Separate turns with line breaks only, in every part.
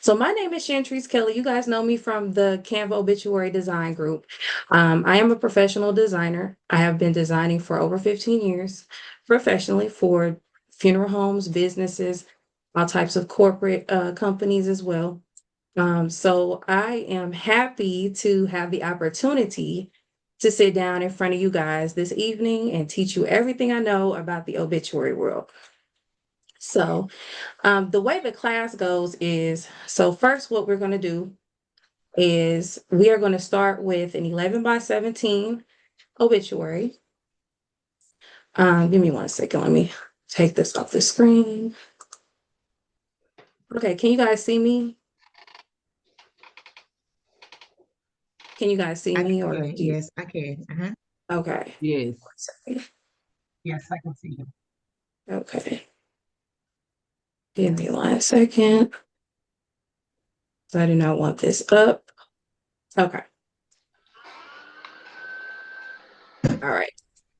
So my name is Chantrice Kelly. You guys know me from the Canva Obituary Design Group. I am a professional designer. I have been designing for over 15 years professionally for funeral homes, businesses, all types of corporate companies as well. So I am happy to have the opportunity to sit down in front of you guys this evening and teach you everything I know about the obituary world. So the way the class goes is, so first what we're going to do is we are going to start with an 11 by 17 obituary. Give me 1 second. Let me take this off the screen. Okay, can you guys see me? Can you guys see
I
me or
can,
do you?
yes, I can. Uh-huh.
Okay.
Yes.
1 second.
Yes, I can see you.
Okay. Give me 1 second. I do not want this up. Okay. All right.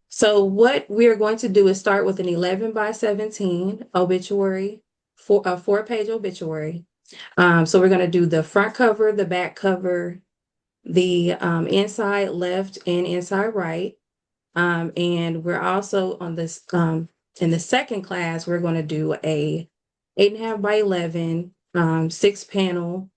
So what we're going to do is start with an 11 by 17 obituary, for a 4-page obituary. So we're going to do the front cover, the back cover, the inside left and inside right. And we're also on this in the second class, we're going to do a 8.5 by 11 6-panel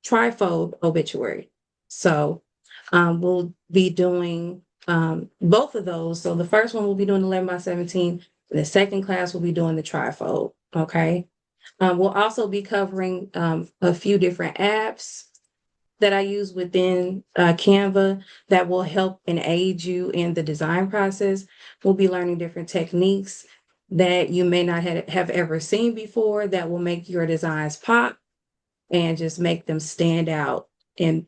trifold obituary. So we'll be doing both of those. So the first one we'll be doing 11 by 17. The second class will be doing the trifold. Okay. We'll also be covering a few different apps that I use within Canva that will help and aid you in the design process. We'll be learning different techniques that you may not have ever seen before that will make your designs pop and just make them stand out, and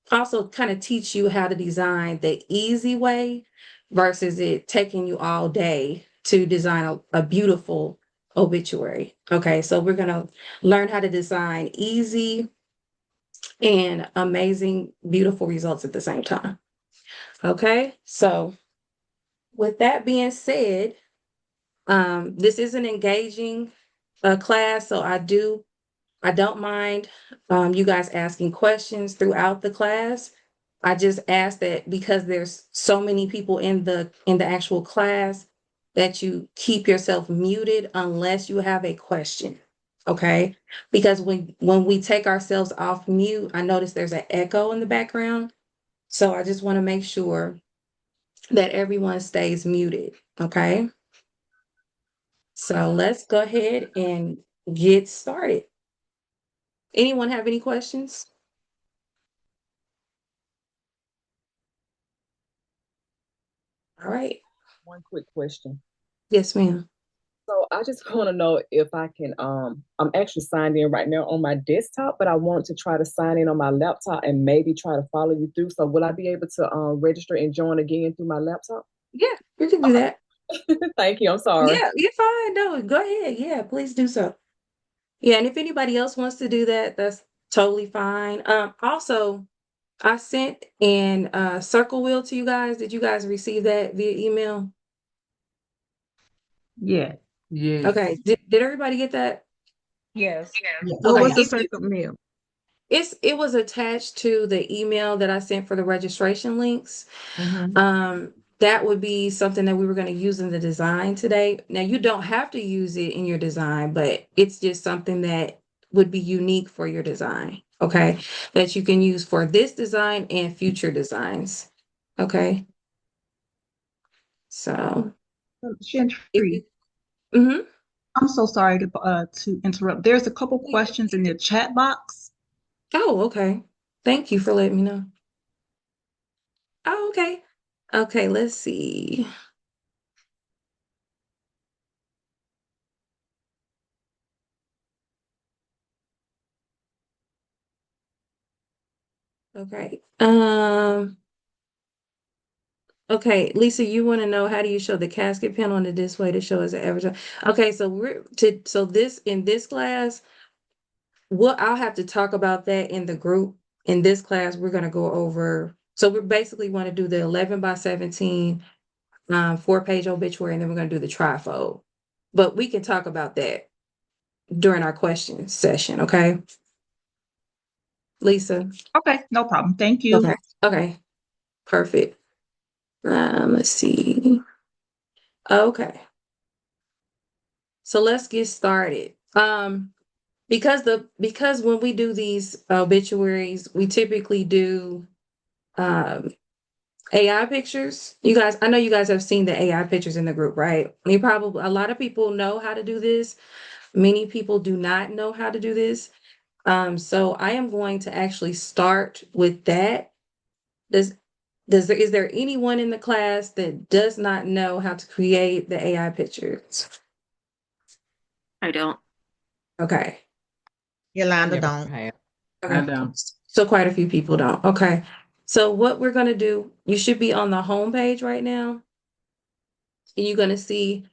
also kind of teach you how to design the easy way versus it taking you all day to design a beautiful obituary. Okay, so we're going to learn how to design easy and amazing, beautiful results at the same time. Okay, so with that being said, this is an engaging class, so I don't mind you guys asking questions throughout the class. I just ask that because there's so many people in the actual class that you keep yourself muted unless you have a question. Okay? Because when we take ourselves off mute, I notice there's an echo in the background. So I just want to make sure that everyone stays muted. Okay? So let's go ahead and get started. Anyone have any questions? All right.
One quick question.
Yes, ma'am.
So I just want to know if I can I'm actually signed in right now on my desktop, but I want to try to sign in on my laptop and maybe try to follow you through. So will I be able to register and join again through my laptop?
Yeah, you can do that.
Thank you. I'm sorry.
Yeah, you're fine. No, go ahead. Yeah, please do so. Yeah, and if anybody else wants to do that, that's totally fine. Also, I sent an circle wheel to you guys. Did you guys receive that via email?
Yeah.
Yes.
Okay. Did everybody get that?
Yes.
Yes.
What
Okay.
was the
If you,
circle meal?
it was attached to the email that I sent for the registration links.
Mm-hmm.
That would be something that we were going to use in the design today. Now you don't have to use it in your design, but it's just something that would be unique for your design. Okay. That you can use for this design and future designs. Okay. So if
Chantree,
you, mhm.
I'm so sorry to interrupt. There's a couple questions in the chat box.
Oh, okay. Thank you for letting me know. Oh, okay. Okay, let's see. Okay. Okay, Lisa, you want to know how do you show the casket panel on the display to show as an average? Okay, so so this in this class, what I'll have to talk about that in the group. In this class, we're gonna go over. So we basically want to do the 11 by 17 4-page obituary, and then we're gonna do the trifold. But we can talk about that during our question session, okay? Lisa?
Okay, no problem. Thank you.
Okay. Okay. Perfect. Let's see. Okay. So let's get started. Because when we do these obituaries, we typically do um AI pictures. You guys, I know you guys have seen the AI pictures in the group, right? You probably, a lot of people know how to do this. Many people do not know how to do this. So I am going to actually start with that. Does is there anyone in the class that does not know how to create the AI pictures?
I don't.
Okay.
Yolanda
Never
don't.
have.
Okay.
I don't.
So quite a few people don't. Okay. So what we're gonna do, you should be on the home page right now. And you're gonna see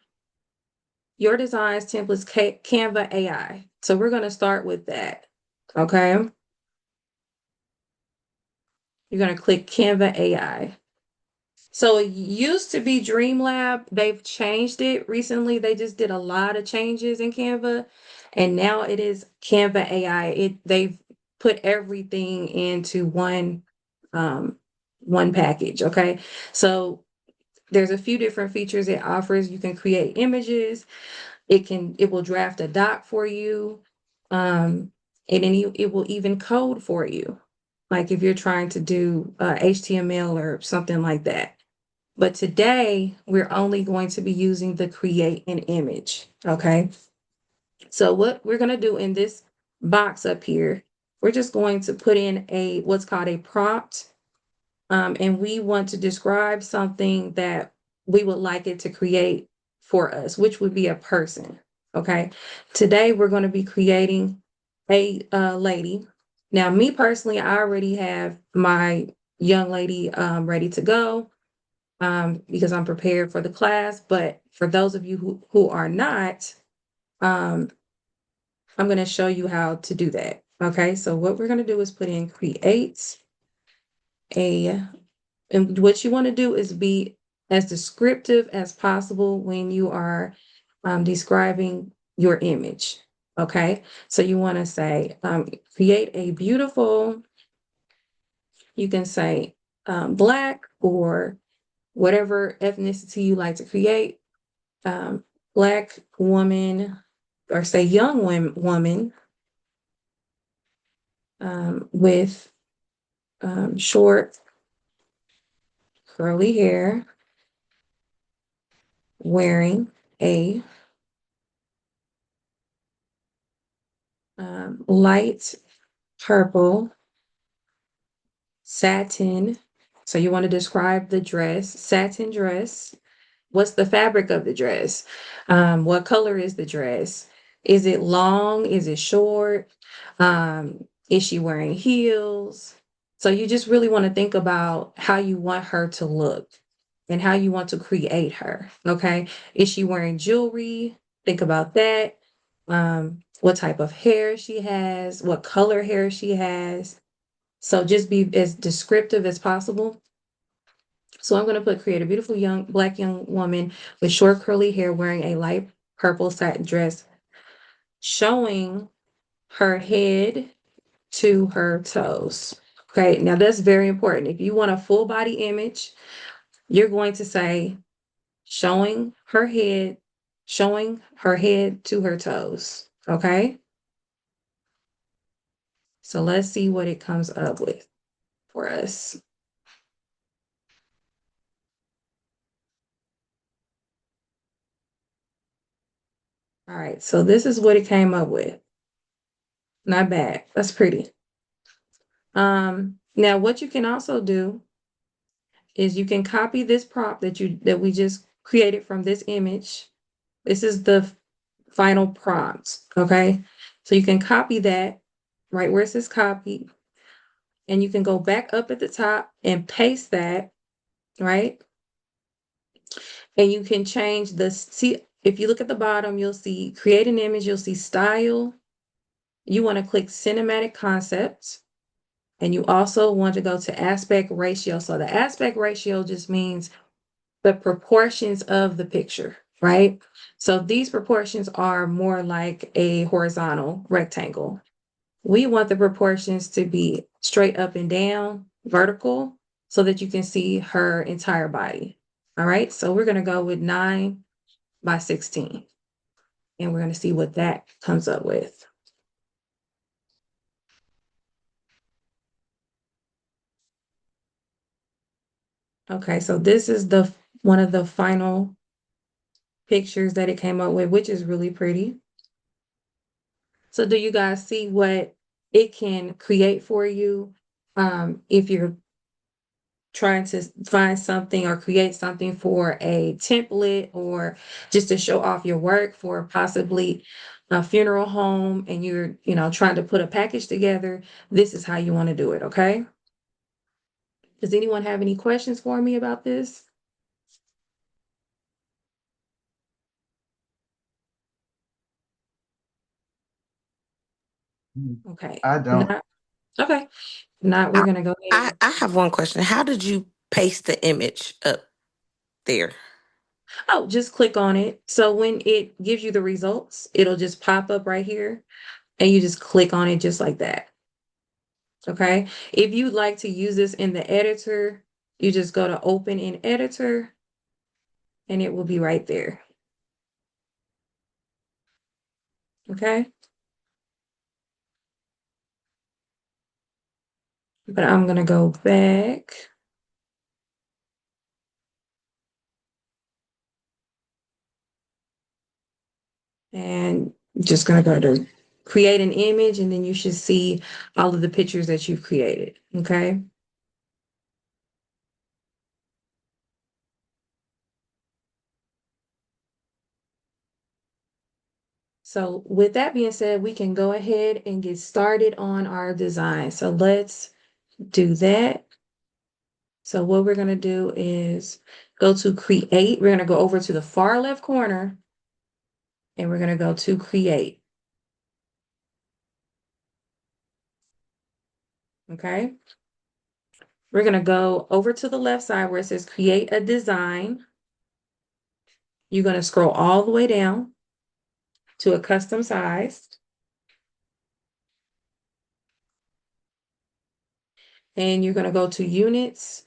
your designs templates Canva AI. So we're gonna start with that. Okay. You're gonna click Canva AI. So it used to be Dreamlab. They've changed it recently. They just did a lot of changes in Canva, and now it is Canva AI. They've put everything into one package. Okay, so there's a few different features it offers. You can create images. It will draft a doc for you, and then it will even code for you, like if you're trying to do HTML or something like that. But today we're only going to be using the create an image. Okay. So what we're going to do in this box up here, we're just going to put in what's called a prompt. And we want to describe something that we would like it to create for us, which would be a person. Okay. Today we're going to be creating a lady. Now, me personally, I already have my young lady ready to go because I'm prepared for the class. But for those of you who are not, um, I'm going to show you how to do that. Okay, so what we're going to do is put in create a, and what you want to do is be as descriptive as possible when you are describing your image. Okay, so you want to say create a beautiful, you can say Black or whatever ethnicity you like to create, Black woman, or say young woman with short curly hair, wearing a light purple satin. So you want to describe the dress, satin dress. What's the fabric of the dress? What color is the dress? Is it long? Is it short? Is she wearing heels? So you just really want to think about how you want her to look and how you want to create her. Okay. Is she wearing jewelry? Think about that. What type of hair she has, what color hair she has. So just be as descriptive as possible. So I'm going to put create a beautiful young Black young woman with short curly hair wearing a light purple satin dress, showing her head to her toes. Okay, now that's very important. If you want a full body image, you're going to say showing her head, to her toes. Okay, so let's see what it comes up with for us. All right, so this is what it came up with. Not bad. That's pretty. Now what you can also do is you can copy this prompt that we just created from this image. This is the final prompt, okay? So you can copy that right where it says copy, and you can go back up at the top and paste that, right? And you can change see, if you look at the bottom, you'll see create an image, you'll see style. You want to click cinematic concepts. And you also want to go to aspect ratio. So the aspect ratio just means the proportions of the picture, right? So these proportions are more like a horizontal rectangle. we want the proportions to be straight up and down, vertical, so that you can see her entire body. All right, so we're gonna go with 9 by 16. And we're gonna see what that comes up with. Okay, so this is the one of the final pictures that it came up with, which is really pretty. So do you guys see what it can create for you if you're trying to find something or create something for a template or just to show off your work for possibly a funeral home and you're, trying to put a package together, this is how you want to do it, okay? Does anyone have any questions for me about this? Okay.
I don't.
Okay. Not, we're gonna go ahead.
I have one question. How did you paste the image up there?
Oh, just click on it. So when it gives you the results, it'll just pop up right here and you just click on it just like that. Okay. If you'd like to use this in the editor, you just go to open in editor and it will be right there. Okay. But I'm going to go back. And just going to go to create an image and then you should see all of the pictures that you've created. Okay. So with that being said, we can go ahead and get started on our design. So let's do that. So what we're going to do is go to create. We're going to go over to the far left corner and we're going to go to create. Okay. We're going to go over to the left side where it says create a design. You're going to scroll all the way down to a custom size. And you're going to go to units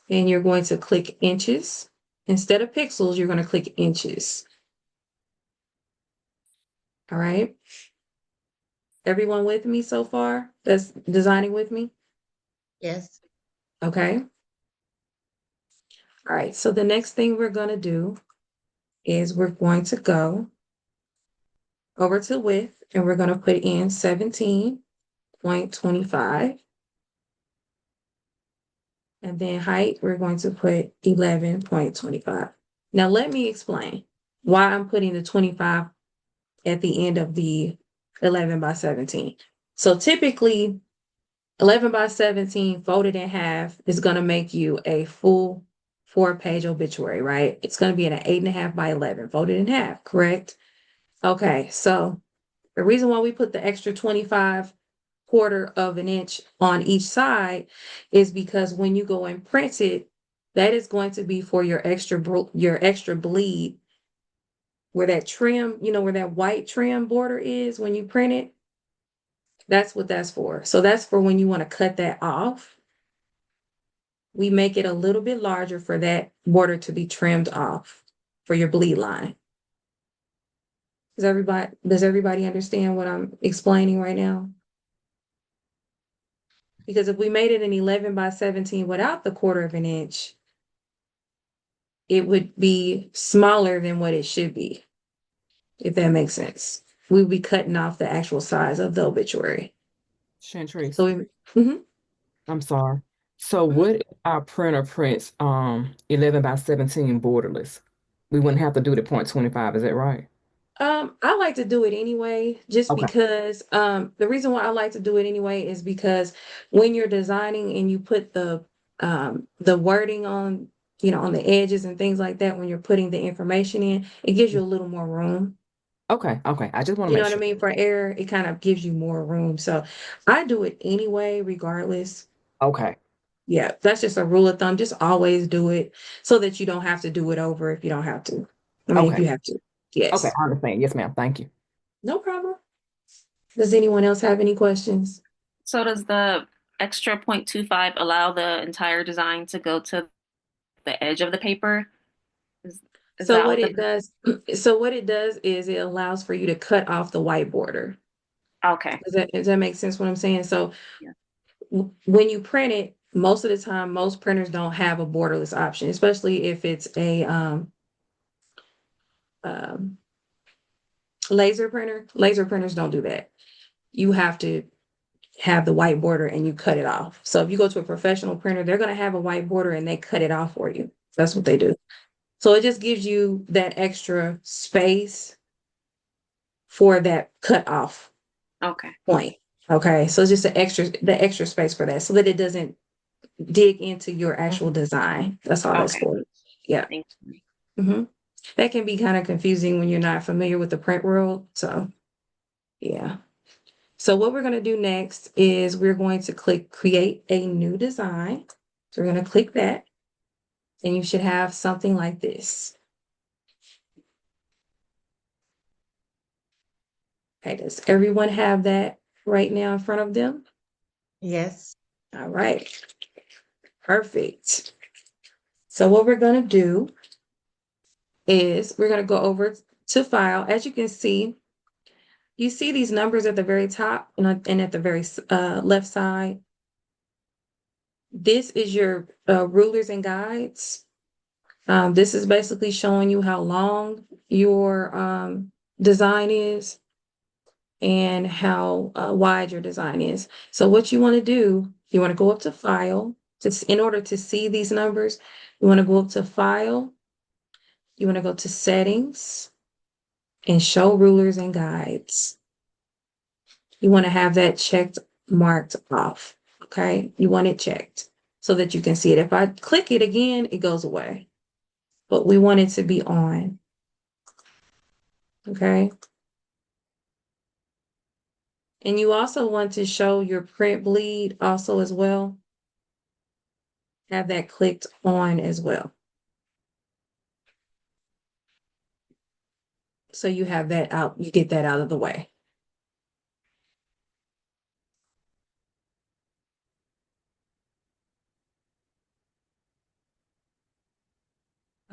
and you're going to click inches. Instead of pixels, you're going to click inches. All right. Everyone with me so far that's designing with me?
Yes.
Okay. All right. So the next thing we're going to do is we're going to go over to width and we're going to put in 17.25. And then height, we're going to put 11.25. Now, let me explain why I'm putting the 25 at the end of the 11 by 17. So typically, 11 by 17 folded in half is going to make you a full 4-page obituary, right? It's going to be an 8.5 by 11 folded in half, correct? Okay, so the reason why we put the extra 25 quarter of an inch on each side is because when you go and print it, that is going to be for your extra bleed where that trim, where that white trim border is when you print it. That's what that's for. So that's for when you want to cut that off. We make it a little bit larger for that border to be trimmed off for your bleed line. Does everybody understand what I'm explaining right now? Because if we made it an 11 by 17 without the quarter of an inch, it would be smaller than what it should be, if that makes sense. We would be cutting off the actual size of the obituary.
Chantrice,
So Mhm.
I'm sorry. So what if our printer prints 11 by 17 borderless? We wouldn't have to do the 0.25, is that right?
I like to do it anyway, just
Okay.
because the reason why I like to do it anyway is because when you're designing and you put the wording on, on the edges and things like that, when you're putting the information in, it gives you a little more room.
Okay. I just want to
You know
make
what I
sure.
mean? For error, it kind of gives you more room. So I do it anyway, regardless.
Okay.
Yeah, that's just a rule of thumb. Just always do it so that you don't have to do it over if you don't have to. I mean, if
Okay.
you have to.
Okay,
Yes.
I understand. Yes, ma'am. Thank you.
No problem. Does anyone else have any questions?
So does the extra 0.25 allow the entire design to go to the edge of the paper? Is, is
So
that
what
what
it does, is it allows for you to cut off the white border.
okay.
Does that make sense what I'm saying? So
Yeah.
when you print it, most of the time, most printers don't have a borderless option, especially if it's a um, laser printer. Laser printers don't do that. You have to have the white border and you cut it off. So if you go to a professional printer, they're going to have a white border and they cut it off for you. That's what they do. So it just gives you that extra space for that cut off
Okay.
point. Okay. So it's just the extra space for that so that it doesn't dig into your actual design. That's all that's
Okay.
for. Yeah.
Thank you.
hmm That can be kind of confusing when you're not familiar with the print world. So, yeah. So what we're going to do next is we're going to click create a new design. So we're going to click that and you should have something like this. Okay, does everyone have that right now in front of them?
Yes.
All right, perfect. So what we're going to do is we're going to go over to file. As you can see, you see these numbers at the very top and at the very left side. This is your rulers and guides. This is basically showing you how long your design is and how wide your design is. So what you want to do, you want to go up to File. In order to see these numbers, you want to go up to File. You want to go to Settings and Show Rulers and Guides. You want to have that checked, marked off. Okay, you want it checked so that you can see it. If I click it again, it goes away. But we want it to be on. Okay. And you also want to show your print bleed also as well. Have that clicked on as well. So you have that out, you get that out of the way.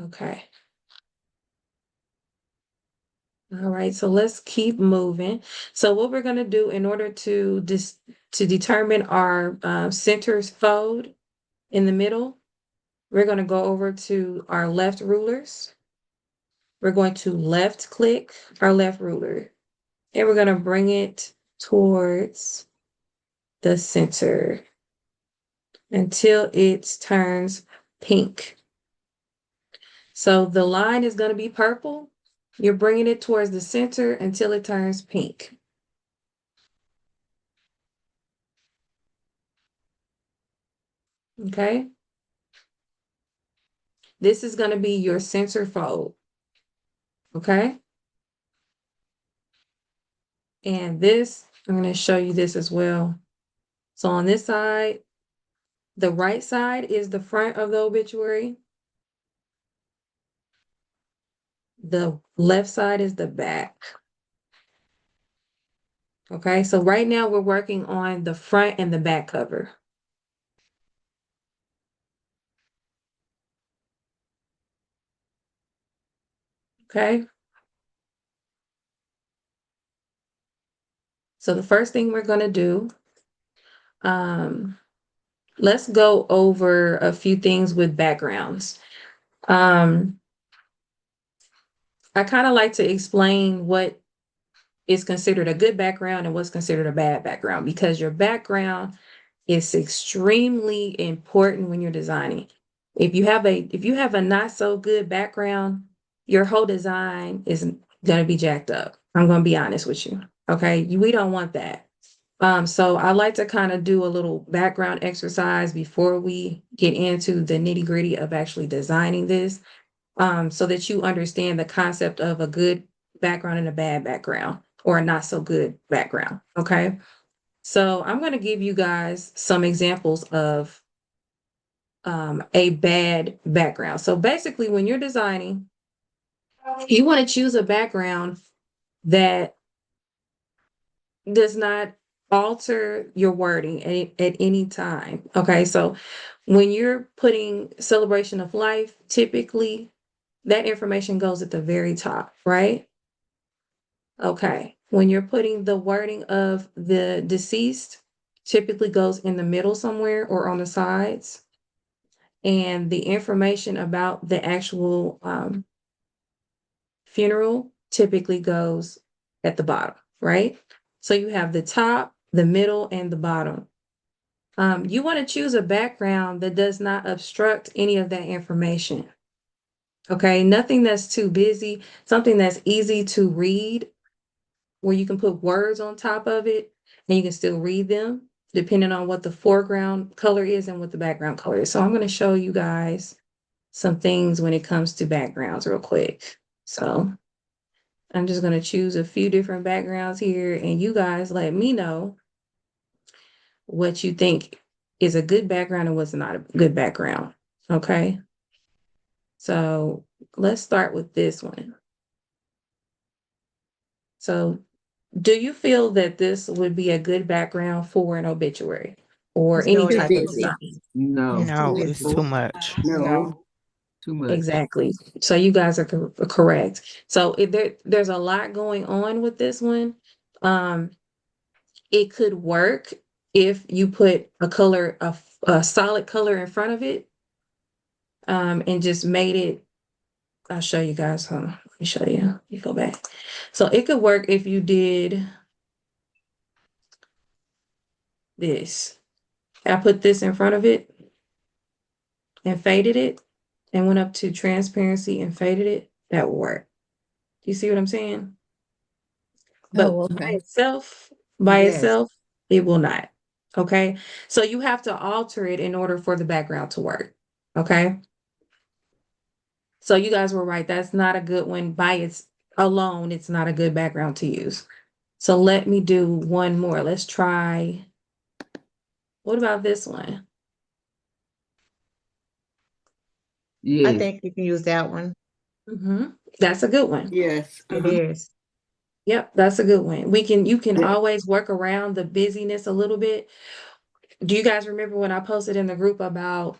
Okay. All right, so let's keep moving. So what we're going to do in order to determine our centers fold in the middle, we're going to go over to our left rulers. We're going to left click our left ruler and we're going to bring it towards the center until it turns pink. So the line is going to be purple. You're bringing it towards the center until it turns pink. Okay. This is going to be your center fold. Okay. And this, I'm going to show you this as well. So on this side, the right side is the front of the obituary. The left side is the back. Okay, so right now we're working on the front and the back cover. Okay. So the first thing we're going to do, let's go over a few things with backgrounds. I kind of like to explain what is considered a good background and what's considered a bad background because your background is extremely important when you're designing. If you have a not so good background, your whole design is going to be jacked up. I'm going to be honest with you. Okay, we don't want that. So I like to kind of do a little background exercise before we get into the nitty-gritty of actually designing this, so that you understand the concept of a good background and a bad background or a not so good background. Okay. So I'm going to give you guys some examples of a bad background. So basically, when you're designing, you want to choose a background that does not alter your wording at any time. Okay, so when you're putting celebration of life, typically that information goes at the very top, right? Okay, when you're putting the wording of the deceased, typically goes in the middle somewhere or on the sides. And the information about the actual funeral typically goes at the bottom, right? So you have the top, the middle, and the bottom. You want to choose a background that does not obstruct any of that information. Okay, nothing that's too busy, something that's easy to read, where you can put words on top of it and you can still read them, depending on what the foreground color is and what the background color is. So I'm going to show you guys some things when it comes to backgrounds real quick. So I'm just going to choose a few different backgrounds here, and you guys let me know what you think is a good background and what's not a good background. Okay. So let's start with this one. So do you feel that this would be a good background for an obituary or
It's
any
too
type of
busy.
design?
No,
It's too
No, it's
busy.
too much.
no, too much.
Exactly. So you guys are correct. So if there's a lot going on with this one. It could work if you put a color, a solid color in front of it, and just made it. I'll show you guys. Hold on. Let me show you. You go back. So it could work if you did this. I put this in front of it and faded it and went up to transparency and faded it. That would work. Do you see what I'm saying? But
Oh,
by
okay.
itself,
Yes.
it will not. Okay. So you have to alter it in order for the background to work. Okay. So you guys were right. That's not a good one by its alone. It's not a good background to use. So let me do one more. Let's try. What about this one?
I
Yes,
think you can use that one.
That's a good one.
yes.
It is.
Yep, that's a good one. You can
Yeah.
always work around the busyness a little bit. Do you guys remember when I posted in the group about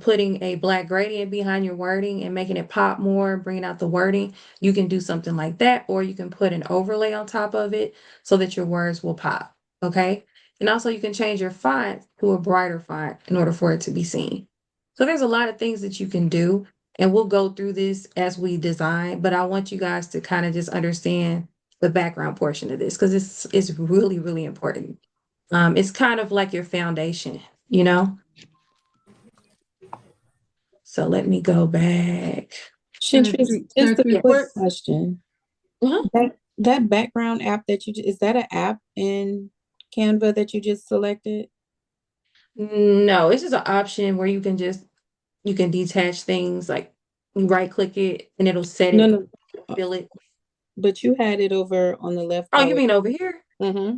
putting a black gradient behind your wording and making it pop more, bringing out the wording? You can do something like that, or you can put an overlay on top of it so that your words will pop. Okay. And also you can change your font to a brighter font in order for it to be seen. So there's a lot of things that you can do, and we'll go through this as we design, but I want you guys to kind of just understand the background portion of this because it's really, really important. It's kind of like your foundation, you know? So let me go back.
Shantrice, just a
Yes.
quick question.
Uh-huh.
That background app that is that an app in Canva that you just selected?
No, it's just an option where you can detach things, like you right click it and it'll set
No,
it,
no,
fill it.
but you had it over on the left
Oh,
part
you
where
mean over here?
mm-hmm.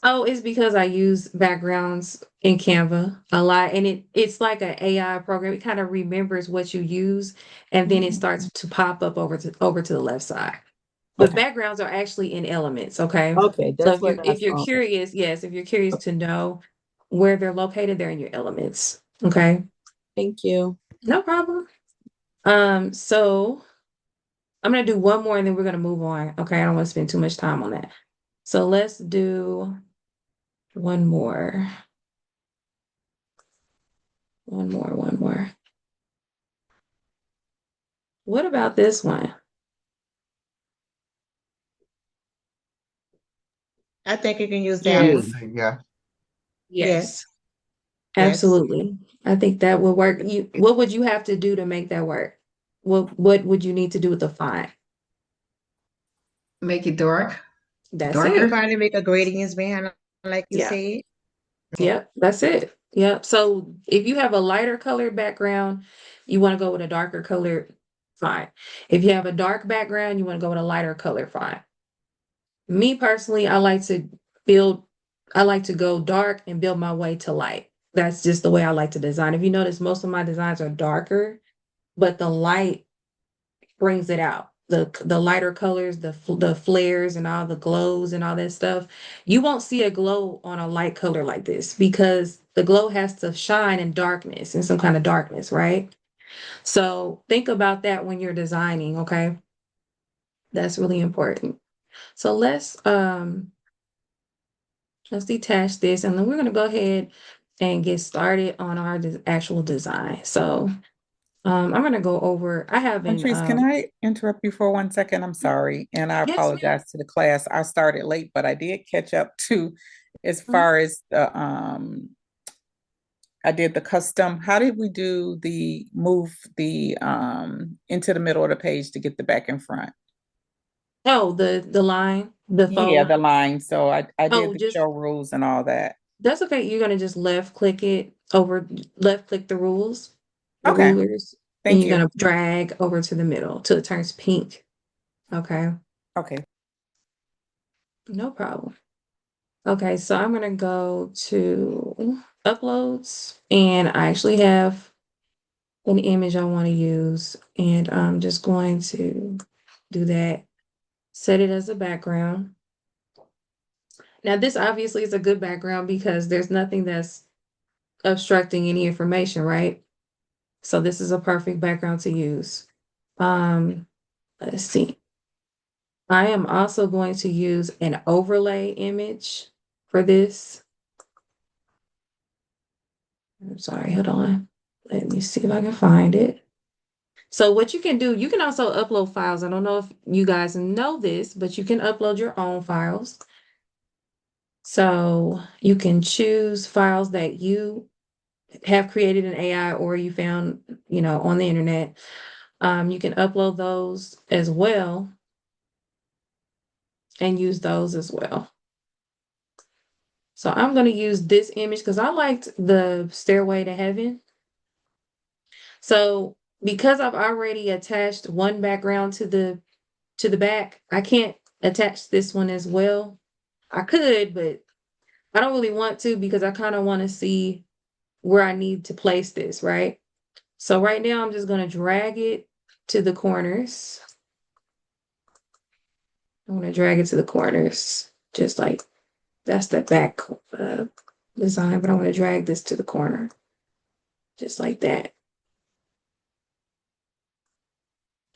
Oh, it's because I use backgrounds in Canva a lot, and it's like an AI program. It kind of remembers what you use, and then it starts to pop up over to the left side. But
Okay.
backgrounds are actually in elements, okay?
Okay,
So
that's what I
if you're
saw.
curious, yes, if you're curious to know where they're located, they're in your elements. Okay.
Thank you.
No problem. So I'm gonna do one more and then we're gonna move on. Okay, I don't want to spend too much time on that. So let's do one more. One more. What about this one?
I think you can use that
Yes.
one.
Yes, yeah.
Yes,
Yes.
absolutely. I think that would work. What would you have to do to make that work? What would you need to do with the font?
Make it dark.
That's
You
it.
Darker.
probably make a gradients behind, like you
Yeah.
said.
Yep, that's it. Yep. So if you have a lighter colored background, you want to go with a darker color font. If you have a dark background, you want to go with a lighter color font. Me personally, build, I like to go dark and build my way to light. That's just the way I like to design. If you notice, most of my designs are darker, but the light brings it out. the lighter colors, the flares and all the glows and all that stuff, you won't see a glow on a light color like this because the glow has to shine in darkness, in some kind of darkness, right? So think about that when you're designing, okay? That's really important. So let's detach this and then we're gonna go ahead and get started on our actual design. So I'm gonna go over, I have an
Patrice, can I interrupt you for 1 second? I'm sorry, and I
yes, ma'am.
apologize to the class. I started late, but I did catch up to as
Mhm.
far as the I did the custom. How did we do the move the into the middle of the page to get the back and front?
Oh, the line, the
Yeah,
fold.
the line. So I did
Oh,
the
just
show rules and all that.
that's okay. You're gonna just left click it over, left click the rules, the
Okay,
rulers, and
thank
you're
you.
gonna drag over to the middle till it turns pink. Okay,
Okay.
no problem. Okay, so I'm gonna go to uploads, and I actually have an image I want to use, and I'm just going to do that. Set it as a background. Now, this obviously is a good background because there's nothing that's obstructing any information, right? So this is a perfect background to use. Um, let's see. I am also going to use an overlay image for this. I'm sorry, hold on. Let me see if I can find it. So what you can do, you can also upload files. I don't know if you guys know this, but you can upload your own files. So you can choose files that you have created in AI or you found, on the internet. You can upload those as well and use those as well. So I'm going to use this image because I liked the Stairway to Heaven. So because I've already attached one background to the back, I can't attach this one as well. I could, but I don't really want to because I kind of want to see where I need to place this, right? So right now I'm just going to drag it to the corners. I'm going to drag it to the corners, just like that's the back design, but I'm going to drag this to the corner, just like that.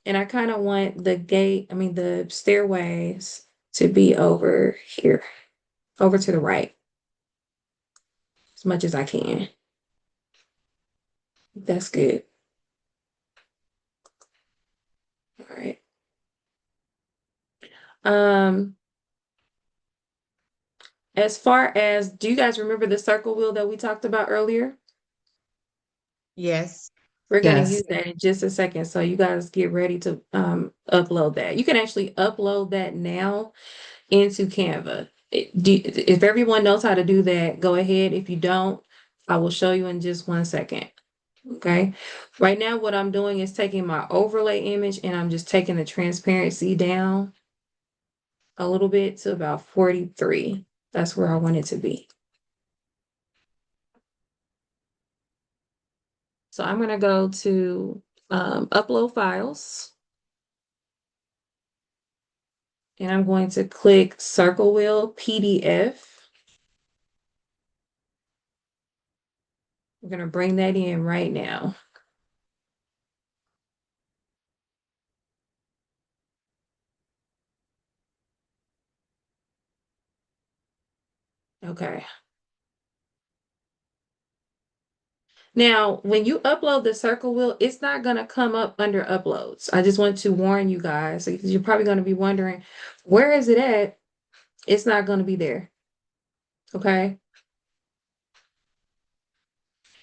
And I kind of want the stairways to be over here, over to the right, as much as I can. That's good. All right. Um, as far as, do you guys remember the circle wheel that we talked about earlier?
Yes.
We're going to
Yes.
use that in just a second. So you guys get ready to upload that. You can actually upload that now into Canva. If everyone knows how to do that, go ahead. If you don't, I will show you in just 1 second. Okay. Right now, what I'm doing is taking my overlay image and I'm just taking the transparency down a little bit to about 43. That's where I want it to be. So I'm going to go to upload files. And I'm going to click circle wheel PDF. We're going to bring that in right now. Okay. Now, when you upload the circle wheel, it's not going to come up under uploads. I just want to warn you guys because you're probably going to be wondering, where is it at? It's not going to be there. Okay.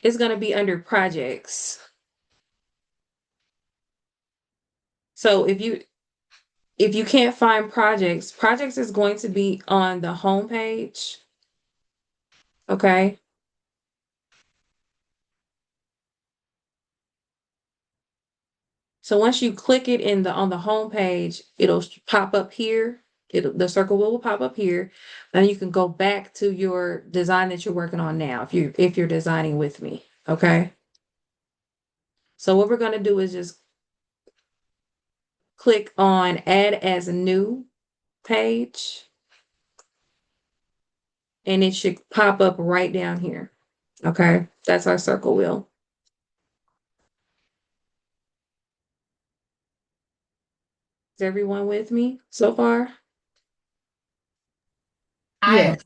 It's going to be under projects. So if you can't find projects is going to be on the home page. Okay. So once you click it on the home page, it'll pop up here. The circle will pop up here, and you can go back to your design that you're working on now. If you're designing with me, okay. So what we're gonna do is just click on add as a new page, and it should pop up right down here. Okay, that's our circle wheel. Is everyone with me so far?
I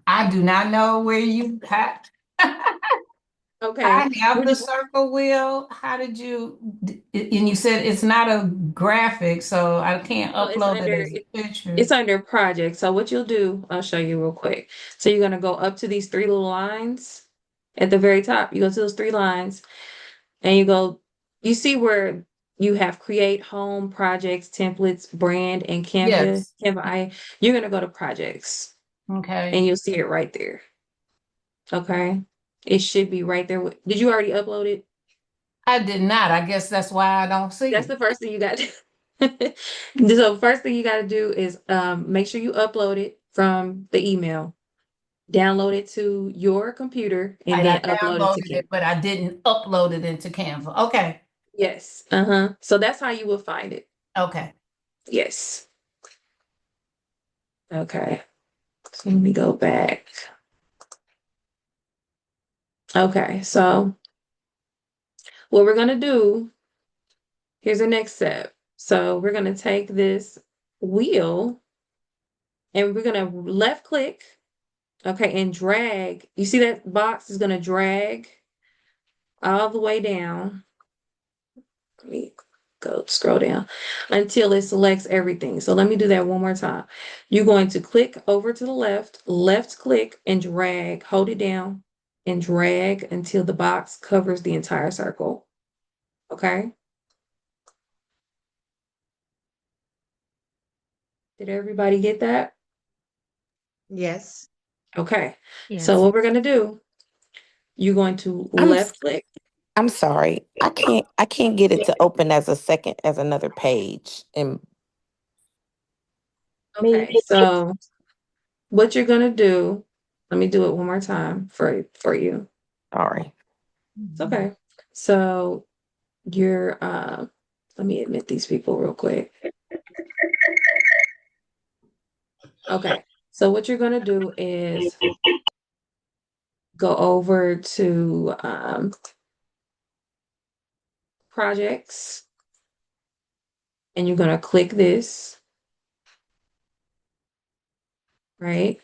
I do not know where you had.
Okay.
I have the circle wheel. How did you, and you said it's not a graphic, so I can't
No, it's
upload it
under
as a picture.
it's under project. So what you'll do, I'll show you real quick. So you're gonna go up to these three little lines at the very top. You go to those three lines and you see where you have create, home, projects, templates, brand, and Canva.
Yes.
You're gonna go to projects
Okay.
and you'll see it right there. Okay. It should be right there. Did you already upload it?
I did not. I guess that's why I don't see
That's
it.
the first thing you got to So first thing you got to do is make sure you upload it from the email. Download it to your computer and
Right, I
then upload it to
downloaded
Canva.
it, but I didn't upload it into Canva. Okay.
Yes. Uh-huh. So that's how you will find it.
Okay.
Yes. Okay. So let me go back. Okay. So what we're going to do, here's the next step. So we're going to take this wheel and we're going to left click. Okay. And drag. You see that box is going to drag all the way down. Let me go scroll down until it selects everything. So let me do that one more time. You're going to click over to the left click and drag, hold it down and drag until the box covers the entire circle. Okay. Did everybody get that?
Yes.
Okay.
Yes.
So what we're going to do, you're going to left click.
I'm sorry. I can't get it to open as another page. And
Okay. So what you're going to do, let me do it one more time for you.
sorry.
It's okay. So you're let me admit these people real quick. Okay. So what you're gonna do is go over to projects and you're gonna click this, right?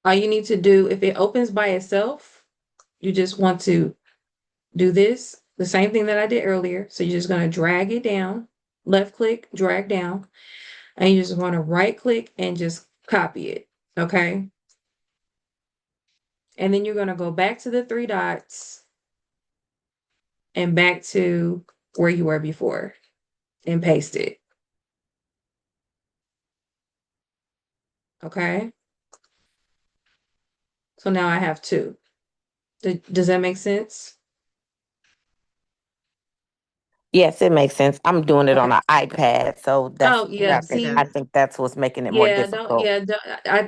All you need to do, if it opens by itself, you just want to do this, the same thing that I did earlier. So you're just gonna drag it down, left click, drag down, and you just want to right click and just copy it. Okay. And then you're going to go back to the three dots and back to where you were before and paste it. Okay. So now I have two. Does that make sense?
Yes, it makes sense. I'm doing it on
Okay.
an iPad, so
Oh, yeah.
Yes, it
See,
I
does.
think that's what's making it more
yeah,
difficult.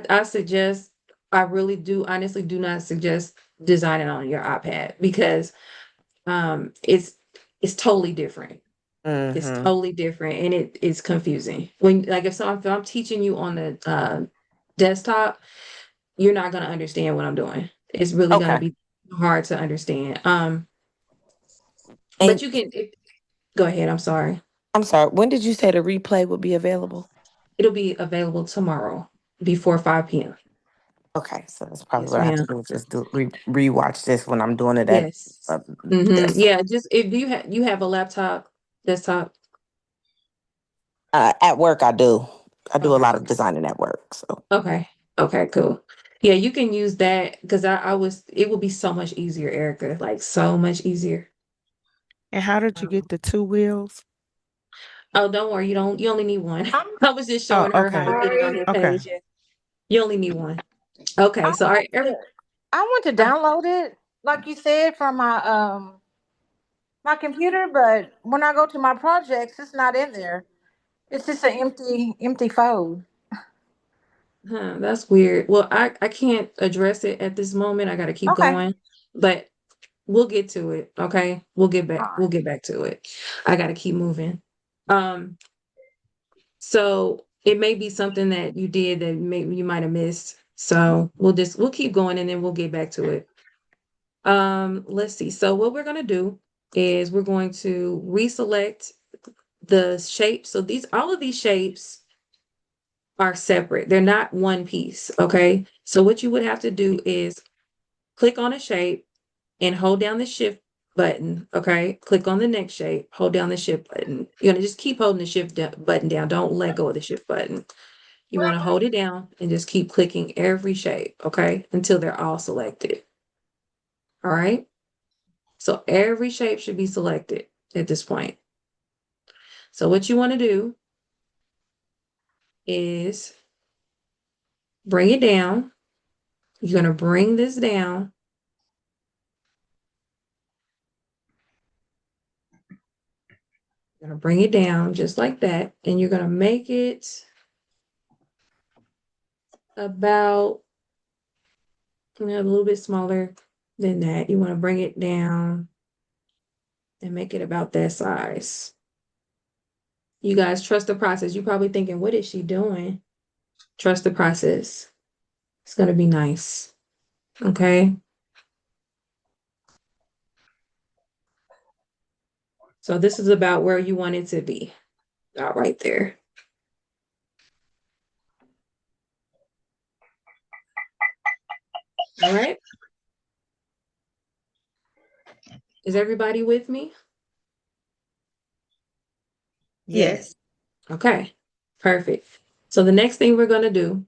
I suggest, I really do, honestly do not suggest designing on your iPad because it's totally different. It's
Mm-hmm.
totally different and it's confusing. When like if I'm teaching you on the desktop, you're not gonna understand what I'm doing. It's really gonna
Okay.
be hard to understand. But
And
you can go ahead, I'm sorry.
I'm sorry, when did you say the replay would be available?
It'll be available tomorrow before 5 p.m.
Okay, so that's probably
Yes,
what I have to
ma'am.
do, just rewatch this when I'm doing it at
Yes. Mm-hmm.
desktop.
Yeah, just if you have a laptop, desktop.
At work, I do. I do a
Okay.
lot of designing at work. So
Okay. Okay, cool. Yeah, you can use that because it will be so much easier, Erica. Like so much easier.
And how did you get the two wheels?
Oh, don't worry, you only need one.
I'm
I was just
Oh,
showing her how to
okay.
get it on
sorry.
that
Okay.
page. Yeah. You only need one. Okay,
I
so all right,
I want to download it, like you said, from my computer, but when I go to my projects, it's not in there. It's just an empty fold.
that's weird. Well, I can't address it at this moment. I got to keep
Okay.
going, but we'll get to it. Okay, we'll get
All
back.
right.
We'll get back to it. I got to keep moving. Um, so it may be something that you did that maybe you might have missed. So we'll keep going and then we'll get back to it. Let's see. So what we're gonna do is we're going to reselect the shape. So all of these shapes are separate. They're not one piece. Okay. So what you would have to do is click on a shape and hold down the shift button. Okay. Click on the next shape, hold down the shift button. You're going to just keep holding the button down. Don't let go of the shift button. You want to hold it down and just keep clicking every shape. Okay. Until they're all selected. All right. So every shape should be selected at this point. So what you want to do is bring it down. You're going to bring this down. You're going to bring it down just like that. And you're going to make it about a little bit smaller than that. You want to bring it down and make it about that size. You guys trust the process. You're probably thinking, what is she doing? Trust the process. It's going to be nice. Okay. So this is about where you want it to be. About right there. All right. Is everybody with me?
Yes.
Okay. Perfect. So the next thing we're going to do,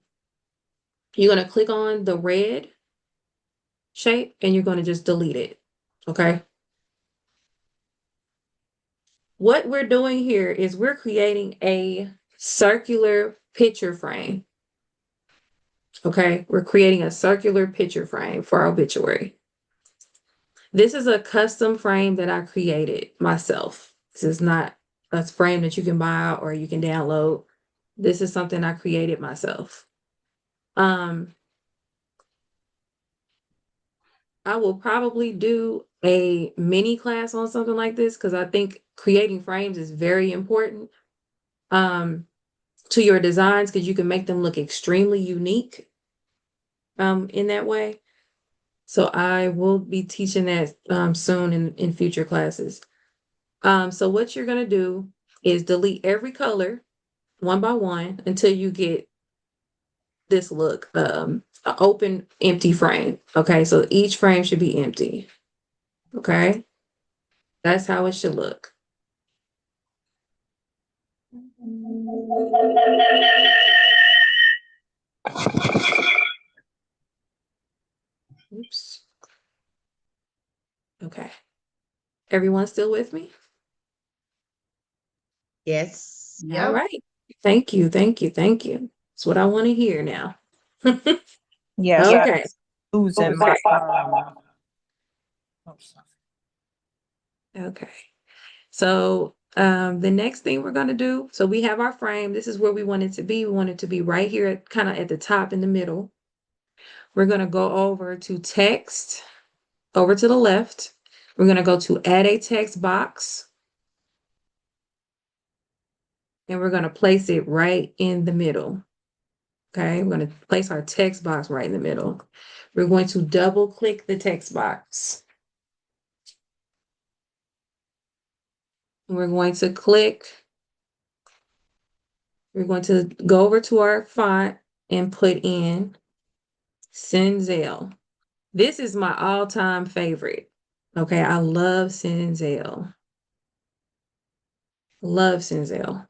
you're going to click on the red shape and you're going to just delete it. Okay. What we're doing here is we're creating a circular picture frame. Okay. We're creating a circular picture frame for our obituary. This is a custom frame that I created myself. This is not a frame that you can buy or you can download. This is something I created myself. I will probably do a mini class on something like this because I think creating frames is very important to your designs because you can make them look extremely unique in that way. So I will be teaching that soon in future classes. So what you're going to do is delete every color one by one until you get this look, an open empty frame. Okay, so each frame should be empty. Okay. That's how it should look. Oops. Okay. Everyone still with me?
Yes.
All
Yep.
right. Thank you. Thank you. Thank you. That's what I want to hear now.
Yes, I
Okay.
was losing my oh, sorry.
Okay. So the next thing we're going to do, so we have our frame. This is where we want it to be. We want it to be right here, kind of at the top in the middle. We're going to go over to text, over to the left. We're going to go to add a text box. And we're going to place it right in the middle. Okay, we're going to place our text box right in the middle. We're going to double click the text box. We're going to go over to our font and put in Senzel. This is my all-time favorite. Okay, I love Senzel. Love Senzel.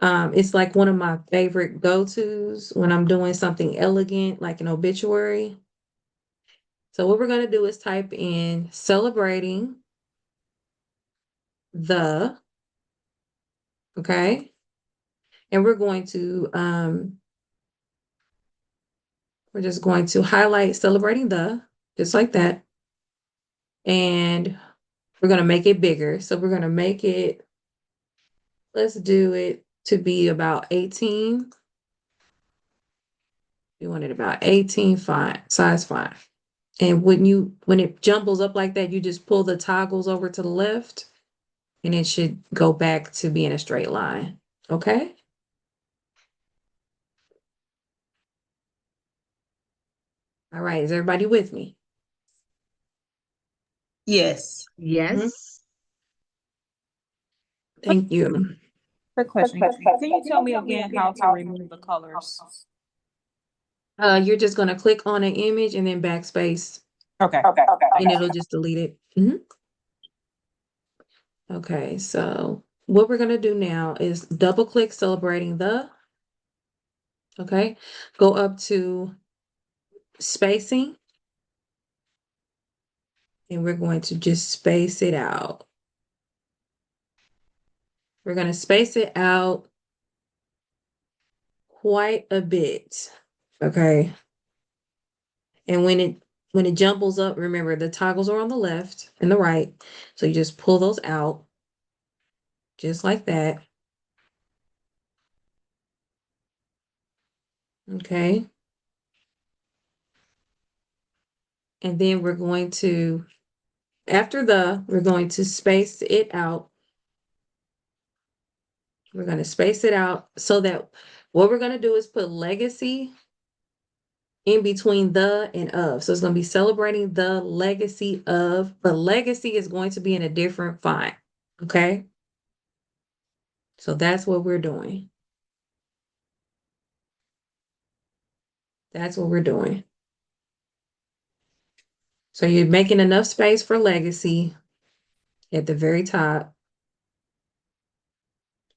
It's like one of my favorite go-tos when I'm doing something elegant, like an obituary. So what we're going to do is type in celebrating the, okay? And we're just going to highlight celebrating the, just like that. And we're going to make it bigger. So we're going to make it, let's do it to be about 18. We want it about 18 size font. And when it jumbles up like that, you just pull the toggles over to the left and it should go back to being a straight line. Okay? All right, is everybody with me?
Yes.
Yes.
Thank you.
Quick question. Can you tell me again how to remove the colors?
You're just gonna click on an image and then backspace,
Okay.
and it'll just delete it. Okay, so what we're gonna do now is double click celebrating the, okay, go up to spacing, and we're going to just space it out. We're gonna space it out quite a bit, okay? And when it jumbles up, remember the toggles are on the left and the right, so you just pull those out, just like that. Okay. And then we're going to, we're going to space it out. We're going to space it out so that what we're going to do is put legacy in between the and of. So it's going to be celebrating the legacy of, but legacy is going to be in a different font. Okay. So that's what we're doing. That's what we're doing. So you're making enough space for legacy at the very top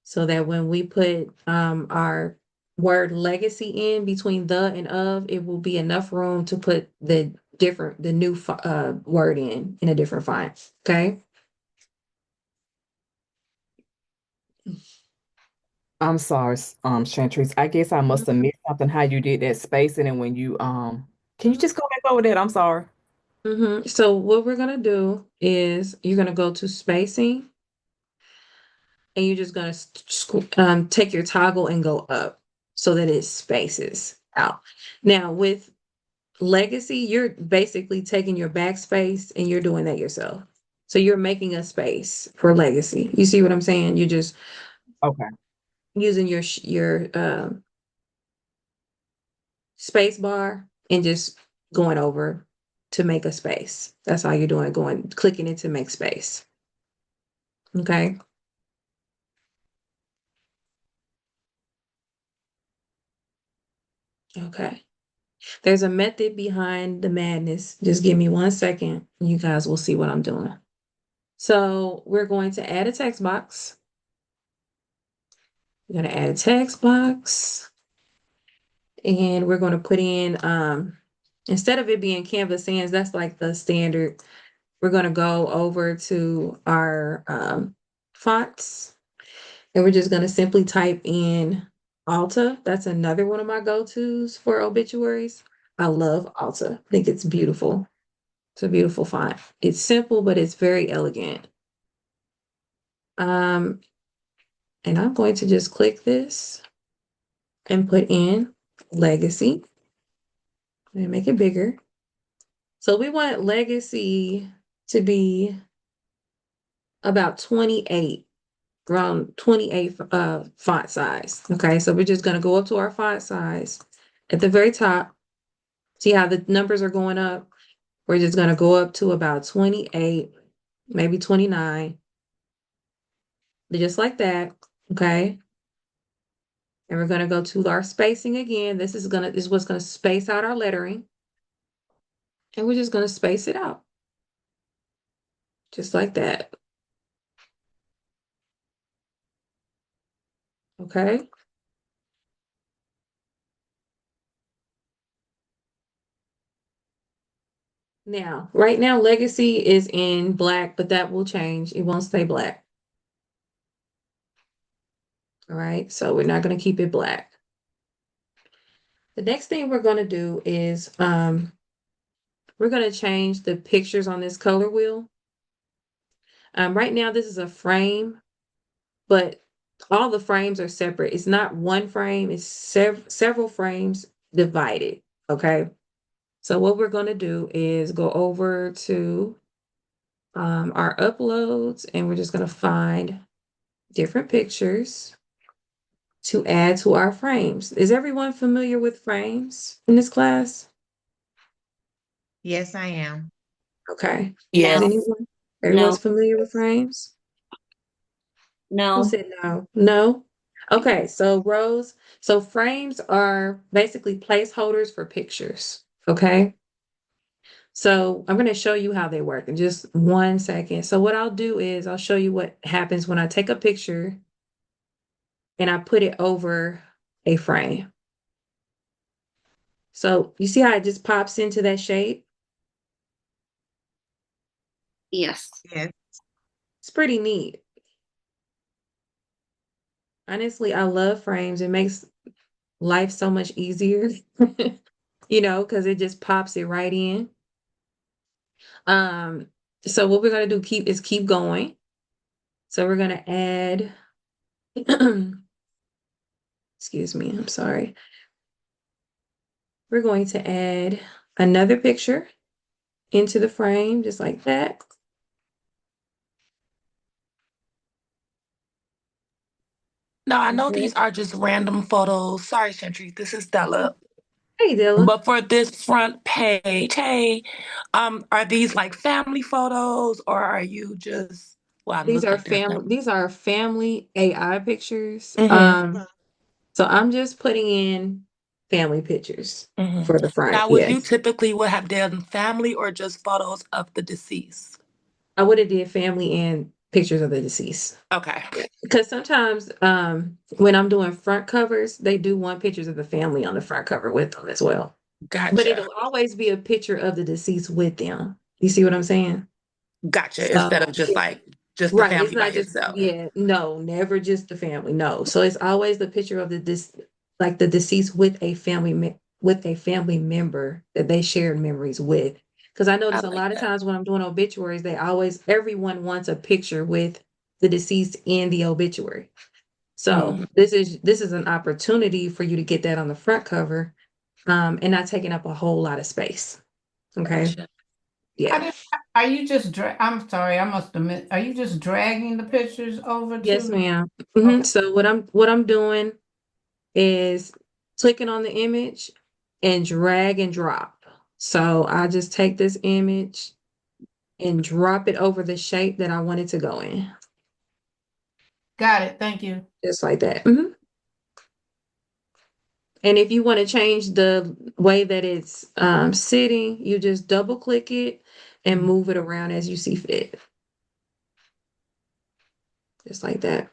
so that when we put our word legacy in between the and of, it will be enough room to put the new word in a different font. Okay.
I'm sorry, Chantrice. I guess I must have missed something how you did that spacing and when you can you just go back over that? I'm sorry.
So what we're gonna do is you're gonna go to spacing, and you're just gonna take your toggle and go up so that it spaces out. Now with legacy, you're basically taking your backspace and you're doing that yourself. So you're making a space for legacy. You see what I'm saying? You're just
Okay.
using your space bar and just going over to make a space. That's all you're doing, clicking it to make space. Okay. Okay. There's a method behind the madness. Just give me 1 second and you guys will see what I'm doing. So we're going to add a text box. We're going to add a text box. And we're going to put in, instead of it being Canvas Sans, that's like the standard. We're going to go over to our fonts, and we're just going to simply type in Alta. That's another one of my go-tos for obituaries. I love Alta. I think it's beautiful. It's a beautiful font. It's simple, but it's very elegant. And I'm going to just click this and put in Legacy and make it bigger. So we want Legacy to be about 28, around 28 font size. Okay, so we're just going to go up to our font size at the very top. See how the numbers are going up? We're just going to go up to about 28, maybe 29, just like that. Okay. And we're going to go to our spacing again. This is what's going to space out our lettering. And we're just going to space it out. Just like that. Okay. Now, right now, Legacy is in black, but that will change. It won't stay black. All right. So we're not going to keep it black. The next thing we're going to do is we're going to change the pictures on this color wheel. Right now, this is a frame, but all the frames are separate. It's not one frame, it's several frames divided. Okay. So what we're going to do is go over to our uploads, and we're just going to find different pictures to add to our frames. Is everyone familiar with frames in this class?
Yes, I am.
Okay.
No.
Is anyone? Everyone's
No.
familiar with frames? Who
No.
said no? No? Okay, so frames are basically placeholders for pictures. Okay. So I'm going to show you how they work in just 1 second. So what I'll do is I'll show you what happens when I take a picture and I put it over a frame. So you see how it just pops into that shape?
Yes.
Yes.
It's pretty neat. Honestly, I love frames. It makes life so much easier, because it just pops it right in. Um, so what we're gonna do keep going. So we're gonna add, excuse me, I'm sorry. We're going to add another picture into the frame, just like that.
No, I know
Okay.
these are just random photos. Sorry, Shantry, this is Della.
Hey, Dilla.
But for this front page, hey, are these like family photos or are you just, well, it looks like they're family.
These are family AI pictures.
Mm-hmm.
So I'm just putting in family pictures
Mm-hmm.
for the front.
Now, would you
Yes.
typically would have done family or just photos of the deceased?
I would have did family and pictures of the deceased.
Okay.
Because sometimes when I'm doing front covers, they do want pictures of the family on the front cover with them as well. But
Gotcha.
it'll always be a picture of the deceased with them. You see what I'm saying?
Gotcha. Instead
So
of just like just the
right, it's
family by
not just
itself.
no, never just the family. No, so it's always the picture of like the deceased with a with a family member that they shared memories with. Because I
I
notice a
like
lot of
that.
times when I'm doing obituaries, everyone wants a picture with the deceased in the obituary. So this is an opportunity for you to get that on the front cover, and not taking up a whole lot of space. Okay.
Gotcha.
Yeah.
Are you just I'm sorry, I must admit, are you just dragging the pictures over
Yes,
to?
ma'am.
Okay.
So what I'm doing is clicking on the image and drag and drop. So I just take this image and drop it over the shape that I want it to go in,
Got it. Thank you.
just like that. And if you want to change the way that it's sitting, you just double click it and move it around as you see fit, just like that.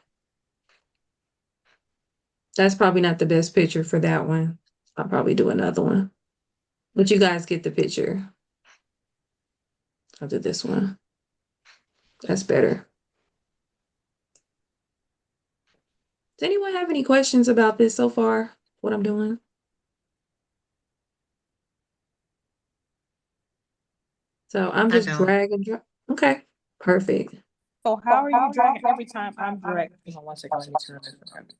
That's probably not the best picture for that one. I'll probably do another one, but you guys get the picture. I'll do this one. That's better. Does anyone have any questions about this so far? What I'm doing? So I'm
I
just
don't.
drag and drop. Okay, perfect.
So how are you dragging every time I'm dragging? Hang on 1 second, let me turn this around.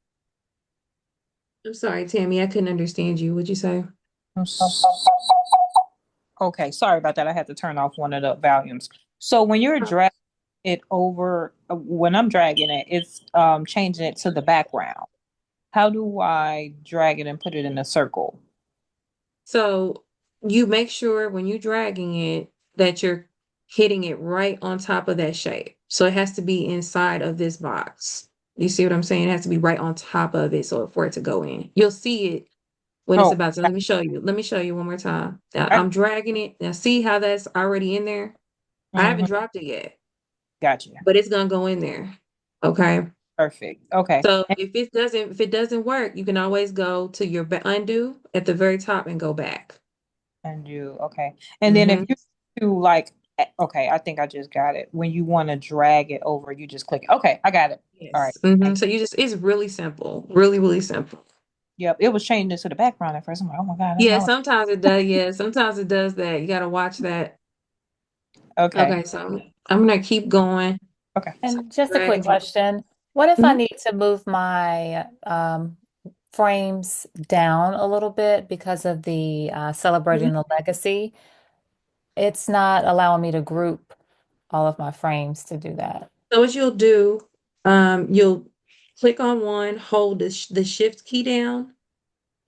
I'm sorry, Tammy, I couldn't understand you. What'd you say?
Okay, sorry about that. I had to turn off one of the volumes. So when you're dragging it over, when I'm dragging it, it's changing it to the background. How do I drag it and put it in a circle?
So you make sure when you're dragging it that you're hitting it right on top of that shape. So it has to be inside of this box. You see what I'm saying? It has to be right on top of it so for it to go in. You'll see it when it's
Oh,
about to. Let me show you. Let me show you one more time. Now,
I,
I'm dragging it. Now see how that's already in there? I haven't dropped it yet,
gotcha.
but it's gonna go in there. Okay.
Perfect. Okay.
So if it doesn't work, you can always go to your undo at the very top and go back.
And you, okay. And then if you do like, okay, I think I just got it. When you want to drag it over, you just click it. Okay, I got it. All right.
Yes. So it's really simple, really, really simple.
Yep, it was changing to the background at first. I'm like, oh my God, I
Yeah,
know.
sometimes it does. Yeah, sometimes it does that. You got to watch that.
Okay.
Okay, so I'm gonna keep going.
Okay.
And just a
Drag
quick
and drop.
question. What if I
Mhm.
need to move my frames down a little bit because of the celebrating the legacy? It's not allowing me to group all of my frames to do that?
So what you'll do, you'll click on one, hold the shift key down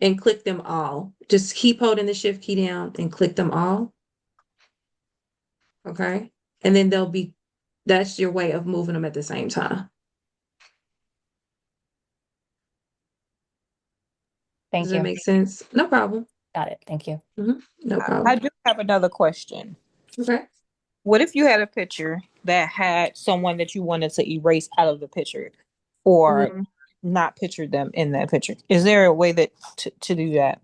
and click them all. Just keep holding the shift key down and click them all. Okay. And then that's your way of moving them at the same time.
Thank
Does
you.
that make sense? No problem.
Got it. Thank you.
No problem.
I do have another question.
Okay.
What if you had a picture that had someone that you wanted to erase out of the picture or
Mhm.
not picture them in that picture? Is there a way that to do that?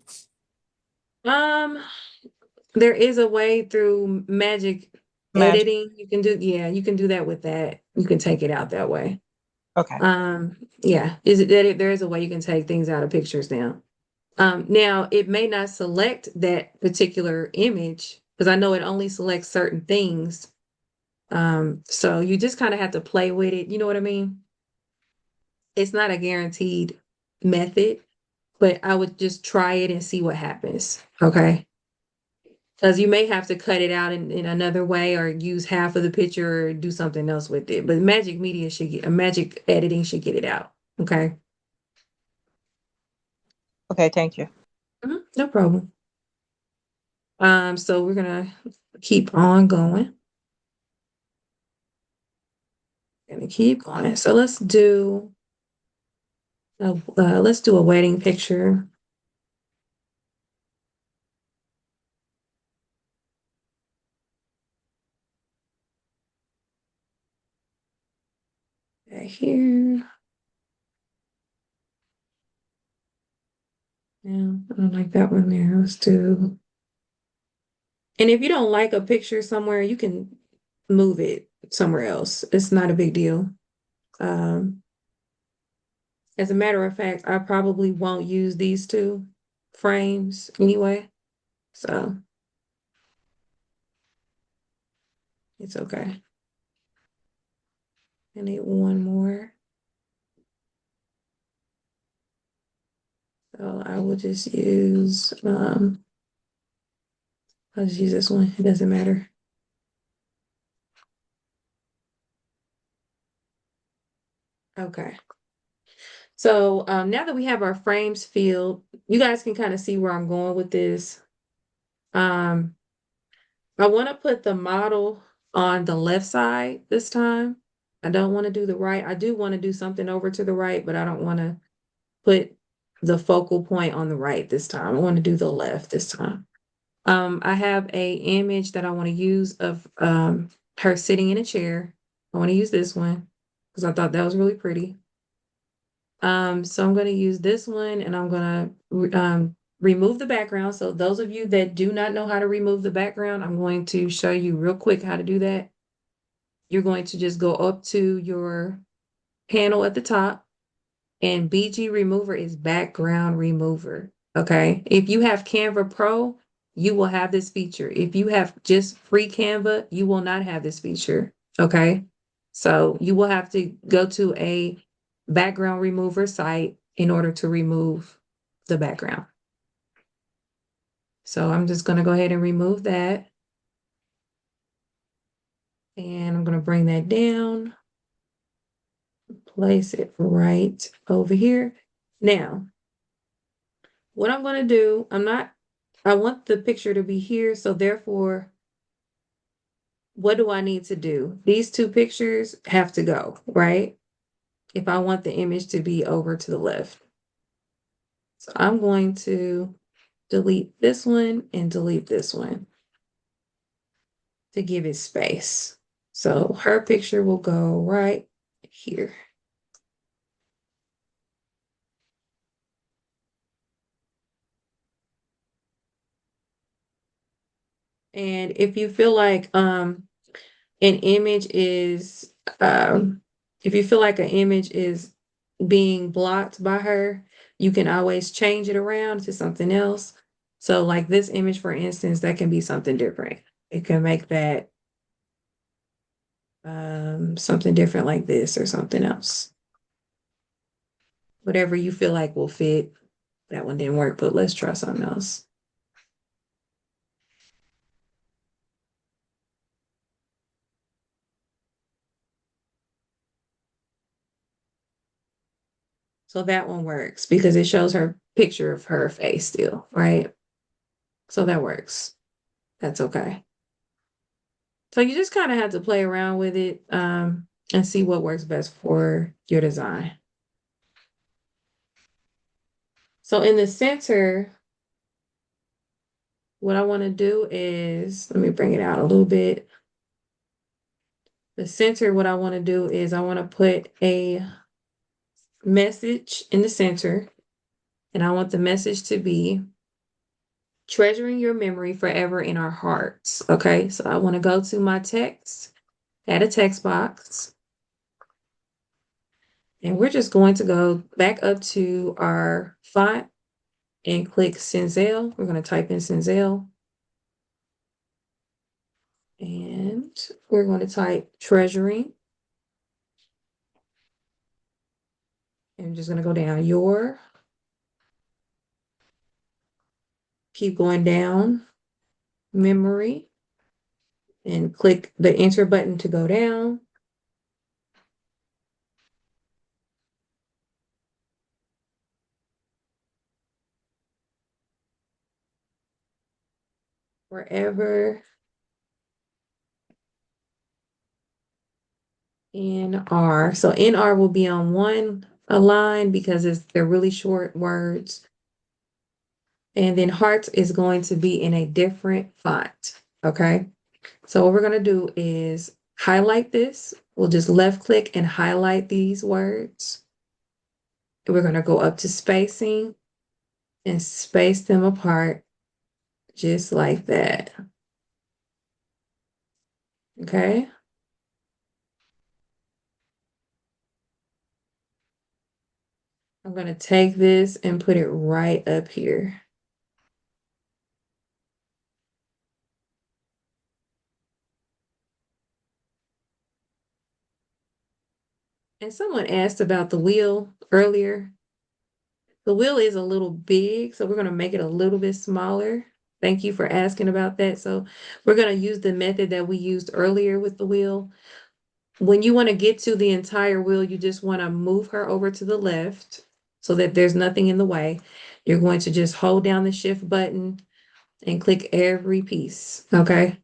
There is a way through magic
Magic.
editing. You can do that with that. You can take it out that way.
Okay.
Yeah, is it that there is a way you can take things out of pictures now. Now it may not select that particular image because I know it only selects certain things. So you just kind of have to play with it. You know what I mean? It's not a guaranteed method, but I would just try it and see what happens. Okay. Because you may have to cut it out in another way or use half of the picture or do something else with it. But magic editing should get it out. Okay.
Okay, thank you.
No problem. So we're gonna keep on going. Gonna keep going. So let's do a wedding picture. Right here. Yeah, I don't like that one there. Let's do. And if you don't like a picture somewhere, you can move it somewhere else. It's not a big deal. Um, as a matter of fact, I probably won't use these two frames anyway. So it's okay. I need one more. So I will just use I'll just use this one. It doesn't matter. Okay. So now that we have our frames filled, you guys can kind of see where I'm going with this. Um, I want to put the model on the left side this time. I don't want to do the right. I do want to do something over to the right, but I don't want to put the focal point on the right this time. I want to do the left this time. I have a image that I want to use of her sitting in a chair. I want to use this one because I thought that was really pretty. So I'm going to use this one and I'm going to remove the background. So those of you that do not know how to remove the background, I'm going to show you real quick how to do that. You're going to just go up to your panel at the top and BG remover is background remover. Okay. If you have Canva Pro, you will have this feature. If you have just free Canva, you will not have this feature. Okay. So you will have to go to a background remover site in order to remove the background. So I'm just going to go ahead and remove that. And I'm going to bring that down, place it right over here. Now, what I'm going to do, I want the picture to be here. So therefore, what do I need to do? These two pictures have to go, right? If I want the image to be over to the left. So I'm going to delete this one and delete this one to give it space. So her picture will go right here. And if you feel like an image is if you feel like an image is being blocked by her, you can always change it around to something else. So like this image, for instance, that can be something different. It can make that something different like this or something else. Whatever you feel like will fit. That one didn't work, but let's try something else. So that one works because it shows her picture of her face still, right? So that works. That's okay. So you just kind of have to play around with it and see what works best for your design. So in the center, what I want to do is, let me bring it out a little bit. The center, what I want to do is I want to put a message in the center, and I want the message to be treasuring your memory forever in our hearts. Okay, so I want to go to my text, add a text box, and we're just going to go back up to our font and click Cinzel. We're going to type in Cinzel. And we're going to type treasuring. And I'm just going to go down your. Keep going down memory and click the enter button to go down. Forever NR. So NR will be on one line because they're really short words. And then hearts is going to be in a different font. Okay. So what we're going to do is highlight this. We'll just left click and highlight these words. And we're going to go up to spacing and space them apart just like that. Okay. I'm going to take this and put it right up here. And someone asked about the wheel earlier. The wheel is a little big, so we're going to make it a little bit smaller. Thank you for asking about that. So we're going to use the method that we used earlier with the wheel. When you want to get to the entire wheel, you just want to move her over to the left so that there's nothing in the way. You're going to just hold down the shift button and click every piece, okay?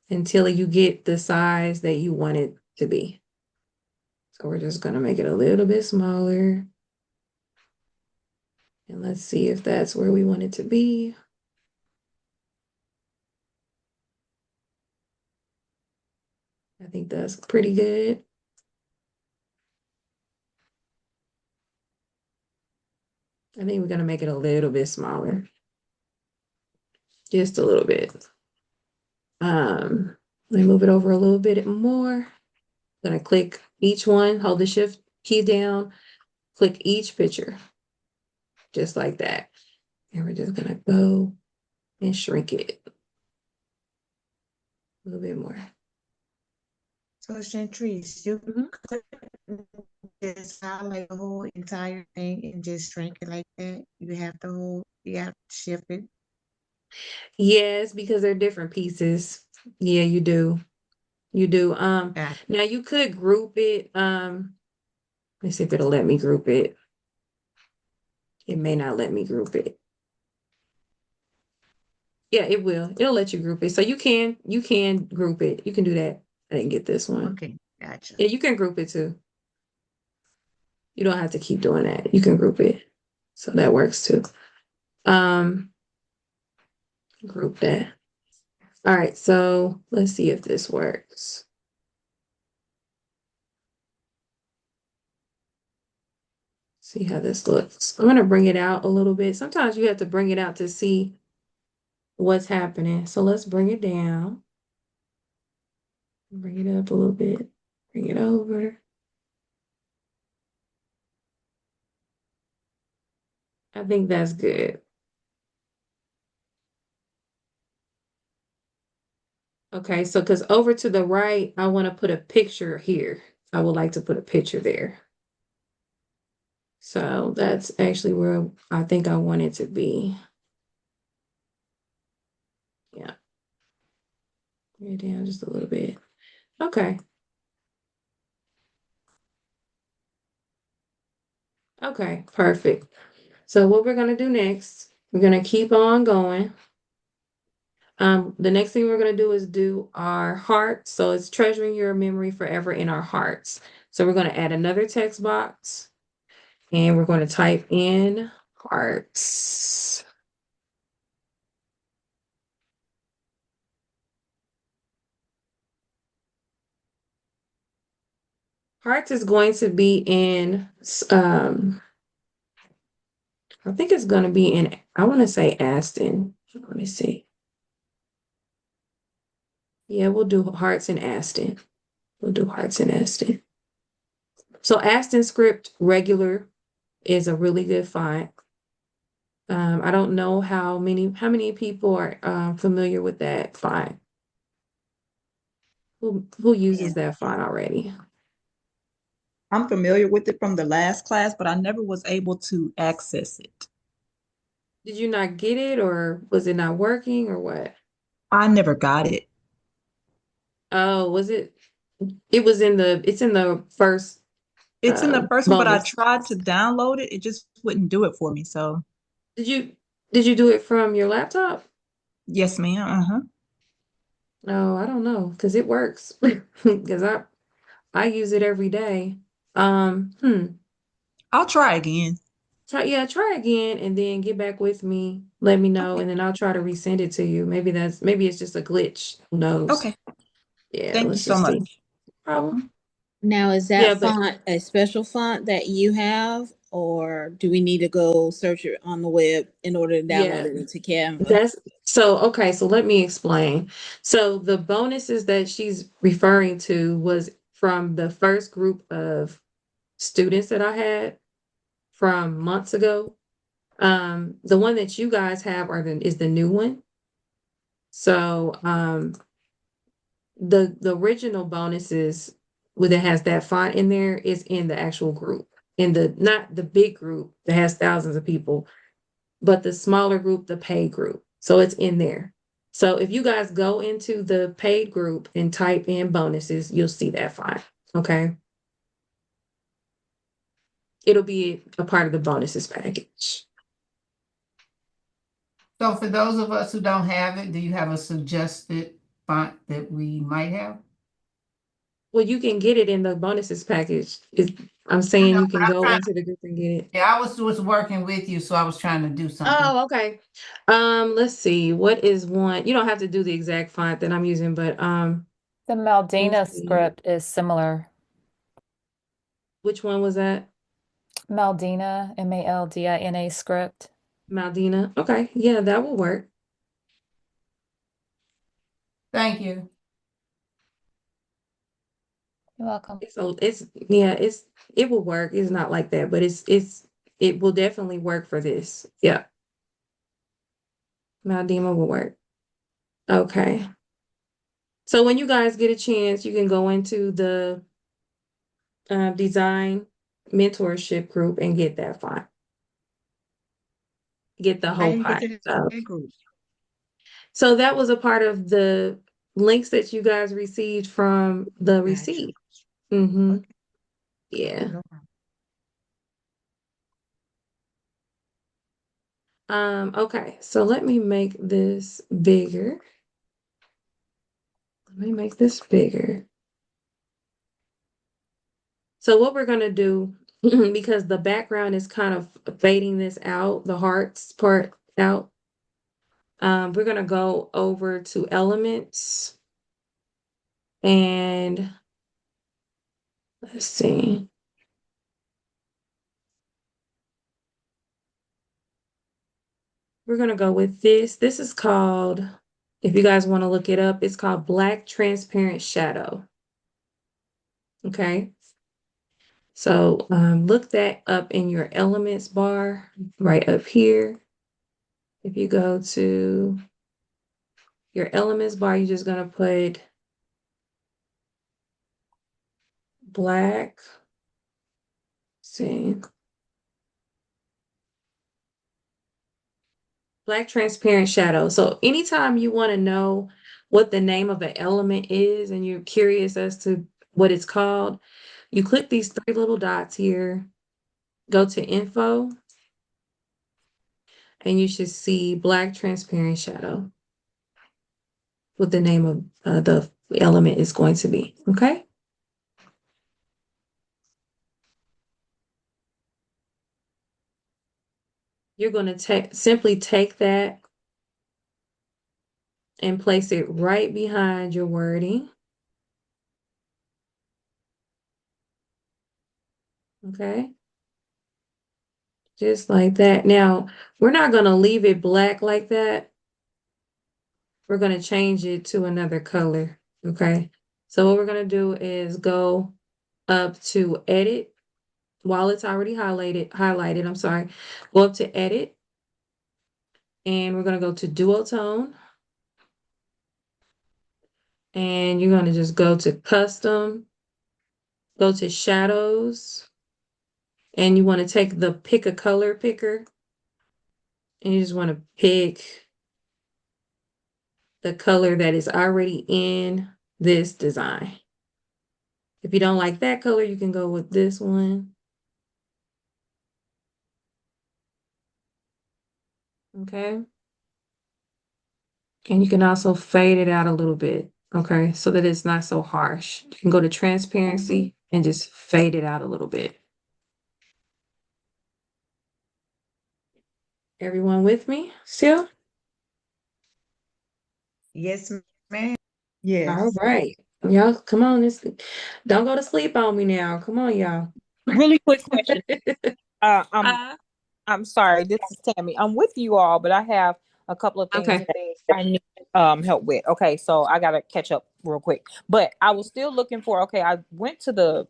Until you get the size that you want it to be. So we're just going to make it a little bit smaller. And let's see if that's where we want it to be. I think that's pretty good. I think we're going to make it a little bit smaller. Just a little bit. Let me move it over a little bit more. I'm going to click each one, hold the shift key down, click each picture. Just like that. And we're just going to go and shrink it a little bit more.
So Chantrice, you could just highlight the whole entire thing and just shrink it like that. You have to shift it.
Yes, because they're different pieces. Yeah, you do. You do.
Yeah.
Now you could group it. Let's see if it'll let me group it. It may not let me group it. Yeah, it will. It'll let you group it. So you can group it. You can do that. I didn't get this one.
Okay, gotcha.
Yeah, you can group it too. You don't have to keep doing that. You can group it. So that works too. Group that. All right, so let's see if this works. See how this looks. I'm gonna bring it out a little bit. Sometimes you have to bring it out to see what's happening. So let's bring it down. Bring it up a little bit. Bring it over. I think that's good. Okay, so because over to the right, I want to put a picture here. I would like to put a picture there. So that's actually where I think I want it to be. Yeah. Bring it down just a little bit. Okay. Okay, perfect. So what we're gonna do next, we're gonna keep on going. The next thing we're gonna do is do our heart. So it's treasuring your memory forever in our hearts. So we're gonna add another text box and we're gonna type in hearts. Hearts is going to be in, I think it's going to be in, I want to say Aston. Let me see. Yeah, we'll do hearts in Aston. We'll do hearts in Aston. So Aston script regular is a really good font. I don't know how many people are familiar with that font. Who uses that font already?
I'm familiar with it from the last class, but I never was able to access it.
Did you not get it, or was it not working, or what?
I never got it.
Oh, was it? It's in the first
It's in the first one, but I
bonus.
tried to download it. It just wouldn't do it for me. So,
Did you did you do it from your laptop?
yes, ma'am. Uh-huh.
No, I don't know, because it works. Because I use it every day. Hmm.
I'll try again.
Try again and then get back with me. Let me know,
Okay.
and then I'll try to resend it to you. Maybe it's just a glitch. Who knows?
Okay.
Yeah,
Thank you
let's
so
just
much.
see. Problem.
Now, is
Yeah,
that
but
font a special font that you have, or do we need to go search it on the web in order to download
yeah,
it into Canva?
that's so okay. So let me explain. So the bonuses that she's referring to was from the first group of students that I had from months ago. The one that you guys have is the new one. So the original bonuses that has that font in there is in the actual group. In the not the big group that has thousands of people, but the smaller group, the paid group. So it's in there. So if you guys go into the paid group and type in bonuses, you'll see that font. Okay. It'll be a part of the bonuses package.
So for those of us who don't have it, do you have a suggested font that we might have?
Well, you can get it in the bonuses package. I'm
I
saying
know,
you
but
can
I'm
go
trying.
into the group and get it.
Yeah, I was working with you, so I was trying to do something.
Oh, okay. Let's see. What is one? You don't have to do the exact font that I'm using, but
The
let's
Maldina
see.
script is similar.
Which one was that?
Maldina, Maldina script.
Maldina. Okay, yeah, that will work.
Thank you.
You're welcome.
It will work. It's not like that, but it will definitely work for this. Yeah, Maldina will work. Okay. So when you guys get a chance, you can go into the design mentorship group and get that font. Get the
I
whole
didn't get
pot.
to that group.
So that was a part of the links that you guys received from the
Gotcha.
receipt. Mm-hmm.
Okay,
Yeah.
no problem.
Okay, so let me make this bigger. Let me make this bigger. So what we're gonna do, because the background is kind of fading this out, the hearts part out, we're gonna go over to elements and let's see. We're gonna go with this. This is called, if you guys want to look it up, it's called Black Transparent Shadow. Okay. So look that up in your elements bar right up here. If you go to your elements bar, you're just gonna put black, see, black transparent shadow. So anytime you want to know what the name of an element is and you're curious as to what it's called, you click these three little dots here go to info, and you should see black transparent shadow. What the name of the element is going to be. Okay. You're going to simply take that and place it right behind your wording. Okay. Just like that. Now, we're not going to leave it black like that. We're going to change it to another color. Okay. So what we're going to do is go up to edit while it's already highlighted, I'm sorry. Go up to edit, and we're going to go to duotone, and you're going to just go to custom, go to shadows, and you want to take the pick a color picker, and you just want to pick the color that is already in this design. If you don't like that color, you can go with this one. Okay. And you can also fade it out a little bit. Okay. So that it's not so harsh. You can go to transparency and just fade it out a little bit. Everyone with me still?
Yes, ma'am.
All
Yes.
right. Y'all, come on. Don't go to sleep on me now. Come on, y'all.
Really quick question. Uh, I'm
Uh,
I'm sorry. This is Tammy. I'm with you all, but I have a couple of things
okay.
that I need help with. Okay, so I gotta catch up real quick. But I was still looking for. Okay, I went to the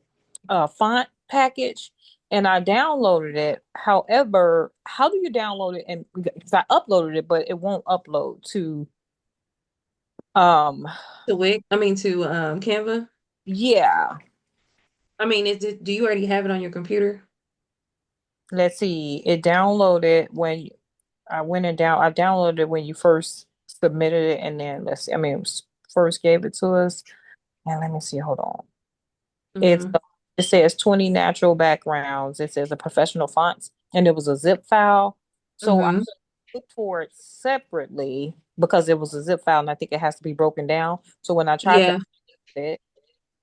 font package and I downloaded it. However, how do you download it? And because I uploaded it, but it won't upload to um
To Canva.
yeah.
I mean, do you already have it on your computer?
Let's see. It downloaded when I went and I downloaded it when you first submitted it, and then let's see. I mean, first gave it to us. And let me see. Hold on. It's
Mm-hmm.
it says 20 natural backgrounds. It says a professional fonts, and it was a zip file. So I
Mm-hmm.
looked for it separately because it was a zip file, and I think it has to be broken down. So when I tried to
Yeah.
edit it,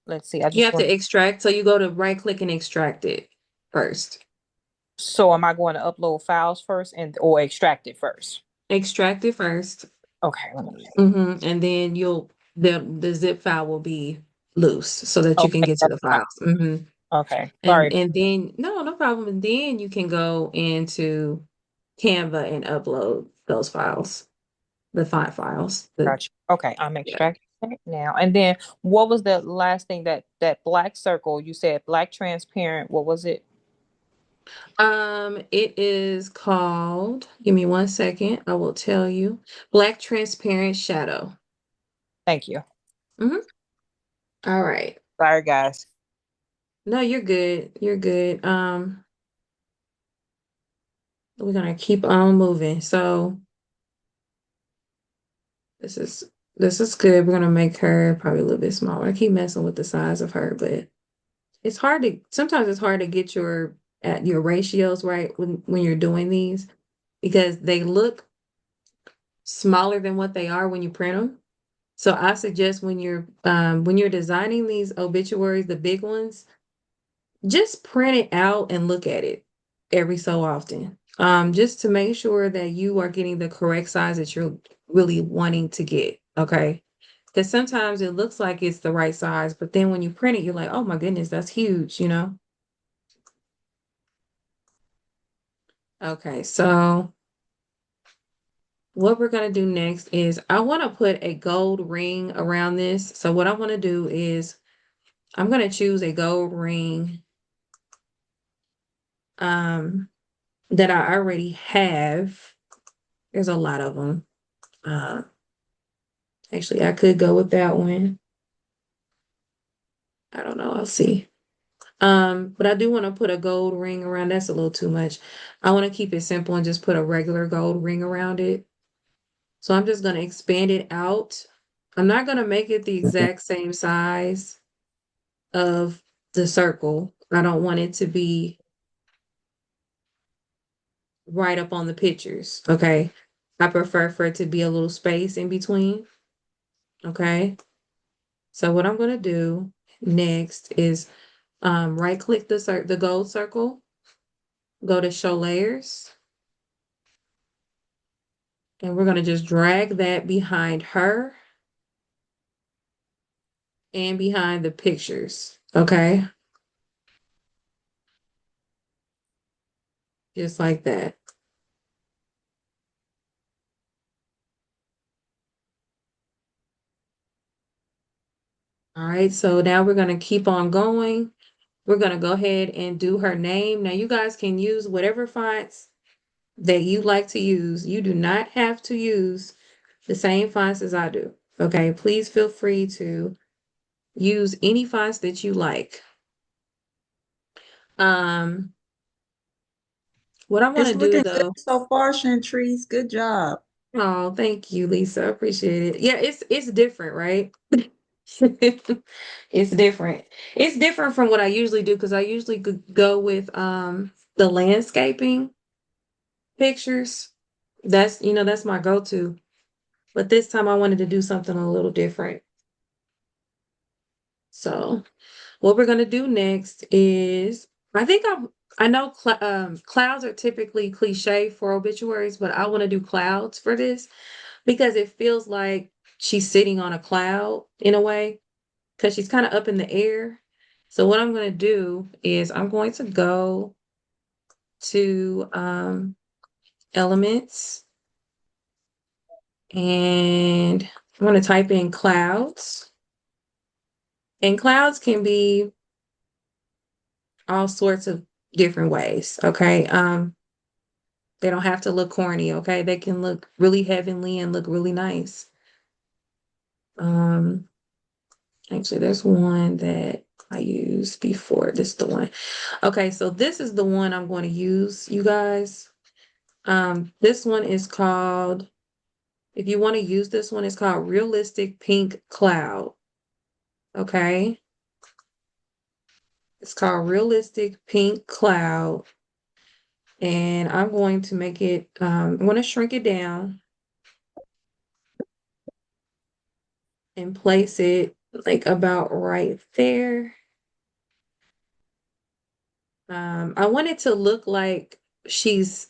let's see. I
You
just
have
want.
to extract. So you go to right click and extract it first.
So am I going to upload files first and or extract it first?
Extract it first.
Okay. Let me.
Mm-hmm. And then the zip file will be loose so that you can
Okay.
get to
That's
the
fine.
files. Mm-hmm.
Okay.
And
Sorry.
and then no problem. And then you can go into Canva and upload those files, the font files.
Gotcha. Okay, I'm
Yeah.
extracting it now. And then what was the last thing that black circle? You said black transparent. What was it?
It is called, give me 1 second, I will tell you. Black transparent shadow.
Thank you.
Mm-hmm. All right.
Sorry, guys.
No, you're good. You're good. We're gonna keep on moving. So this is this is good. We're gonna make her probably a little bit smaller. I keep messing with the size of her, but sometimes it's hard to get your ratios right when you're doing these because they look smaller than what they are when you print them. So I suggest when you're designing these obituaries, the big ones, just print it out and look at it every so often. Just to make sure that you are getting the correct size that you're really wanting to get. Okay. Because sometimes it looks like it's the right size, but then when you print it, you're like, oh my goodness, that's huge. Okay, so what we're going to do next is I want to put a gold ring around this. So what I want to do is I'm going to choose a gold ring um, that I already have. There's a lot of them. Uh, actually, I could go with that one. I don't know. I'll see. But I do want to put a gold ring around. That's a little too much. I want to keep it simple and just put a regular gold ring around it. So I'm just going to expand it out. I'm not going to make it the exact same size of the circle. I don't want it to be right up on the pictures, okay? I prefer for it to be a little space in between, okay? So what I'm going to do next is right click the gold circle, go to show layers, and we're going to just drag that behind her and behind the pictures, okay? Just like that. All right, so now we're going to keep on going. We're going to go ahead and do her name. Now, you guys can use whatever fonts that you like to use. You do not have to use the same fonts as I do. Okay, please feel free to use any fonts that you like. Um, what I want
It's
to do
looking good
though.
so far, Chantrice. Good job.
Oh, thank you, Lisa. I appreciate it. Yeah, it's different, right? It's different. It's different from what I usually do because I usually go with the landscaping pictures. That's my go-to. But this time I wanted to do something a little different. So what we're gonna do next is I know clouds are typically cliche for obituaries, but I want to do clouds for this because it feels like she's sitting on a cloud in a way because she's kind of up in the air. So what I'm going to do is I'm going to go to elements and I'm going to type in clouds. And clouds can be all sorts of different ways, okay? They don't have to look corny, okay? They can look really heavenly and look really nice. Um, Actually, there's one that I used before. This is the one. Okay, so this is the one I'm going to use, you guys. This one is called, if you want to use this one, it's called Realistic Pink Cloud. Okay. It's called Realistic Pink Cloud. And I'm going to make it, I'm going to shrink it down and place it like about right there. I want it to look like she's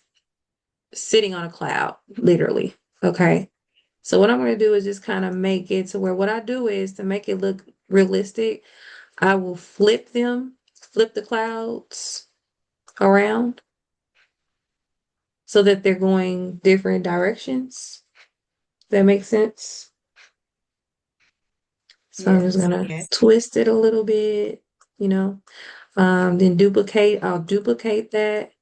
sitting on a cloud, literally. Okay. So what I'm going to do is just kind of make it to where what I do is to make it look realistic, I will flip the clouds around so that they're going different directions. That makes sense. So I'm just
Yes.
gonna
Yes.
twist it a little bit, you know. Then I'll duplicate that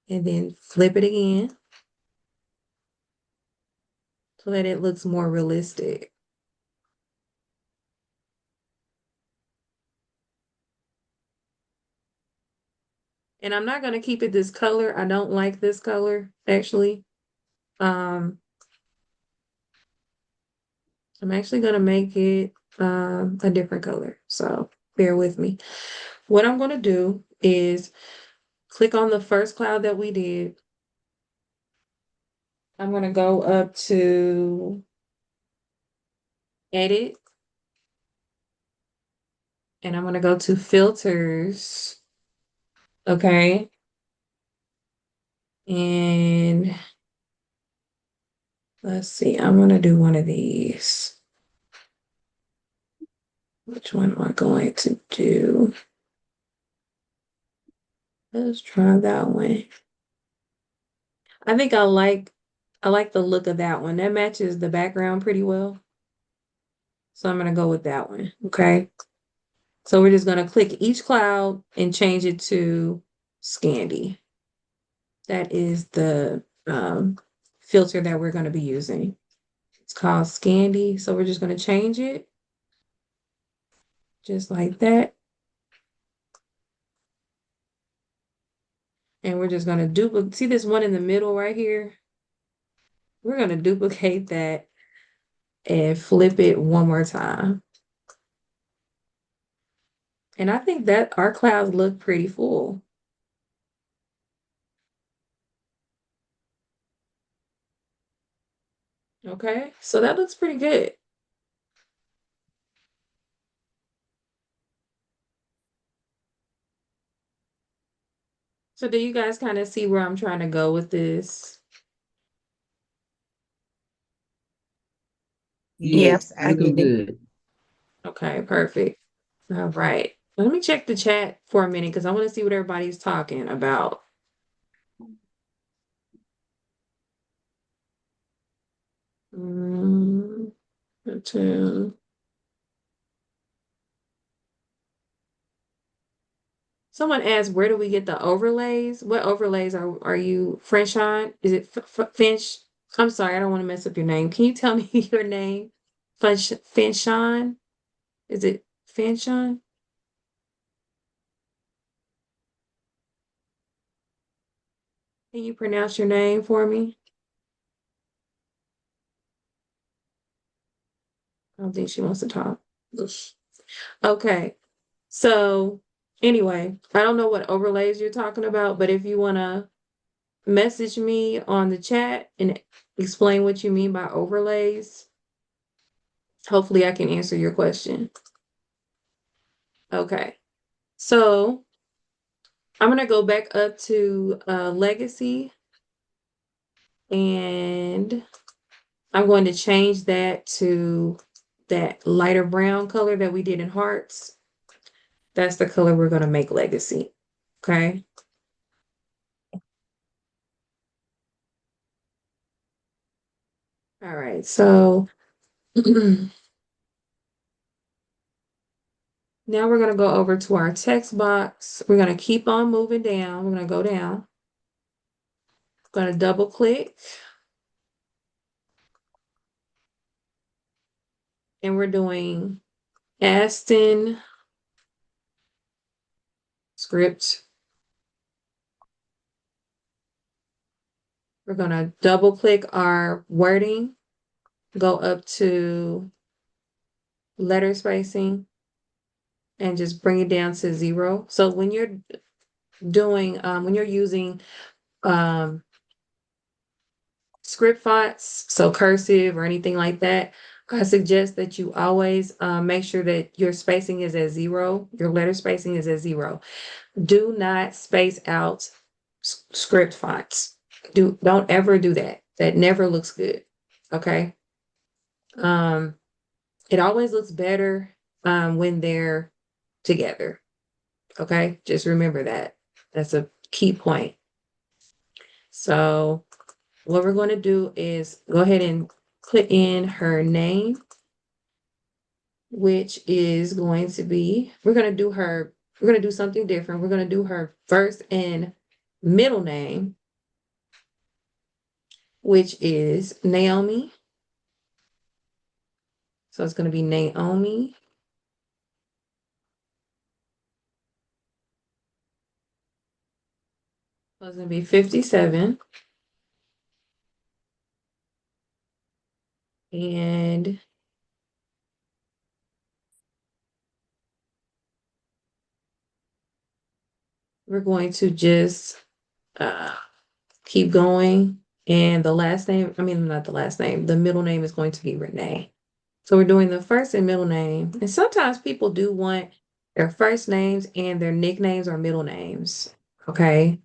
and then flip it again so that it looks more realistic. And I'm not gonna keep it this color. I don't like this color, actually. Um, I'm actually gonna make it a different color. So bear with me. What I'm gonna do is click on the first cloud that we did. I'm gonna go up to edit and I'm gonna go to filters. Okay. And let's see, I'm gonna do one of these. Which one am I going to do? Let's try that one. I think I like the look of that one. That matches the background pretty well. So I'm gonna go with that one. Okay. So we're just gonna click each cloud and change it to Scandy. That is the filter that we're gonna be using. It's called Scandy. So we're just gonna change it just like that. And we're just gonna duplicate. See this one in the middle right here? We're gonna duplicate that and flip it one more time. And I think that our clouds look pretty full. Okay, so that looks pretty good. So do you guys kind of see where I'm trying to go with this?
Yep,
Yes,
I
I
Looking
get it.
good.
Okay, perfect. All right. Let me check the chat for a minute because I want to see what everybody's talking about. Mm, two. Someone asked, where do we get the overlays? What overlays are you, Frenchon? Is it Finch? I'm sorry, I don't want to mess up your name. Can you tell me your name? Finchon? Is it Finchon? Can you pronounce your name for me? I don't think she wants to talk. Ugh. Okay. So anyway, I don't know what overlays you're talking about, but if you want to message me on the chat and explain what you mean by overlays, hopefully I can answer your question. Okay. So I'm going to go back up to legacy and I'm going to change that to that lighter brown color that we did in hearts. That's the color we're going to make legacy. Okay. All right. So now we're going to go over to our text box. We're going to keep on moving down. We're going to go down. Going to double click. And we're doing Aston script. We're going to double click our wording, go up to letter spacing, and just bring it down to 0. So when you're doing, when you're using script fonts, so cursive or anything like that, I suggest that you always make sure that your spacing is at 0. Your letter spacing is at 0. Do not space out script fonts. Don't ever do that. That never looks good. Okay. It always looks better when they're together. Okay. Just remember that. That's a key point. So what we're going to do is go ahead and put in her name, which is going to be, we're going to do something different. We're going to do her first and middle name, which is Naomi. So it's going to be Naomi. So it's going to be 57. And we're going to just keep going. And the last name, I mean, not the last name, the middle name is going to be Renee. So we're doing the first and middle name. And sometimes people do want their first names and their nicknames or middle names. Okay.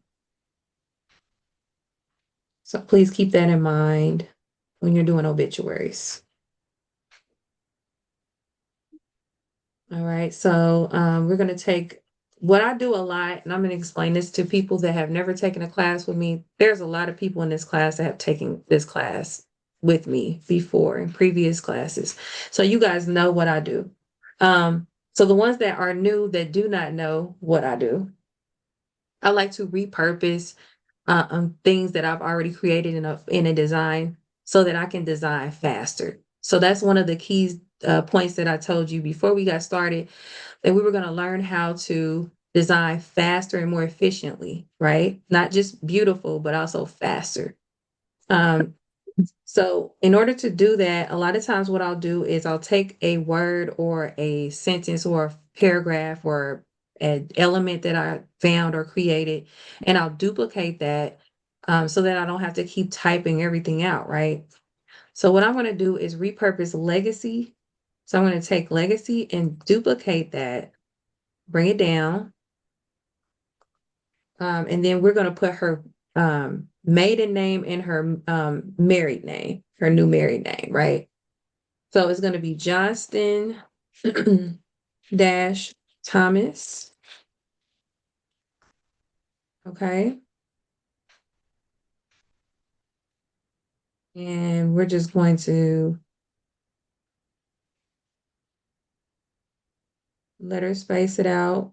So please keep that in mind when you're doing obituaries. All right. So we're going to take what I do a lot, and I'm going to explain this to people that have never taken a class with me. There's a lot of people in this class that have taken this class with me before in previous classes. So you guys know what I do. So the ones that are new that do not know what I do, I like to repurpose things that I've already created in a design so that I can design faster. So that's one of the keys points that I told you before we got started, that we were going to learn how to design faster and more efficiently, right? Not just beautiful, but also faster. So in order to do that, a lot of times what I'll do is I'll take a word or a sentence or a paragraph or an element that I found or created, and I'll duplicate that so that I don't have to keep typing everything out, right? So what I'm going to do is repurpose legacy. So I'm going to take legacy and duplicate that, bring it down. And then we're going to put her maiden name and her married name, her new married name, right? So it's going to be Johnston dash Thomas. Okay. And we're just going to let her space it out.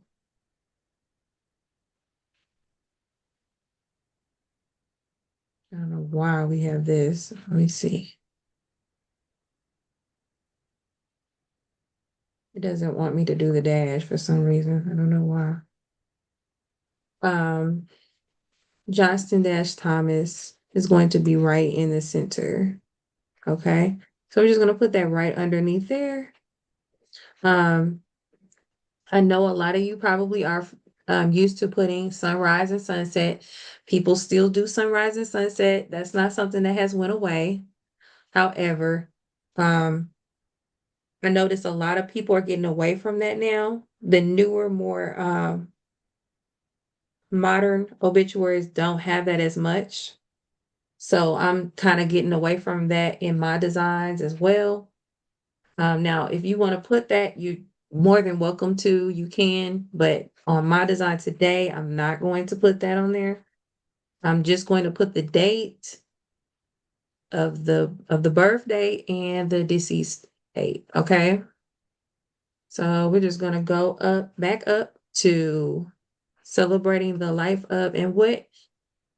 I don't know why we have this. Let me see. It doesn't want me to do the dash for some reason. I don't know why. Johnston dash Thomas is going to be right in the center. Okay. So we're just going to put that right underneath there. I know a lot of you probably are used to putting sunrise and sunset. People still do sunrise and sunset. That's not something that has went away. However, I notice a lot of people are getting away from that now. The newer, more modern obituaries don't have that as much. So I'm kind of getting away from that in my designs as well. Now, if you want to put that, you more than welcome to, you can, but on my design today, I'm not going to put that on there. I'm just going to put the date of the birth date and the deceased date. Okay. So we're just gonna go back up to celebrating the life of, and what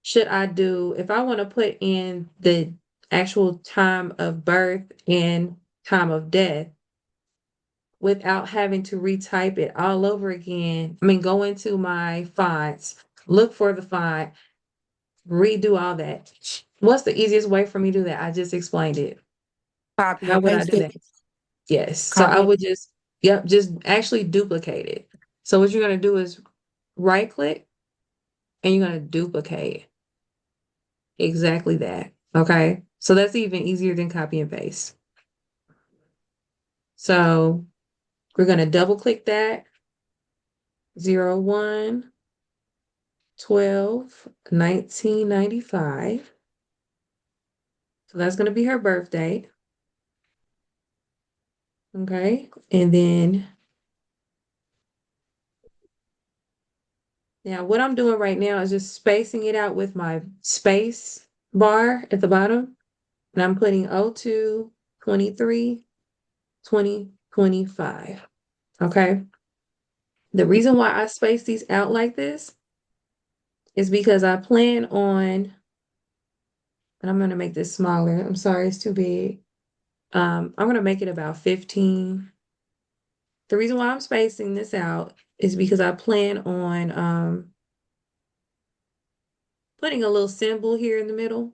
should I do if I want to put in the actual time of birth and time of death without having to retype it all over again? I mean, go into my fonts, look for the font, redo all that. What's the easiest way for me to do that? I just explained it.
Copy
How
and
would I
paste
do
it.
that? Yes. So I
Copy.
would just, yep, just actually duplicate it. So what you're going to do is right click and you're going to duplicate exactly that. Okay. So that's even easier than copy and paste. So we're going to double click that 01 12 1995. So that's going to be her birthday. Okay. And then now what I'm doing right now is just spacing it out with my space bar at the bottom. And I'm putting 02 23 2025. Okay. The reason why I space these out like this is because I plan on, and I'm going to make this smaller. I'm sorry, it's too big. I'm going to make it about 15. The reason why I'm spacing this out is because I plan on putting a little symbol here in the middle.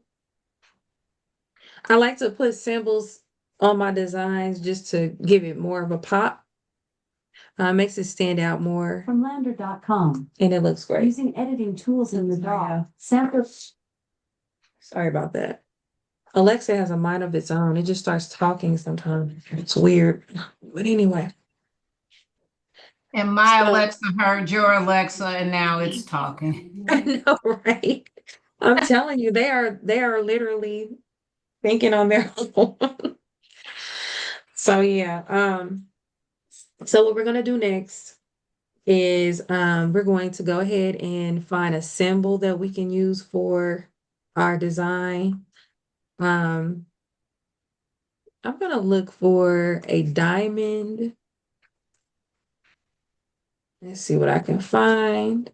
I like to put symbols on my designs just to give it more of a pop. Makes it stand out more.
From lander.com.
And it looks great.
Using editing tools in the draw. Sample.
Sorry about that. Alexa has a mind of its own. It just starts talking sometimes. It's weird. But anyway.
And my Alexa heard your Alexa, and now it's talking.
I know, right? I'm telling you, they are literally thinking on their own. So yeah. So what we're gonna do next is we're going to go ahead and find a symbol that we can use for our design. I'm gonna look for a diamond. Let's see what I can find.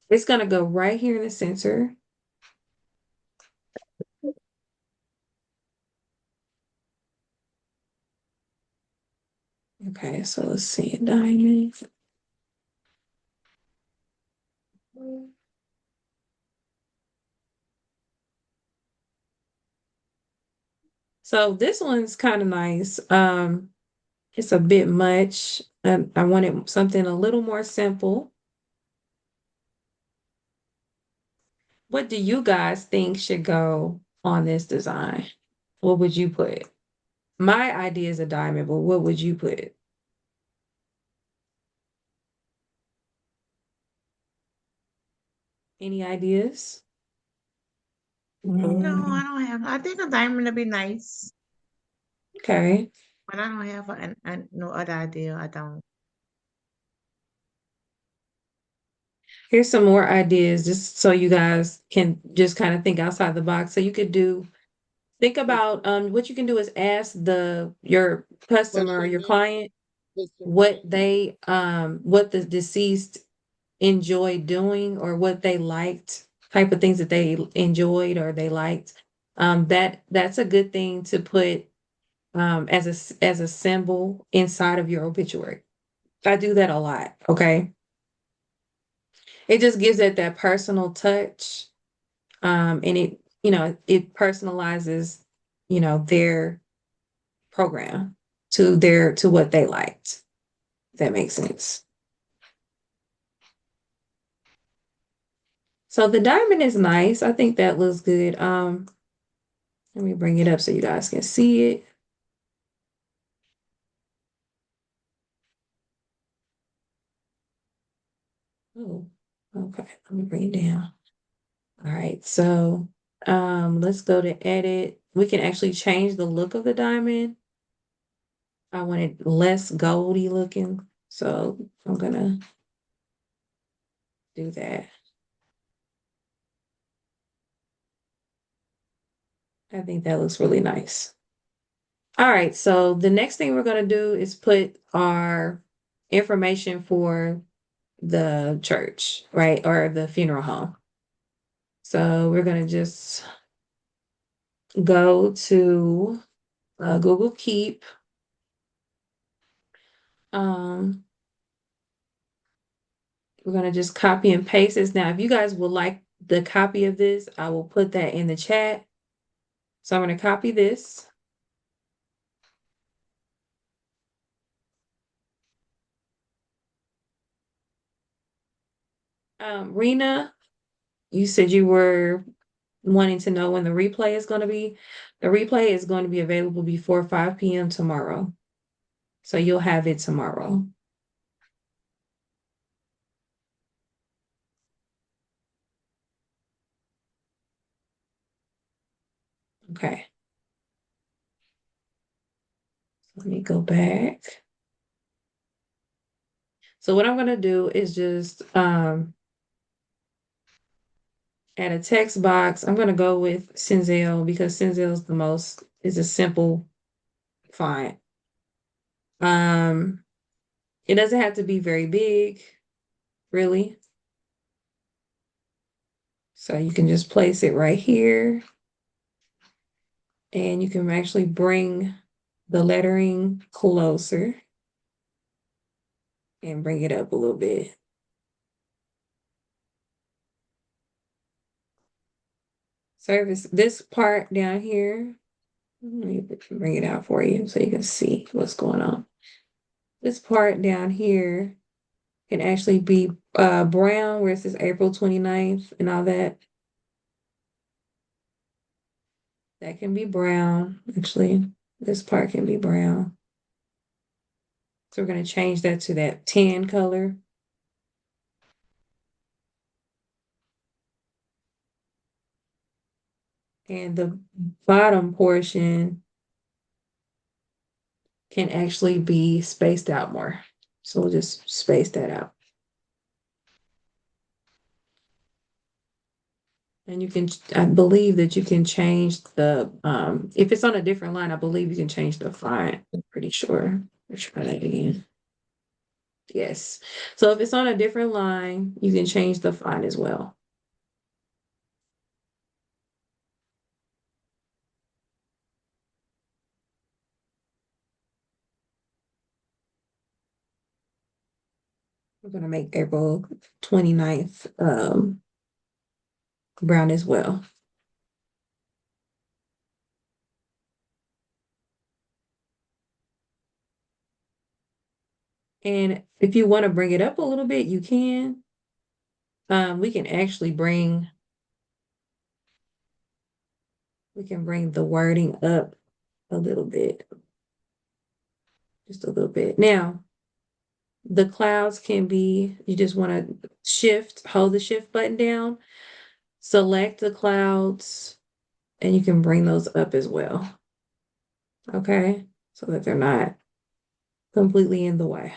It's gonna go right here in the center. Okay, so let's see a diamond. So this one's kind of nice. It's a bit much. I wanted something a little more simple. What do you guys think should go on this design? What would you put? My idea is a diamond, but what would you put? Any ideas?
No,
Mm.
I don't have. I think a diamond would be nice,
Okay.
but I don't have no other idea. I don't.
Here's some more ideas just so you guys can just kind of think outside the box. So you could think about what you can do is ask your customer or your client what the deceased enjoyed doing or what they liked, type of things that they enjoyed or they liked. That's a good thing to put as a symbol inside of your obituary. I do that a lot, okay? It just gives it that personal touch. And it personalizes, their program to what they liked. If that makes sense. So the diamond is nice. I think that looks good. Let me bring it up so you guys can see it. Oh, okay. Let me bring it down. All right. So let's go to edit. We can actually change the look of the diamond. I want it less goldy looking. So I'm gonna do that. I think that looks really nice. All right, so the next thing we're going to do is put our information for the church, right? Or the funeral home. So we're going to just go to Google Keep. We're going to just copy and paste this. Now, if you guys would like the copy of this, I will put that in the chat. So I'm going to copy this. Rena, you said you were wanting to know when the replay is going to be. The replay is going to be available before 5 p.m. tomorrow. So you'll have it tomorrow. Okay. Let me go back. So what I'm going to do is just add a text box. I'm going to go with Cinzel because Cinzel is a simple font. It doesn't have to be very big, really. So you can just place it right here. And you can actually bring the lettering closer and bring it up a little bit. Service, this part down here, let me bring it out for you so you can see what's going on. This part down here can actually be brown where it says April 29th and all that. That can be brown, actually. This part can be brown. So we're going to change that to that tan color. And the bottom portion can actually be spaced out more. So we'll just space that out. And I believe that you can change if it's on a different line, I believe you can change the font. I'm pretty sure. Let's try that again. Yes. So if it's on a different line, you can change the font as well. We're going to make April 29th brown as well. And if you want to bring it up a little bit, you can. We can actually bring We can bring the wording up a little bit. Just a little bit. Now, the clouds can be, you just want to hold the shift button down, select the clouds, and you can bring those up as well. Okay? So that they're not completely in the way.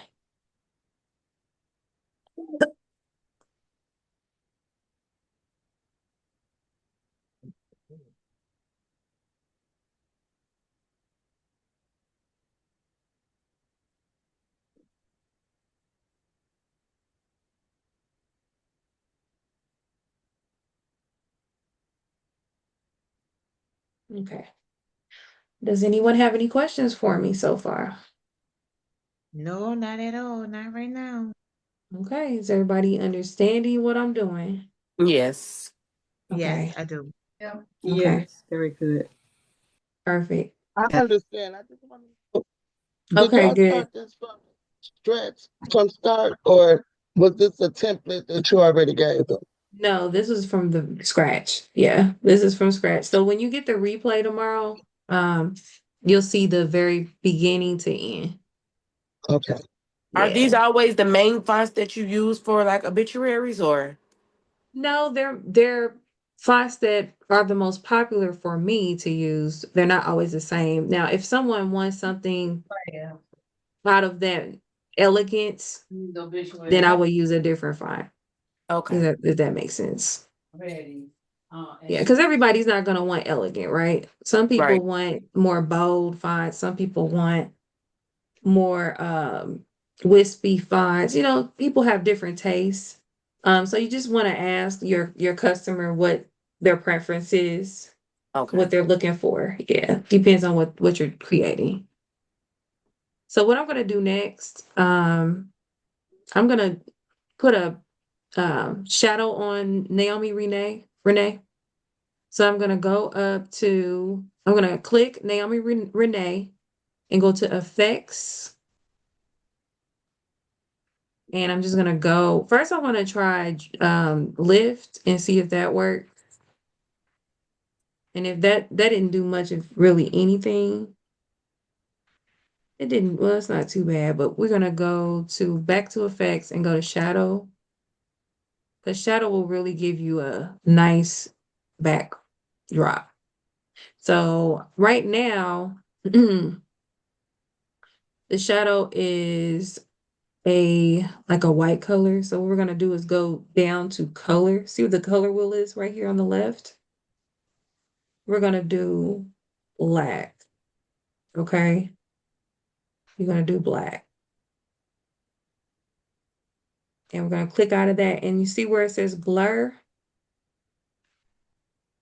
Okay. Does anyone have any questions for me so far?
No, not at all. Not right now.
Okay. Is everybody understanding what I'm doing?
Yes.
Yes,
Okay.
I do.
Yeah.
Okay.
Yes, very good.
Perfect.
I understand. I just want to. Did
Okay,
y'all
good.
start this from start, or was this a template that you already gave them?
No, this is from the scratch. Yeah, this is from scratch. So when you get the replay tomorrow, you'll see the very beginning to end.
Okay.
Are these
Yeah.
always the main fonts that you use for like obituaries or?
No, they're fonts that are the most popular for me to use. They're not always the same. Now, if someone wants something out of that elegance, then I will use a different font.
Okay.
If that makes sense. Yeah, because everybody's not gonna want elegant, right? Some people
Right.
want more bold fonts, some people want more wispy fonts. You know, people have different tastes. So you just want to ask your customer what their preference is, what
Okay.
they're looking for. Yeah, depends on what you're creating. So what I'm gonna do next, I'm gonna put a shadow on Naomi Renee. So I'm gonna click Naomi Renee and go to effects. And I'm just gonna go, first I wanna try lift and see if that works. And if that didn't do much of really anything, it didn't, well, it's not too bad, but we're gonna go to back to effects and go to shadow. The shadow will really give you a nice backdrop. So right now, the shadow is like a white color. So what we're gonna do is go down to color. See what the color wheel is right here on the left? We're gonna do black. Okay. You're gonna do black. And we're gonna click out of that. And you see where it says blur?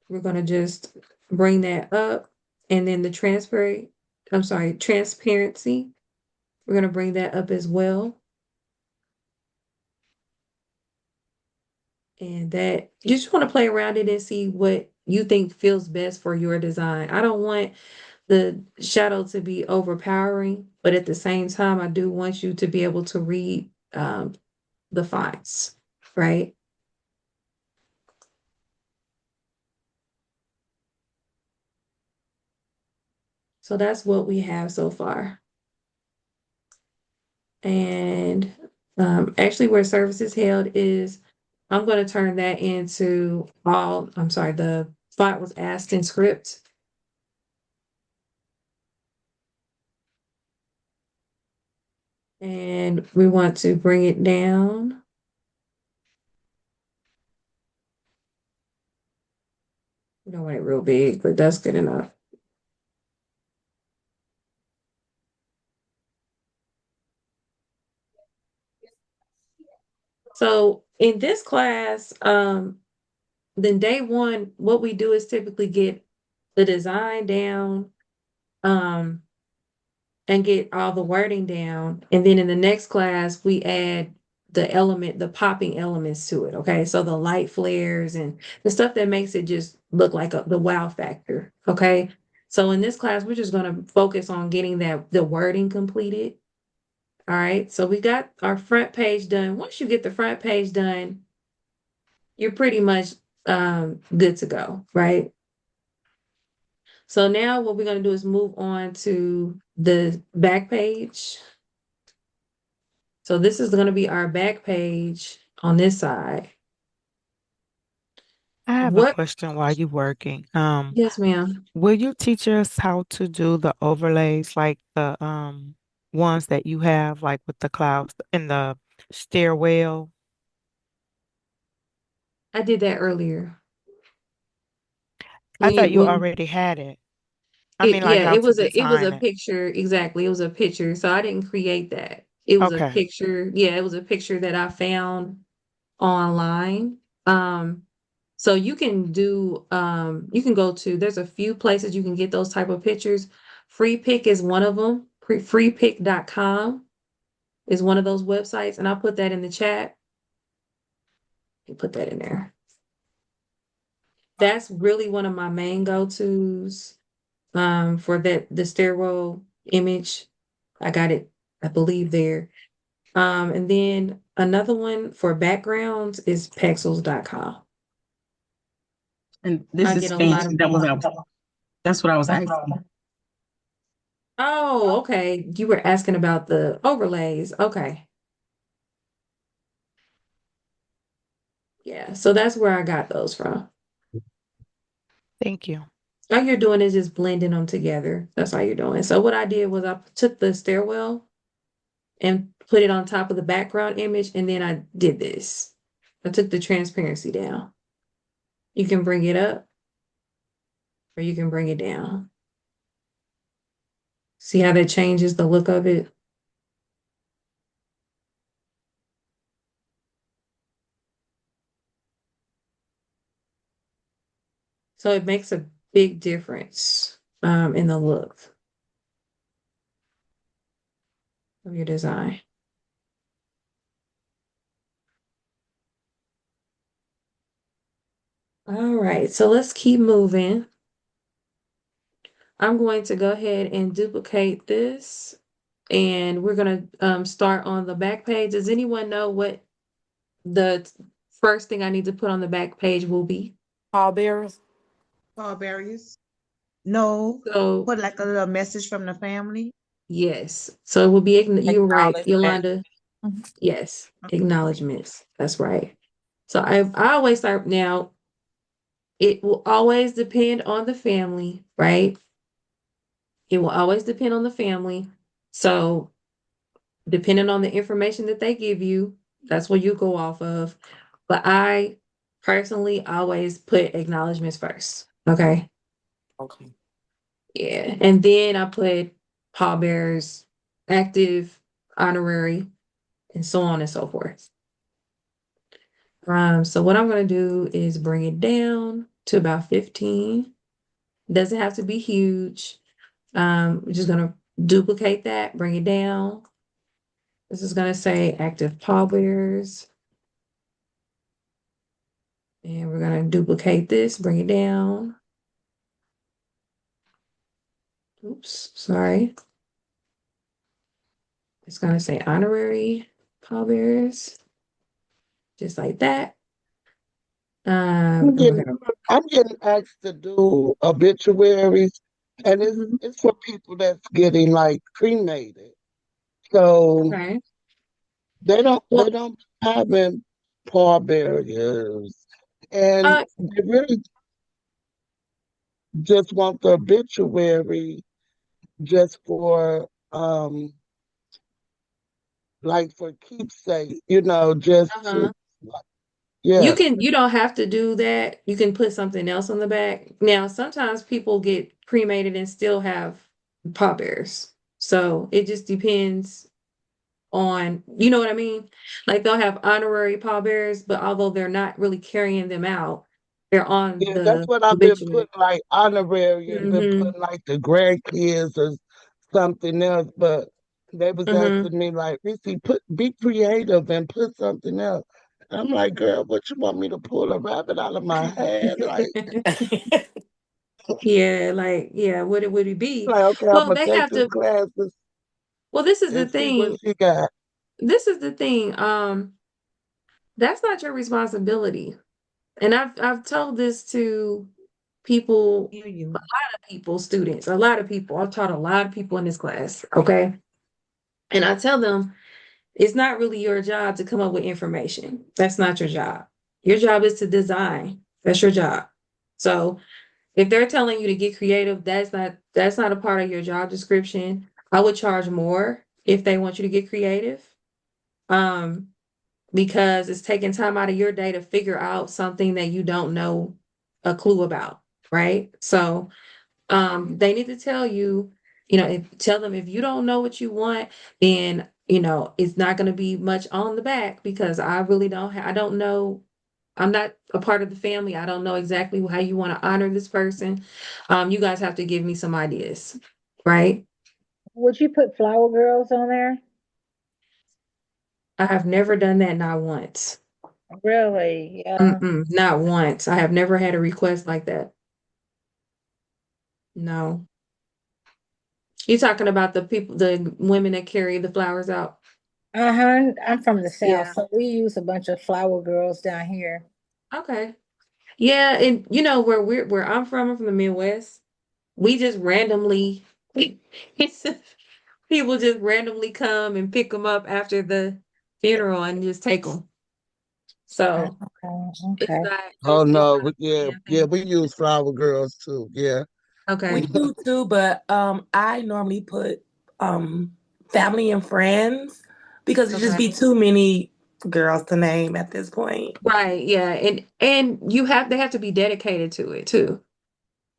We're gonna just bring that up. And then transparency. We're gonna bring that up as well. And that you just want to play around it and see what you think feels best for your design. I don't want the shadow to be overpowering, but at the same time, I do want you to be able to read the fonts, right? So that's what we have so far. And actually where service is held is, I'm going to turn that into the font was asked in script. And we want to bring it down. We don't want it real big, but that's good enough. So in this class, then day one, what we do is typically get the design down, and get all the wording down. And then in the next class, we add the popping elements to it. Okay. So the light flares and the stuff that makes it just look like the wow factor. Okay. So in this class, we're just going to focus on getting the wording completed. All right. So we got our front page done. Once you get the front page done, you're pretty much good to go, right? So now what we're going to do is move on to the back page. So this is going to be our back page on this side.
I have a question while you're working.
Yes, ma'am.
Will you teach us how to do the overlays, like the ones that you have, like with the clouds and the stairwell?
I did that earlier.
I thought you
When
already had it. I mean, like
yeah,
how to
it was
design
a
it.
picture. Exactly. It was a picture. So I didn't create that. It was a
Okay.
picture. Yeah, it was a picture that I found online. So you can go to, there's a few places you can get those type of pictures. Free Pick is one of them. Freepick.com is one of those websites, and I'll put that in the chat. You put that in there. That's really one of my main go-tos for the stairwell image. I got it, I believe, there. And then another one for backgrounds is Pexels.com.
And this
I
is
get a lot
fancy.
of
That's what I was asking.
Oh, okay. You were asking about the overlays. Okay. Yeah. So that's where I got those from.
Thank you.
All you're doing is just blending them together. That's all you're doing. So what I did was I took the stairwell and put it on top of the background image, and then I did this. I took the transparency down. You can bring it up or you can bring it down. See how that changes the look of it? So it makes a big difference in the look of your design. All right, so let's keep moving. I'm going to go ahead and duplicate this, and we're going to start on the back page. Does anyone know what the first thing I need to put on the back page will be?
Pallbearers.
Pallbearers. No.
So,
Put like a little message from the family.
yes. So it will be, you're right,
Acknowledgement.
Yolanda. Yes, acknowledgments. That's right. So I always start now. It will always depend on the family, right? It will always depend on the family. So depending on the information that they give you, that's what you go off of. But I personally always put acknowledgments first. Okay.
Okay.
Yeah. And then I put pallbearers, active, honorary, and so on and so forth. So what I'm going to do is bring it down to about 15. Doesn't have to be huge. We're just going to duplicate that, bring it down. This is going to say active pallbearers. And we're going to duplicate this, bring it down. Oops, sorry. It's going to say honorary pallbearers, just like that.
I'm
And we're
getting,
going
I'm getting asked to do obituaries, and
to,
it's for people that's getting like cremated. So
okay.
they
Well,
don't having pallbearers, and
uh,
they really just want the obituary just for like for keepsake, just to
uh-huh.
yeah.
You don't have to do that. You can put something else on the back. Now, sometimes people get cremated and still have pallbearers. So it just depends on, you know what I mean? Like they'll have honorary pallbearers, but although they're not really carrying them out, they're on
Yeah, that's
the
what I've been
obituary.
putting like honorary and been
Mm-hmm.
putting like the grandkids or something else. But they was
Mm-hmm.
asking me like, Rissy, be creative and put something else. I'm like, girl, what you want me to pull a rabbit out of my head? Like,
Yeah, like, yeah, what would it be?
okay, I'm
Well,
gonna
they
take
have
some
to,
classes
well, this is the
and see what
thing.
she got.
This is the thing. That's not your responsibility. And I've told this to people,
Hear
a
you.
lot of people, students, a lot of people. I've taught a lot of people in this class, okay? And I tell them it's not really your job to come up with information. That's not your job. Your job is to design. That's your job. So if they're telling you to get creative, that's not a part of your job description. I would charge more if they want you to get creative. Um, because it's taking time out of your day to figure out something that you don't know a clue about, right? So they need to tell you, tell them if you don't know what you want, then it's not going to be much on the back because I really I don't know. I'm not a part of the family. I don't know exactly how you want to honor this person. You guys have to give me some ideas, right?
Would you put flower girls on there?
I have never done that, not once.
Really? Yeah.
Mm-mm, not once. I have never had a request like that. No. You talking about the people, the women that carry the flowers out?
Uh-huh. I'm from the South,
Yeah.
so we use a bunch of flower girls down here.
Okay. Yeah, and where I'm from the Midwest. We just randomly, it's people just randomly come and pick them up after the funeral and just take them. So
Okay.
it's
Okay.
not,
Oh
it's
no,
not a
yeah,
planned
yeah,
thing.
we use flower girls too. Yeah.
We
Okay.
do too, but I normally put family and friends because it just
Okay.
be too many girls to name at this point.
Right. Yeah. And they have to be dedicated to it too.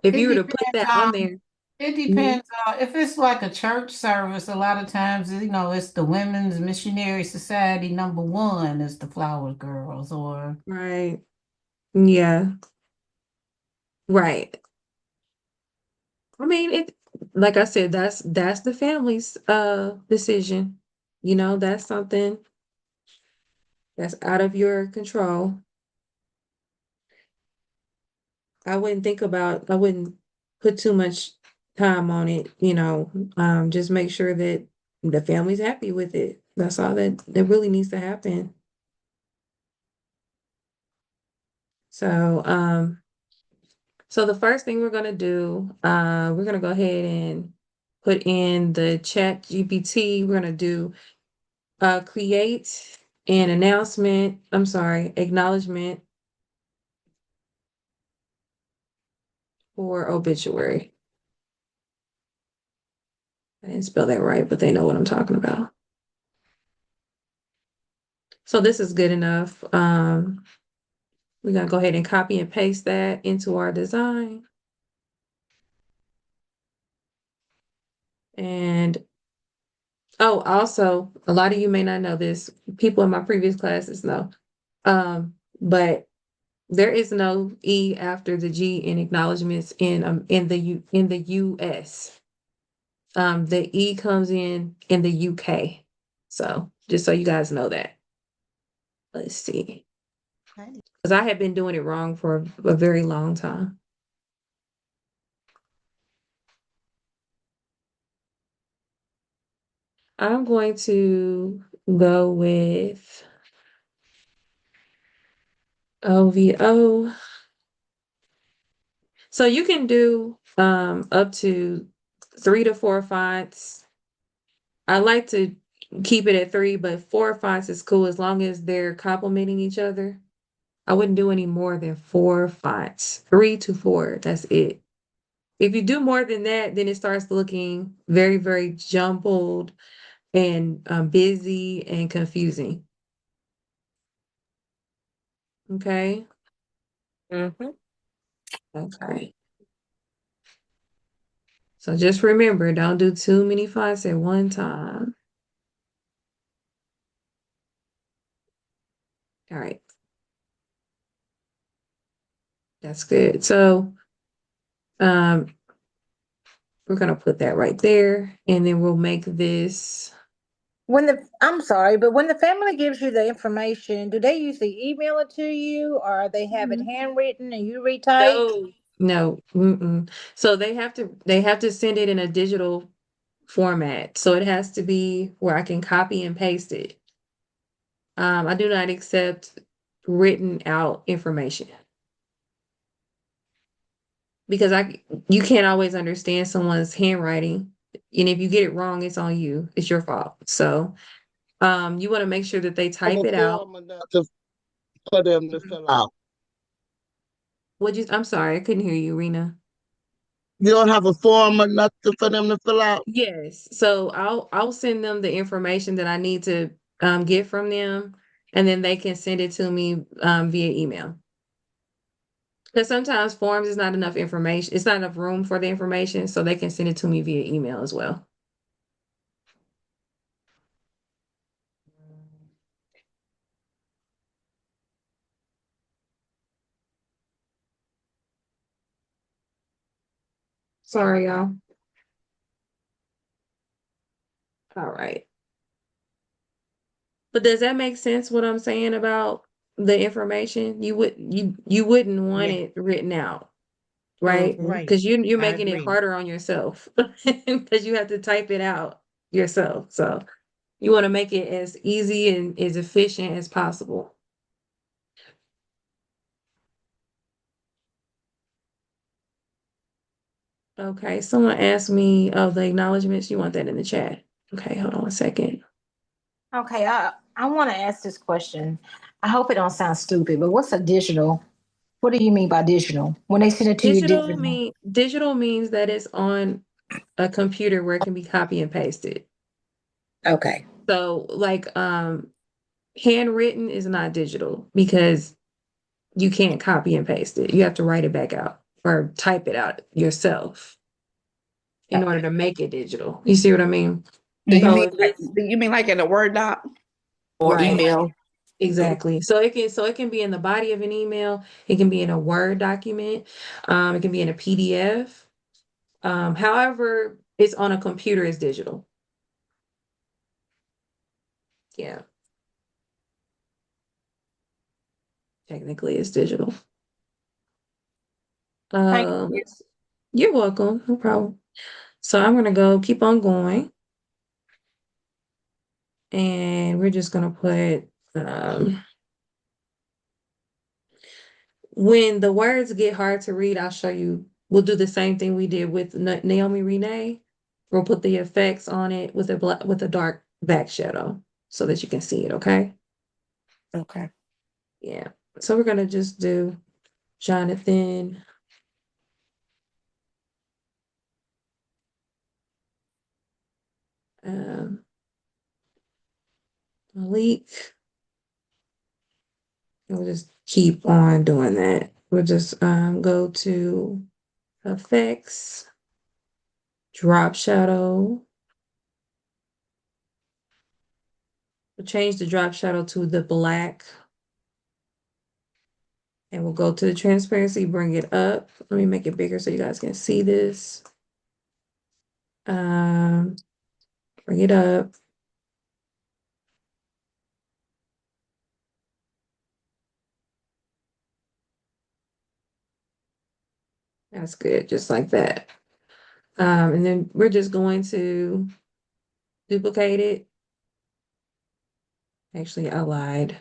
If
It
you were to put
depends
that on
on
there.
it
Mhm.
depends on if it's like a church service, a lot of times, it's the Women's Missionary Society #1 is the Flower Girls or
Right. Yeah. Right. I mean, like I said, that's the family's decision. That's something that's out of your control. I wouldn't put too much time on it. Just make sure that the family's happy with it. That's all that really needs to happen. So, so the first thing we're gonna do, we're gonna go ahead and put in the chat GPT. We're gonna do create an announcement. I'm sorry, acknowledgement for obituary. I didn't spell that right, but they know what I'm talking about. So this is good enough. We're gonna go ahead and copy and paste that into our design. And also, a lot of you may not know this. People in my previous classes know. But there is no E after the G in acknowledgments in the US. The E comes in the UK. So just so you guys know that. Let's see.
Okay.
Because I have been doing it wrong for a very long time. I'm going to go with OVO. So you can do up to 3 to 4 fonts. I like to keep it at 3, but 4 fonts is cool as long as they're complementing each other. I wouldn't do any more than 4 fonts. 3 to 4, that's it. If you do more than that, then it starts looking very, very jumbled and busy and confusing. Okay.
Mm-hmm.
Okay. So just remember, don't do too many fonts at one time. All right. That's good. So um, we're gonna put that right there, and then we'll make this.
I'm sorry, but when the family gives you the information, do they usually email it to you or they have it handwritten and you retype?
No, no. Mm-mm. So they have to send it in a digital format. So it has to be where I can copy and paste it. I do not accept written out information. because you can't always understand someone's handwriting. And if you get it wrong, it's on you. It's your fault. So you want to make sure that they
Have
type
a
it out.
form enough for them to fill out.
I'm sorry, I couldn't hear you, Rena.
You don't have a form or nothing for them to fill out?
Yes. So I'll send them the information that I need to get from them, and then they can send it to me via email. Because sometimes forms is not enough information. It's not enough room for the information, so they can send it to me via email as well. Sorry, y'all. All right. But does that make sense what I'm saying about the information? You wouldn't want
Yeah.
it written out, right?
Right.
Because you're
I
making it
agree.
harder on yourself because you have to type it out yourself. So you want to make it as easy and as efficient as possible. Okay, someone asked me of the acknowledgments. You want that in the chat? Okay, hold on a second.
Okay, I want to ask this question. I hope it don't sound stupid, but what's additional? What do you mean by digital? When they send it to you digital?
Digital means that it's on a computer where it can be copy and pasted.
Okay.
So like handwritten is not digital because you can't copy and paste it. You have to write it back out or type it out yourself in order to make it digital. You see what I mean?
Do you
So
mean
if it's
like in a Word doc or
right,
email?
exactly. So it can be in the body of an email, it can be in a Word document, it can be in a PDF. However, it's on a computer is digital. Yeah, technically it's digital.
Thank
Um,
you.
you're welcome, no problem. So I'm gonna go keep on going, and we're just gonna put when the words get hard to read, I'll show you. We'll do the same thing we did with Naomi Renee. We'll put the effects on it with a dark back shadow so that you can see it. Okay.
Okay.
Yeah. So we're gonna just do Jonathan. Um, Malik. We'll just keep on doing that. We'll just go to effects, drop shadow. We'll change the drop shadow to the black. And we'll go to the transparency, bring it up. Let me make it bigger so you guys can see this. Bring it up. That's good, just like that. And then we're just going to duplicate it. Actually, I lied.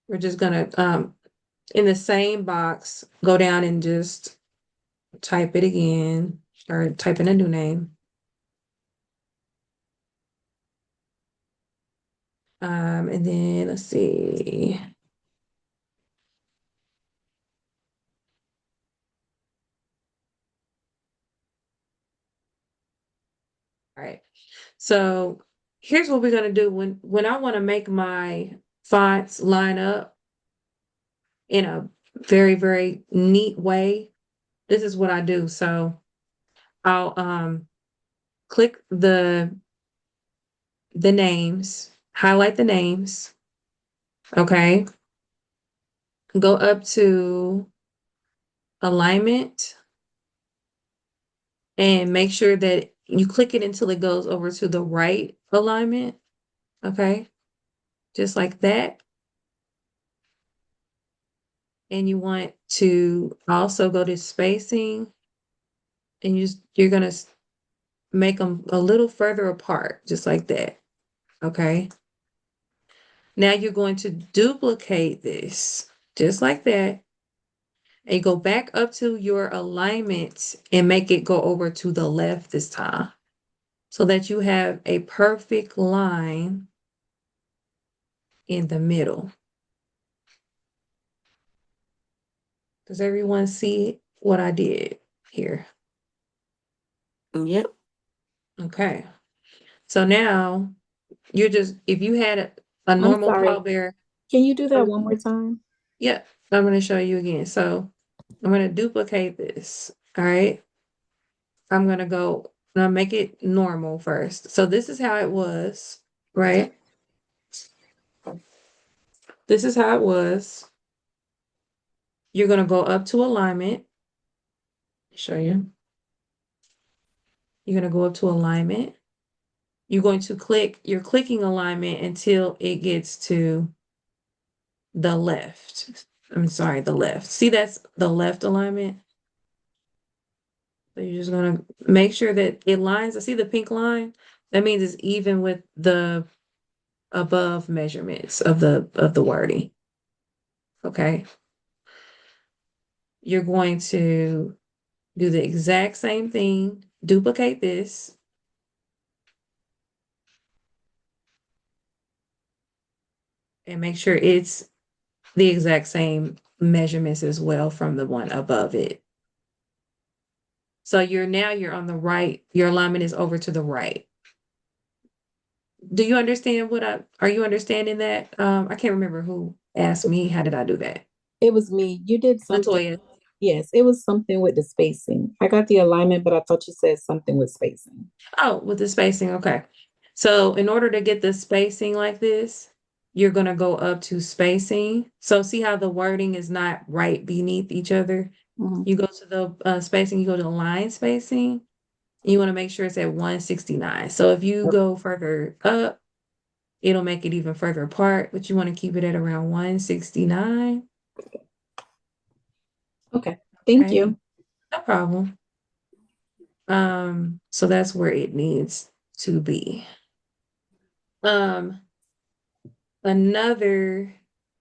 We're just gonna, in the same box, go down and just type it again, or type in a new name. And then let's see. All right. So here's what we're gonna do when I want to make my fonts line up in a very, very neat way. This is what I do. So I'll click the names, highlight the names, okay? Go up to alignment and make sure that you click it until it goes over to the right alignment, okay? Just like that. And you want to also go to spacing and you're gonna make them a little further apart, just like that, okay? Now you're going to duplicate this, just like that. and go back up to your alignment and make it go over to the left this time so that you have a perfect line in the middle. Does everyone see what I did here?
Yep.
Okay. So now you're just, if you had a
I'm
normal
sorry.
pallbearer.
Can you do that one more time?
Yeah, I'm going to show you again. So I'm going to duplicate this. All right. I'm going to go, now make it normal first. So this is how it was, right? This is how it was. You're going to go up to alignment. Show you. You're going to go up to alignment. You're going to click, you're clicking alignment until it gets to the left. I'm sorry, the left. See, that's the left alignment. So you're just going to make sure that it lines. I see the pink line. That means it's even with the above measurements of the wording. Okay. You're going to do the exact same thing, duplicate this. And make sure it's the exact same measurements as well from the one above it. So you're on the right, your alignment is over to the right. Do you understand are you understanding that? I can't remember who asked me, how did I do that?
It was me. You did something.
Latoya.
Yes, it was something with the spacing. I got the alignment, but I thought you said something with spacing.
Oh, with the spacing, okay. So in order to get the spacing like this, you're gonna go up to spacing. So see how the wording is not right beneath each other?
Mhm.
You go to the spacing, you go to line spacing, and you want to make sure it's at 169. So if you go further up, it'll make it even further apart, but you want to keep it at around 169.
Okay, thank
Okay,
you.
no problem. So that's where it needs to be. Another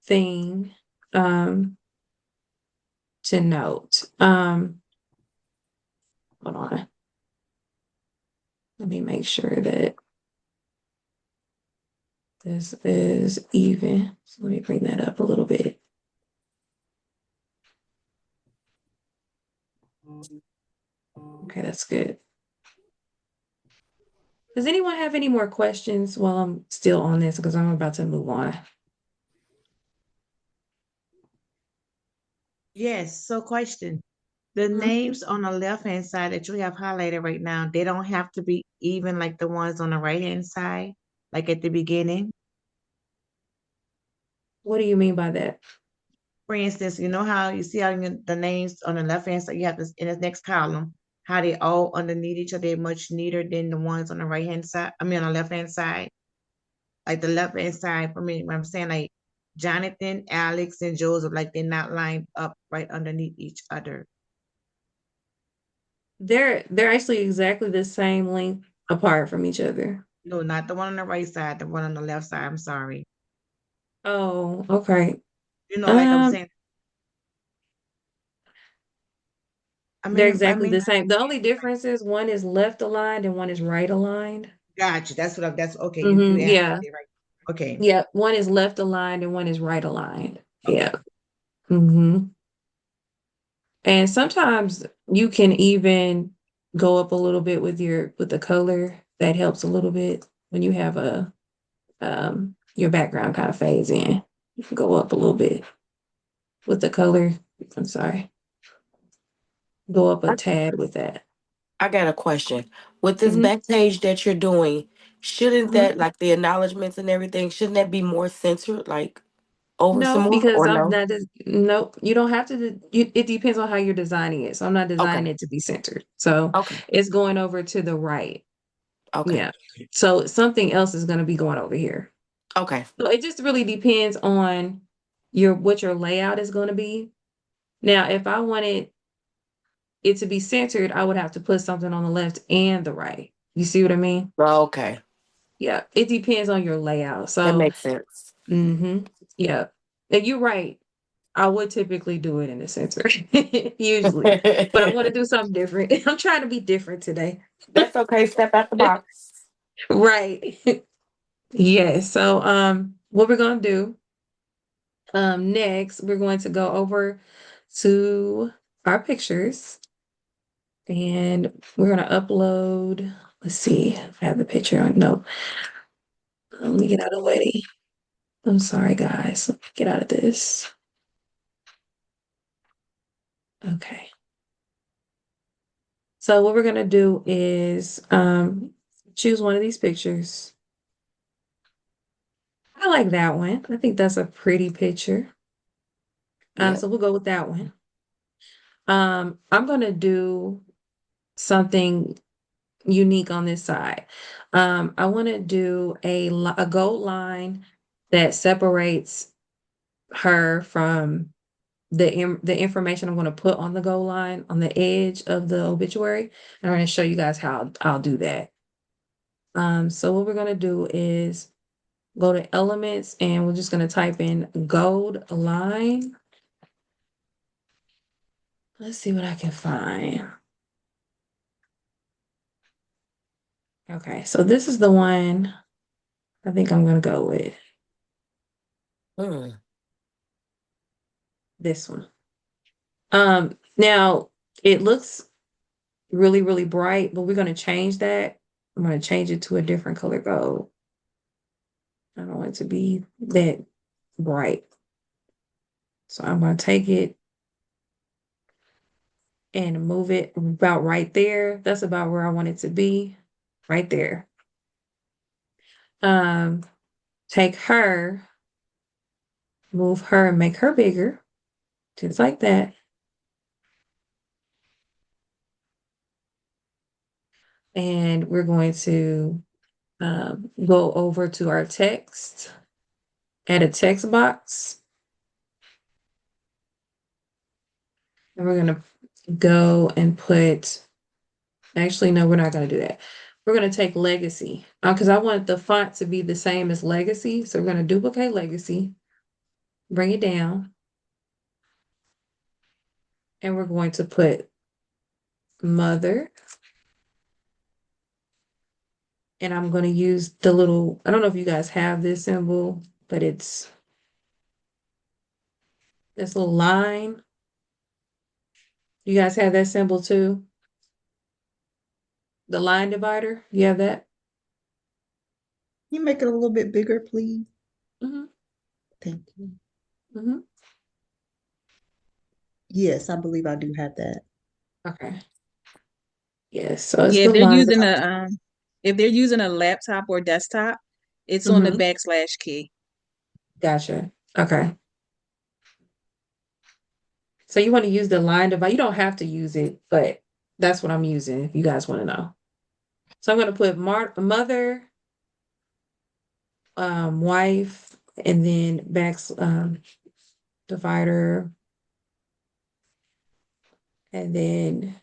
thing to note. Hold on. Let me make sure that this is even. So let me bring that up a little bit. Okay, that's good. Does anyone have any more questions while I'm still on this? Because I'm about to move on.
Yes. So question. The names on the left-hand side that you have highlighted right now, they don't have to be even like the ones on the right-hand side, like at the beginning.
What do you mean by that?
For instance, you know how you see how the names on the left-hand side, you have this in the next column, how they all underneath each other, they're much neater than the ones on the right-hand side. I mean, on the left-hand side. Like the left-hand side, for me, what I'm saying, like Jonathan, Alex, and Joseph, like they're not lined up right underneath each other.
They're actually exactly the same length apart from each other.
No, not the one on the right side, the one on the left side. I'm sorry.
Oh, okay.
You know, like I'm
Um,
saying,
they're exactly the same. The only difference is one is left aligned and one is right aligned.
Gotcha. That's okay. You answered
Yeah.
it right. Okay.
Yeah. One is left aligned and one is right aligned.
Okay.
Yeah. Mm-hmm. And sometimes you can even go up a little bit with the color. That helps a little bit when you have your background kind of fades in. You can go up a little bit with the color. I'm sorry. Go up a tad with that.
I got a question. With this
Mhm.
back page that you're doing, shouldn't
Mhm.
that, like the acknowledgments and everything, shouldn't that be more centered, like over some
No,
more,
because
or
I'm
no?
not. No, you don't have to. It depends on how you're designing it. So I'm not designing
Okay.
it to be centered. So
Okay.
it's going over to the right.
Okay.
Yeah. So something else is going to be going over here.
Okay.
So it just really depends on what your layout is going to be. Now, if I wanted it to be centered, I would have to put something on the left and the right. You see what I mean?
Okay.
Yeah. It depends on your layout.
That
So,
makes sense.
yeah. And you're right. I would typically do it in the center, usually, but I want to do something different. I'm trying to be different today.
That's okay. Step out the box.
Right. Yes. So, what we're gonna do, next, we're going to go over to our pictures, and we're gonna upload. Let's see. I have the picture on. No, let me get out of the way. I'm sorry, guys. Let me get out of this. Okay. So what we're gonna do is choose one of these pictures. I like that one. I think that's a pretty picture.
Yep.
So we'll go with that one. I'm gonna do something unique on this side. I want to do a gold line that separates her from the information I'm going to put on the gold line on the edge of the obituary. And I'm going to show you guys how I'll do that. So what we're going to do is go to elements, and we're just going to type in gold line. Let's see what I can find. Okay, so this is the one I think I'm going to go with. This one. Now it looks really, really bright, but we're going to change that. I'm going to change it to a different color gold. I don't want it to be that bright. So I'm going to take it and move it about right there. That's about where I want it to be, right there. Take her, move her and make her bigger, just like that. And we're going to go over to our text, add a text box. And we're going to go and put, actually, no, we're not going to do that. We're going to take legacy because I want the font to be the same as legacy. So we're going to duplicate legacy, bring it down, and we're going to put mother. And I'm going to use the little, I don't know if you guys have this symbol, but it's this little line. You guys have that symbol too? The line divider, you have that?
You make it a little bit bigger, please.
Mm-hmm.
Thank you.
Mm-hmm.
Yes, I believe I do have that.
Okay. Yes, so it's
Yeah,
the line divider.
if they're using a laptop or desktop, it's on the
Mm-hmm.
backslash key.
Gotcha. Okay. So you want to use the line divider. You don't have to use it, but that's what I'm using if you guys want to know. So I'm going to put mother, wife, and then divider, and then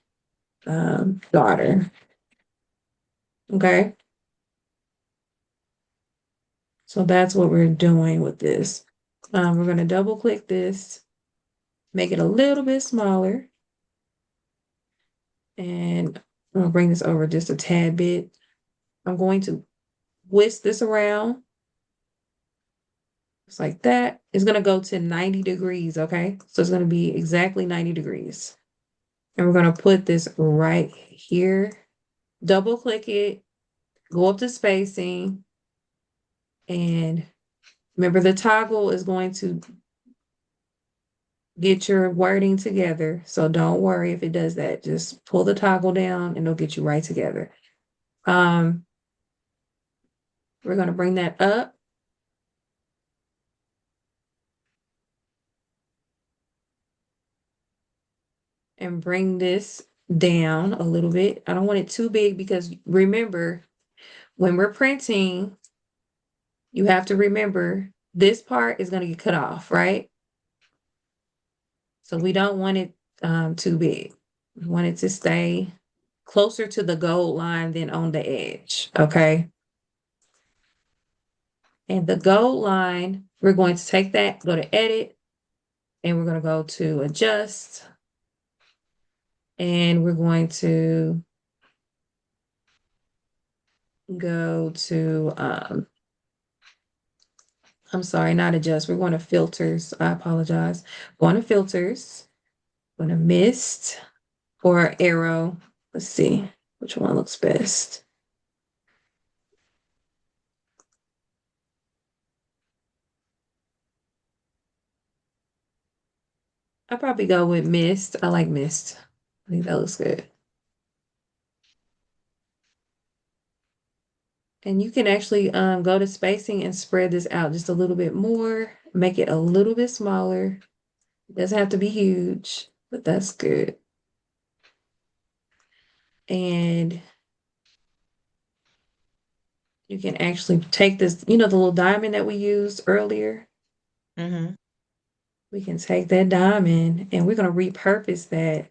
daughter. Okay. So that's what we're doing with this. We're going to double click this, make it a little bit smaller, and I'm going to bring this over just a tad bit. I'm going to whisk this around. Just like that. It's going to go to 90 degrees, okay? So it's going to be exactly 90 degrees. And we're going to put this right here. Double click it, go up to spacing, and remember the toggle is going to get your wording together. So don't worry if it does that. Just pull the toggle down and it'll get you right together. We're going to bring that up. And bring this down a little bit. I don't want it too big because remember, when we're printing, you have to remember this part is going to get cut off, right? So we don't want it too big. We want it to stay closer to the gold line than on the edge, okay? And the gold line, we're going to take that, go to edit, and we're going to go to adjust, and we're going to go to, I'm sorry, not adjust. We're going to filters. I apologize. Going to filters, going to mist or arrow. Let's see which one looks best. I'll probably go with mist. I like mist. I think that looks good. And you can actually go to spacing and spread this out just a little bit more, make it a little bit smaller. It doesn't have to be huge, but that's good. And you can actually take this, the little diamond that we used earlier.
Mm-hmm.
We can take that diamond and we're going to repurpose that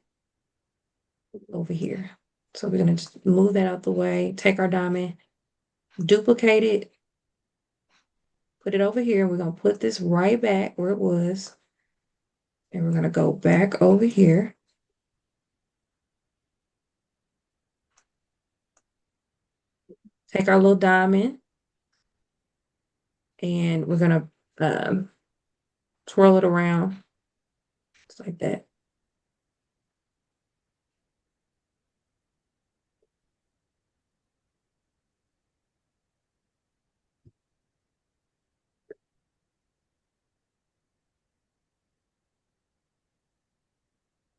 over here. So we're going to just move that out the way, take our diamond, duplicate it, put it over here. We're going to put this right back where it was. And we're going to go back over here. Take our little diamond and we're going to twirl it around just like that.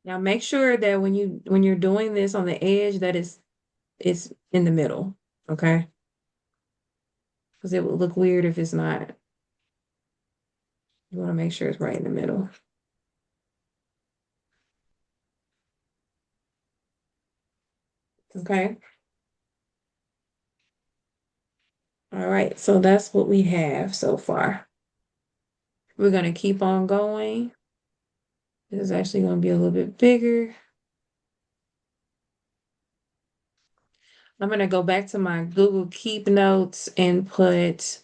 Now make sure that when you're doing this on the edge that it's in the middle, okay? Because it would look weird if it's not. You want to make sure it's right in the middle. Okay. All right, so that's what we have so far. We're going to keep on going. This is actually going to be a little bit bigger. I'm going to go back to my Google Keep Notes and put,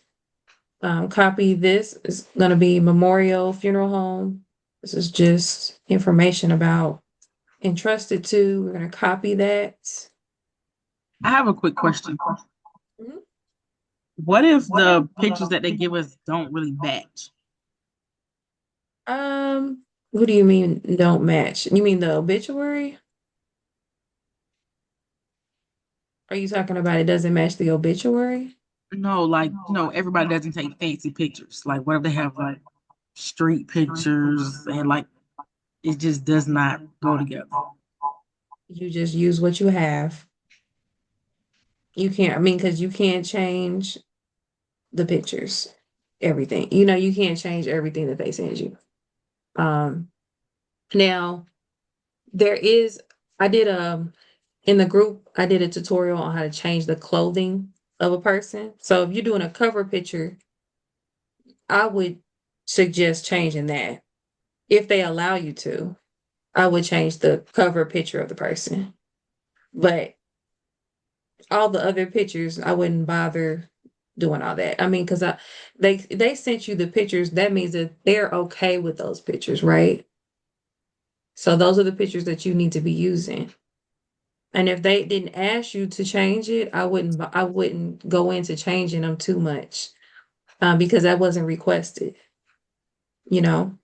copy this. It's going to be Memorial Funeral Home. This is just information about entrusted to. We're going to copy that.
I have a quick question.
Mhm.
What if the pictures that they give us don't really match?
What do you mean don't match? You mean the obituary? Are you talking about it doesn't match the obituary?
No, like, everybody doesn't take fancy pictures. Like, what if they have like street pictures and like it just does not go together?
You just use what you have. You can't, because you can't change the pictures, everything. You can't change everything that they send you. Um, Now there is, I did in the group, I did a tutorial on how to change the clothing of a person. So if you're doing a cover picture, I would suggest changing that. If they allow you to, I would change the cover picture of the person. But all the other pictures, I wouldn't bother doing all that. Because they sent you the pictures, that means that they're okay with those pictures, right? So those are the pictures that you need to be using. And if they didn't ask you to change it, I wouldn't go into changing them too much, because that wasn't requested, you know.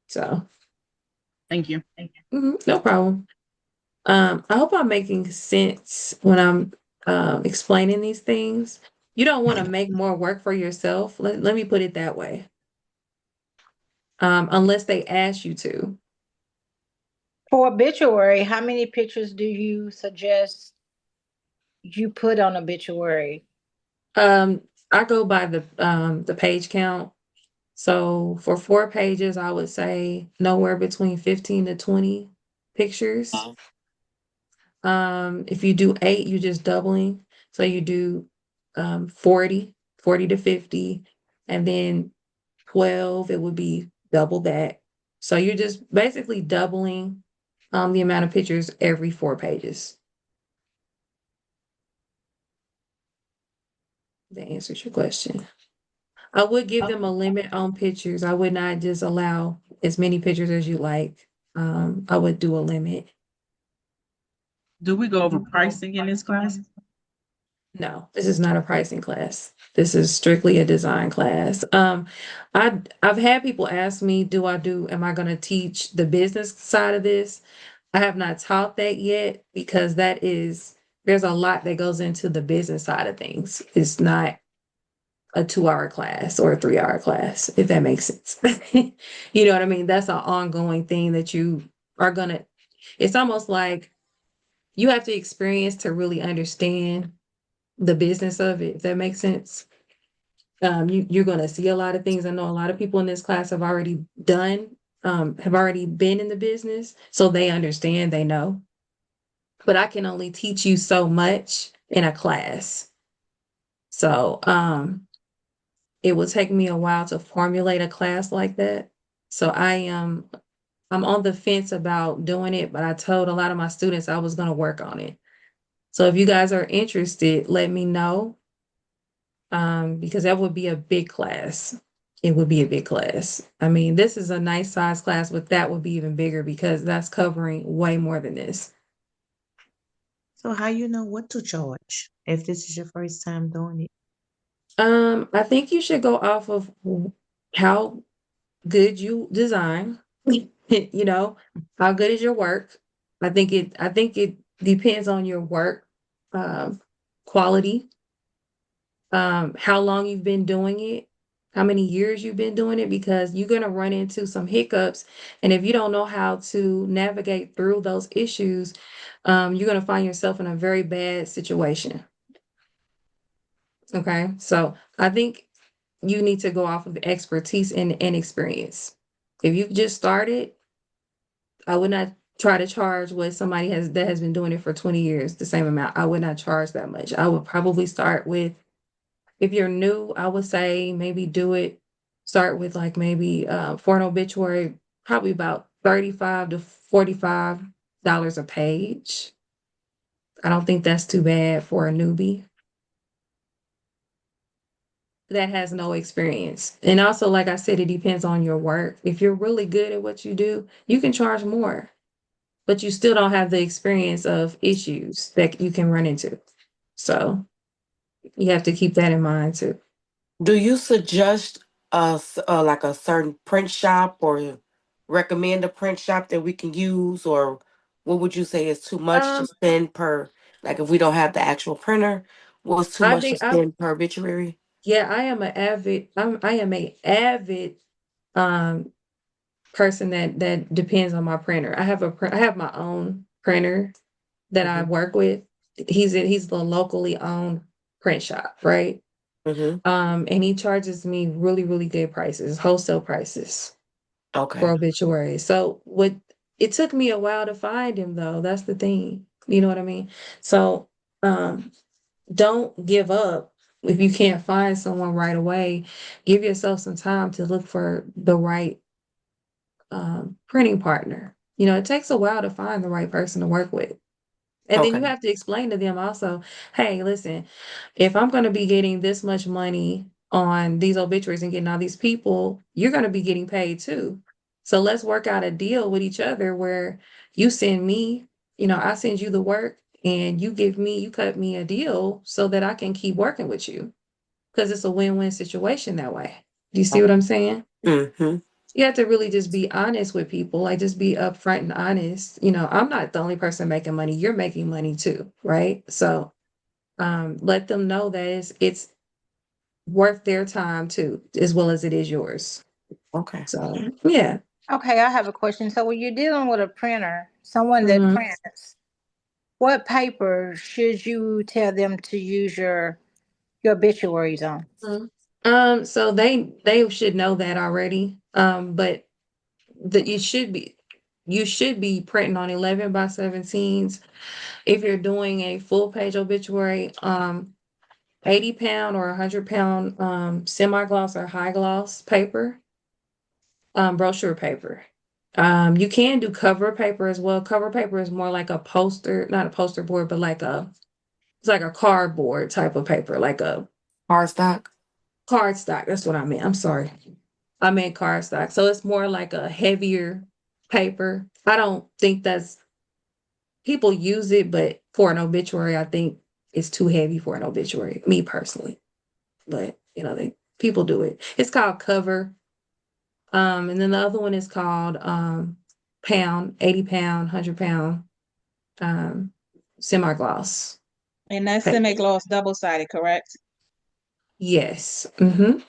So
Thank you.
no problem. I hope I'm making sense when I'm explaining these things. You don't want to make more work for yourself. Let me put it that way. Unless they ask you to.
For obituary, how many pictures do you suggest you put on obituary?
I go by the page count. So for 4 pages, I would say nowhere between 15 to 20 pictures. If you do 8, you're just doubling. So you do 40 to 50, and then 12, it would be double that. So you're just basically doubling the amount of pictures every 4 pages. That answers your question. I would give them a limit on pictures. I would not just allow as many pictures as you like. I would do a limit.
Do we go over pricing in this class?
No, this is not a pricing class. This is strictly a design class. I've had people ask me, am I going to teach the business side of this? I have not taught that yet because there's a lot that goes into the business side of things. It's not a 2 hour class or a 3 hour class, if that makes sense. You know what I mean? That's an ongoing thing that you are gonna, it's almost like you have to experience to really understand the business of it, if that makes sense. You're gonna see a lot of things. I know a lot of people in this class have already been in the business, so they understand, they know. But I can only teach you so much in a class. So, it will take me a while to formulate a class like that. So I'm on the fence about doing it, but I told a lot of my students I was going to work on it. So if you guys are interested, let me know. Because that would be a big class. It would be a big class. I mean, this is a nice size class, but that would be even bigger because that's covering way more than this.
So how you know what to charge if this is your first time doing it?
I think you should go off of how good you design, you know, how good is your work? I think it depends on your work quality, how long you've been doing it, how many years you've been doing it, because you're gonna run into some hiccups. And if you don't know how to navigate through those issues, you're gonna find yourself in a very bad situation. Okay. So I think you need to go off of expertise and experience. If you've just started, I would not try to charge what somebody that has been doing it for 20 years, the same amount. I would not charge that much. I would probably start with, if you're new, I would say maybe start with like maybe for an obituary, probably about $35 to $45 a page. I don't think that's too bad for a newbie that has no experience. And also, like I said, it depends on your work. If you're really good at what you do, you can charge more, but you still don't have the experience of issues that you can run into. So you have to keep that in mind too.
Do you suggest like a certain print shop or recommend a print shop that we can use, or what would you say is too much to
Um,
spend per, like if we don't have the actual printer, what's too
I
much to
think I
spend per obituary?
yeah, I am a avid um person that depends on my printer. I have my own printer that I
Mm-hmm.
work with. He's the locally owned print shop, right?
Mm-hmm.
And he charges me really, really good prices, wholesale prices for
Okay.
obituaries. So what it took me a while to find him though. That's the thing. You know what I mean? So um don't give up if you can't find someone right away. Give yourself some time to look for the right printing partner. You know, it takes a while to find the right person to work with. And then you
Okay.
have to explain to them also, hey, listen, if I'm going to be getting this much money on these obituaries and getting all these people, you're going to be getting paid too. So let's work out a deal with each other where you send me, I send you the work and you cut me a deal so that I can keep working with you because it's a win-win situation that way. Do you see what I'm saying?
Mm-hmm.
You have to really just be honest with people, like just be upfront and honest. I'm not the only person making money. You're making money too, right? So let them know that it's worth their time too, as well as it is yours.
Okay.
So yeah.
Okay, I have a question. So when you're dealing with a printer, someone that
Mhm.
prints, what paper should you tell them to use your obituaries on?
Mhm. So they should know that already. But that you should be printing on 11 by 17s. If you're doing a full page obituary, 80 pound or 100 pound semi-gloss or high gloss paper, brochure paper. You can do cover paper as well. Cover paper is more like a poster, not a poster board, but it's like a cardboard type of paper, like a
Hard stock.
Cardstock. That's what I meant. I'm sorry. I meant cardstock. So it's more like a heavier paper. I don't think that's people use it, but for an obituary, I think it's too heavy for an obituary. Me personally, but people do it. It's called cover. And then the other one is called pound, 80 pound, 100 pound, semi-gloss.
And that's
paper.
semi-gloss double-sided, correct?
Yes. Mm-hmm.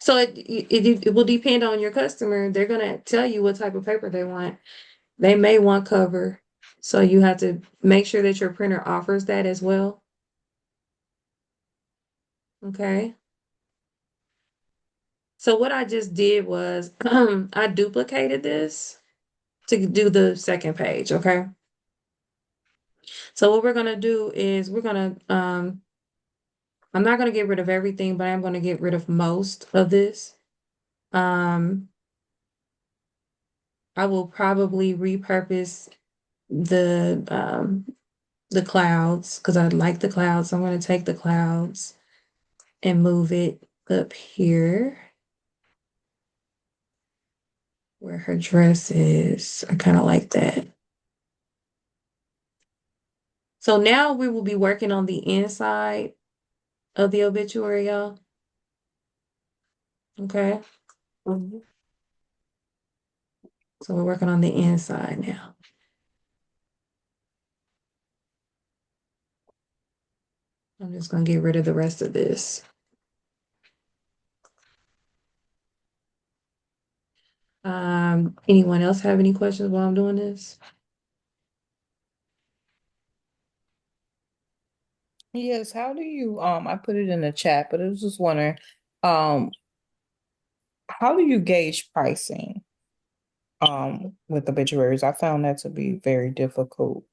So it will depend on your customer. They're gonna tell you what type of paper they want. They may want cover, so you have to make sure that your printer offers that as well. Okay. So what I just did was I duplicated this to do the second page. Okay. So what we're gonna do is we're gonna I'm not gonna get rid of everything, but I'm gonna get rid of most of this. Um, I will probably repurpose the clouds because I like the clouds. So I'm going to take the clouds and move it up here where her dress is. I kind of like that. So now we will be working on the inside of the obituary, y'all. Okay.
Mhm.
So we're working on the inside now. I'm just going to get rid of the rest of this. Anyone else have any questions while I'm doing this?
Yes, how do you I put it in the chat, but I was just wondering, um, how do you gauge pricing with obituaries? I found that to be very difficult.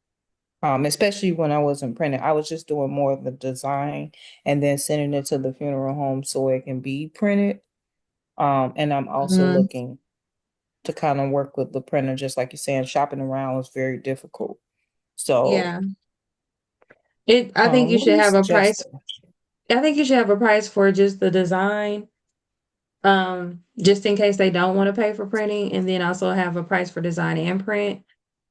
Especially when I wasn't printing. I was just doing more of the design and then sending it to the funeral home so it can be printed. And I'm also
Mhm.
looking to kind of work with the printer, just like you're saying, shopping around was very difficult. So,
Yeah. I think you
what do
should
you
have a
suggest?
price. I think you should have a price for just the design, just in case they don't want to pay for printing, and then also have a price for design and print.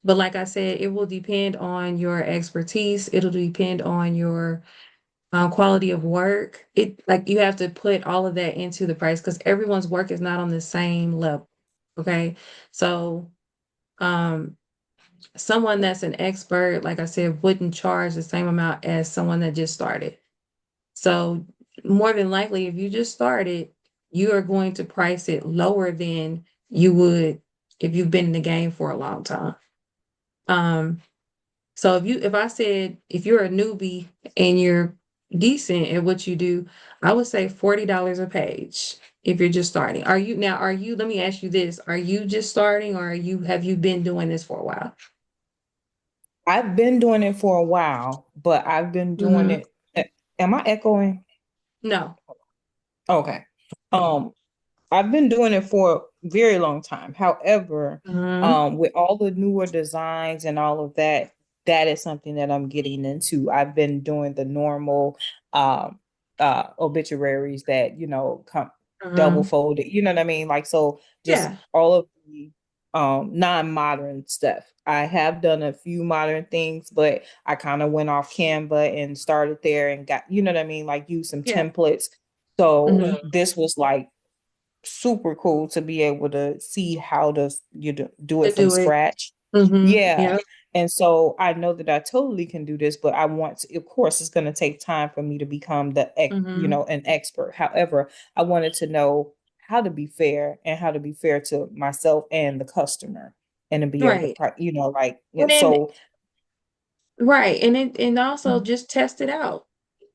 But like I said, it will depend on your expertise. It'll depend on your quality of work. Like you have to put all of that into the price because everyone's work is not on the same level. Okay. So um someone that's an expert, like I said, wouldn't charge the same amount as someone that just started. So more than likely, if you just started, you are going to price it lower than you would if you've been in the game for a long time. Um, so if I said if you're a newbie and you're decent at what you do, I would say $40 a page if you're just starting. Let me ask you this, are you just starting or have you been doing this for a while?
I've been doing it for a while, but I've been doing
Mhm.
it. Am I echoing?
No.
Okay. Um, I've been doing it for a very long time. However,
Mhm.
with all the newer designs and all of that, that is something that I'm getting into. I've been doing the normal obituaries that, come double
Mhm.
folded, you know what I mean? Like, so just
Yeah.
all of the non-modern stuff. I have done a few modern things, but I kind of went off Canva and started there and got, you know what I mean, like use some
Yeah.
templates. So
Mhm.
this was like super cool to be able to see how to do
To
it from
do it.
scratch.
Mhm.
Yeah.
Yeah.
And so I know that I totally can do this, but I want to, of course, it's going to take time for me to become
Mhm.
an expert. However, I wanted to know how to be fair and how to be fair to myself and the customer and to be able to,
Right.
like,
And then
so.
right. And also just test it out.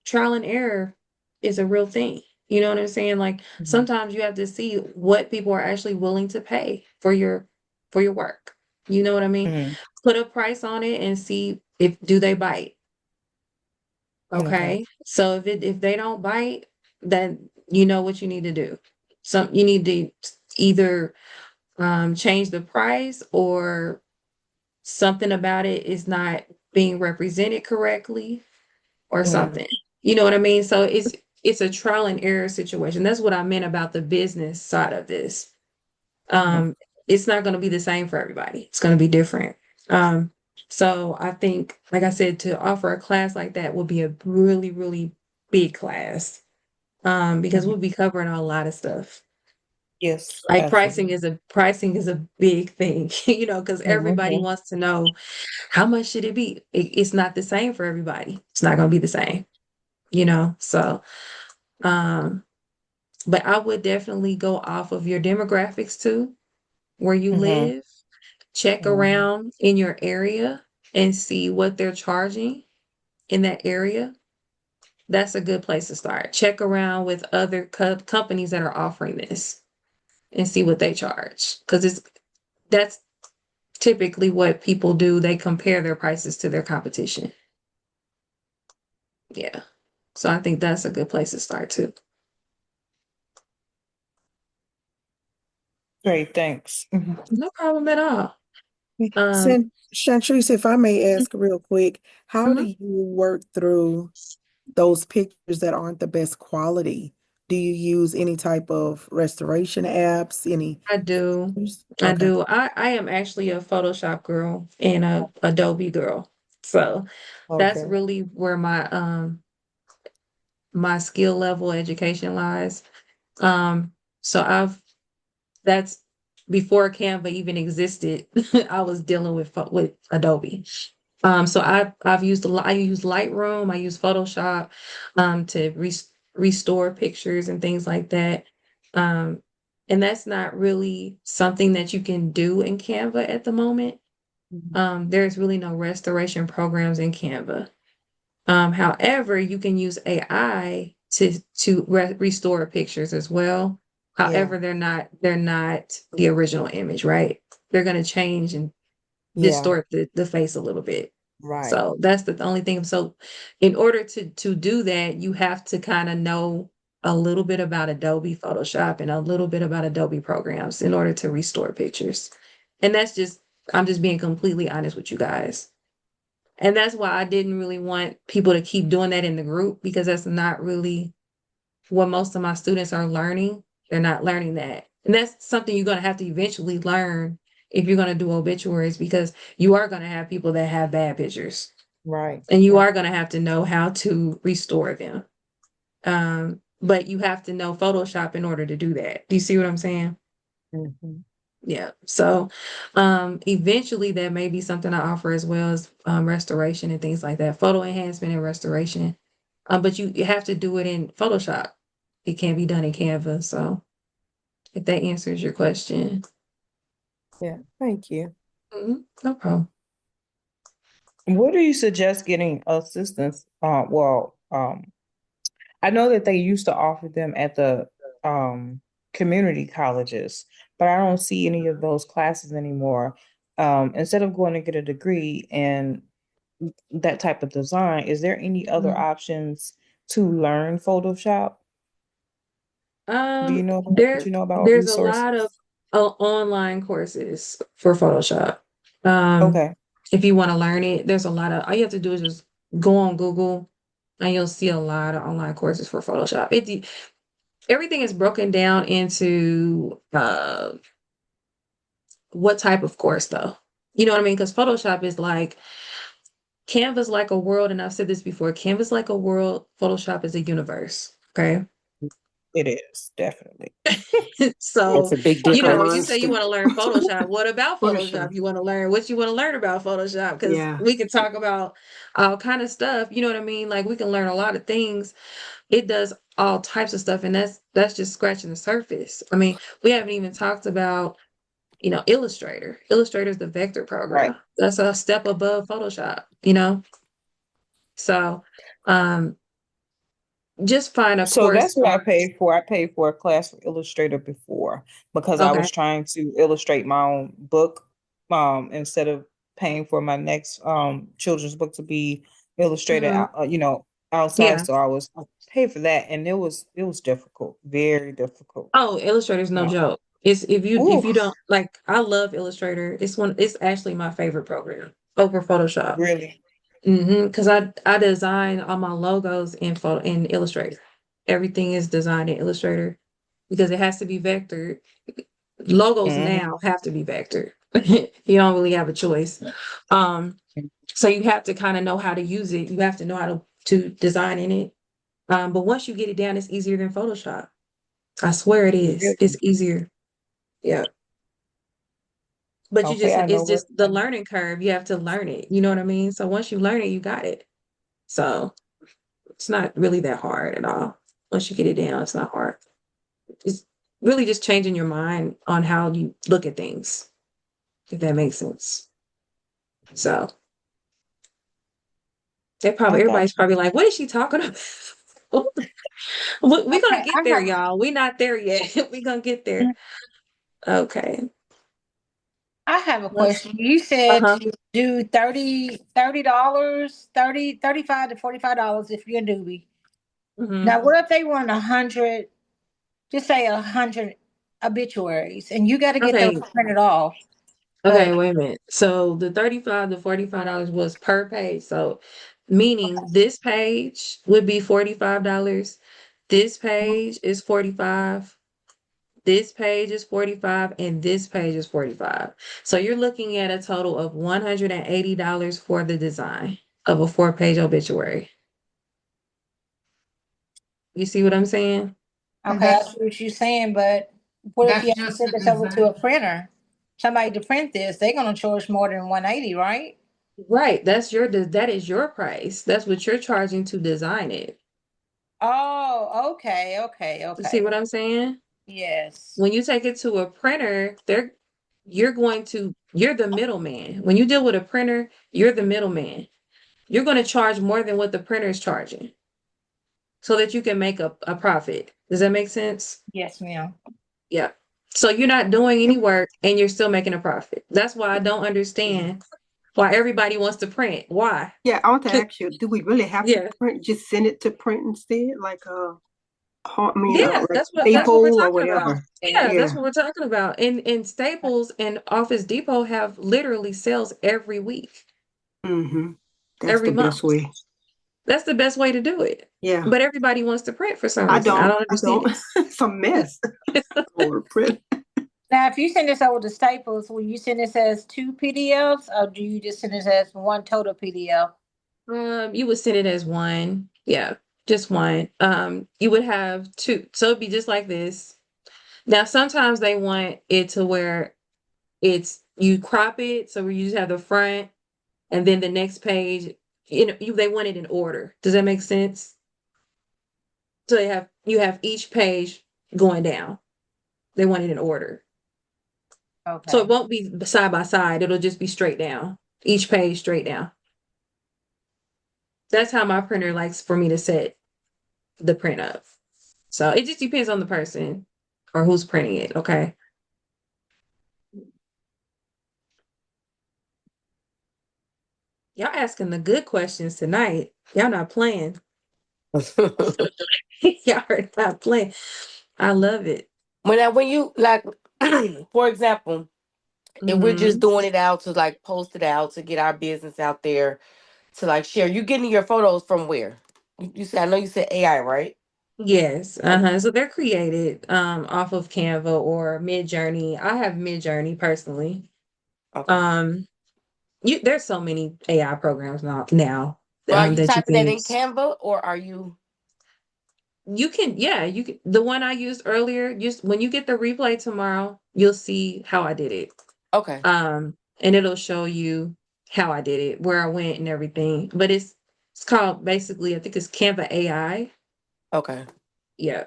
Trial and error is a real thing. You know what I'm saying? Like
Mhm.
sometimes you have to see what people are actually willing to pay for your work. You know what I mean?
Mhm.
Put a price on it and see if do they bite.
Okay.
Okay. So if they don't bite, then you know what you need to do. You need to either change the price or something about it is not being represented correctly or
Mhm.
something. You know what I mean? So it's a trial and error situation. That's what I meant about the business side of this.
Mhm.
It's not going to be the same for everybody. It's going to be different. Um, so I think, like I said, to offer a class like that would be a really, really big class. Because
Mhm.
we'll be covering a lot of stuff.
Yes,
Like
absolutely.
pricing is a big thing, because everybody
Mhm.
wants to know how much should it be. It's not the same for everybody. It's not going to be the same, So, um, but I would definitely go off of your demographics too, where you
Mhm.
live, check
Mhm.
around in your area and see what they're charging in that area. That's a good place to start. Check around with other companies that are offering this and see what they charge. Because that's typically what people do. They compare their prices to their competition. Yeah. So I think that's a good place to start too.
Great, thanks. Mhm.
No problem at all.
Chantrice, if I may ask real quick, how do
Mhm.
you work through those pictures that aren't the best quality? Do you use any type of restoration apps? Any
I do.
filters?
I
Okay.
do. I am actually a Photoshop girl and a Adobe girl. So that's
Okay.
really where my skill level education lies. Um, so that's before Canva even existed. I was dealing with Adobe. So I've used I use Lightroom, I use Photoshop, to restore pictures and things like that. Um, and that's not really something that you can do in Canva at the moment. There's really no restoration programs in Canva. However, you can use AI to restore pictures as well.
Yeah.
However, they're not the original image, right? They're going to change and
Yeah.
distort the face a little bit.
Right.
So that's the only thing. So in order to do that, you have to kind of know a little bit about Adobe Photoshop and a little bit about Adobe programs in order to restore pictures. And I'm just being completely honest with you guys. And that's why I didn't really want people to keep doing that in the group because that's not really what most of my students are learning. They're not learning that. And that's something you're going to have to eventually learn if you're going to do obituaries because you are going to have people that have bad pictures
Right.
and you
Right.
are going to have to know how to restore them. But you have to know Photoshop in order to do that. Do you see what I'm saying?
Mhm.
Yeah. So eventually that may be something I offer as well as restoration and things like that, photo enhancement and restoration. But you have to do it in Photoshop. It can't be done in Canva. So if that answers your question.
Yeah. Thank you.
No problem.
Where do you suggest getting assistance? I know that they used to offer them at the community colleges, but I don't see any of those classes anymore. Instead of going to get a degree in that type of design, is there any other
Mhm.
options to learn Photoshop? Do you know
There
do you know about
there's a lot of
resources?
online courses for Photoshop. Um,
Okay.
if you want to learn it, there's a lot of all you have to do is just go on Google and you'll see a lot of online courses for Photoshop. Everything is broken down into what type of course though. You know what I mean? Because Photoshop is like Canva's like a world, and I've said this before, Canva's like a world, Photoshop is a universe. Okay.
It is, definitely.
It's
So,
a big different
when you say you
monster.
want to learn Photoshop, what about
For
Photoshop?
sure.
You want to learn what you want to learn about Photoshop because
Yeah.
we can talk about all kind of stuff. You know what I mean? Like we can learn a lot of things. It does all types of stuff, and that's just scratching the surface. I mean, we haven't even talked about Illustrator. Illustrator is the vector
Right.
program. That's a step above Photoshop. So, um, just find a
So
course.
that's what I paid for. I paid for a class for Illustrator before because I
Okay.
was trying to illustrate my own book, instead of paying for my next children's book to be illustrated
Mhm.
out, outside.
Yeah.
So I paid for that, and it was difficult, very difficult.
Oh, Illustrator's no
Uh,
joke. It's if
ooh,
you don't like, I love Illustrator. It's actually my favorite program over Photoshop.
really.
Because I design all my logos in Illustrator. everything is designed in Illustrator because it has to be vectored. Logos now have to be vectored. You don't really have a choice. So you have to kind of know how to use it. You have to know how to design in it. But once you get it down, it's easier than Photoshop. I swear it is. It's easier. Yeah. But
Okay, I know
it's
what.
just the learning curve. You have to learn it. You know what I mean? So once you learn it, you got it. So it's not really that hard at all. Once you get it down, it's not hard. It's really just changing your mind on how you look at things, if that makes sense. So
I got
everybody's
you.
probably like, what is she talking about? We're gonna
Okay,
get there, y'all. We're not there yet. We're gonna get there. Okay.
I have a
Let's
question. You said
uh-huh.
to do $30, 35 to $45 if you're a newbie.
Hmm.
Now, what if they want 100, just say 100 obituaries, and you got to get those
Okay.
printed off?
Okay,
But
wait a minute. So the 35 to $45 was per page. So meaning this page would be $45. This page is 45. This page is 45 and this page is 45. So you're looking at a total of $180 for the design of a 4-page obituary. You see what I'm saying?
okay, I
That's
see what you're saying, but what if you
that's
have to
just the
send this over to a
design.
printer? Somebody to print this, they're gonna charge more than 180, right?
Right. That is your price. That's what you're charging to design it.
Oh, okay,
You see
okay.
what I'm saying?
Yes.
When you take it to a printer, you're the middleman. When you deal with a printer, you're the middleman. You're going to charge more than what the printer is charging so that you can make a profit. Does that make sense?
Yes, ma'am.
Yeah. So you're not doing any work and you're still making a profit. That's why I don't understand why everybody wants to print. Why?
Yeah, I want to ask you, do we really have to
Yeah.
print, just send it to print instead? Like,
Yeah,
like
that's what we're
Staples or
talking about.
whatever.
Yeah, that's
Yeah.
what we're talking about. And Staples and Office Depot have literally sales every week,
Mm-hmm. That's
every
the
month.
best way.
That's the best way to do it.
Yeah.
But everybody wants to print for some
I
reason. I
don't.
don't
I
understand
don't.
it.
It's a mess. Or print.
Now, if you send this over to Staples, will you send this as two PDFs, or do you just send this as one total PDF?
You would send it as one. Yeah, just one. You would have two. So it'd be just like this. Now, sometimes they want it to where you crop it, so you just have the front and then the next page, they want it in order. Does that make sense? So you have each page going down. They want it in order. So it
Okay.
won't be side by side. It'll just be straight down. Each page straight down. That's how my printer likes for me to set the print up. So it just depends on the person or who's printing it, okay? Y'all asking the good questions tonight. Y'all not playing. Y'all are not playing. I love it.
When you like, for example, if we're just
Hmm.
doing it out to like post it out to get our business out there to like share, you getting your photos from where? You said, I know you said AI, right?
Yes. Uh-huh. So they're created off of Canva or Midjourney. I have Midjourney personally.
Okay.
Um there's so many AI programs now
But are you
that you
typing
can
that in
use.
Canva or are you
You can the one I used earlier, just when you get the replay tomorrow, you'll see how I did it.
okay?
And it'll show you how I did it, where I went and everything. But it's called basically, I think it's Canva AI.
Okay.
Yeah.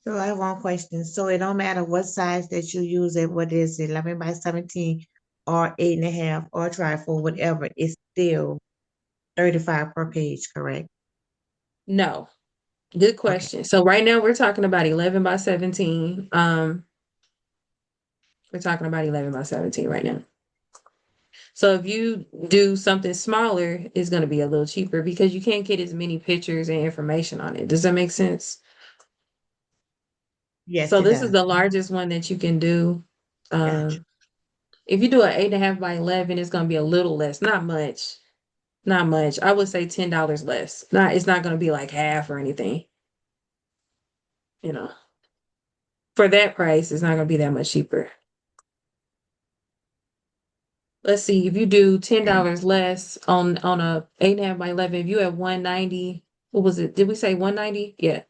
So I have one question. So it don't matter what size that you use it, what is it, 11 by 17 or 8.5 or trifold, whatever, it's still 35 per page, correct?
No. Good
Okay.
question. So right now we're talking about 11 by 17. We're talking about 11 by 17 right now. So if you do something smaller, it's going to be a little cheaper because you can't get as many pictures and information on it. Does that make sense?
Yes,
So
it
this is
does.
the largest one that you can do.
Gotcha.
If you do an 8.5 by 11, it's going to be a little less, not much. Not much. I would say $10 less. It's not gonna be like half or anything. You know, for that price, it's not gonna be that much cheaper. Let's see, if you do $10 less on a 8.5 by 11, if you have 190, what was it? Did we say 190? Yeah,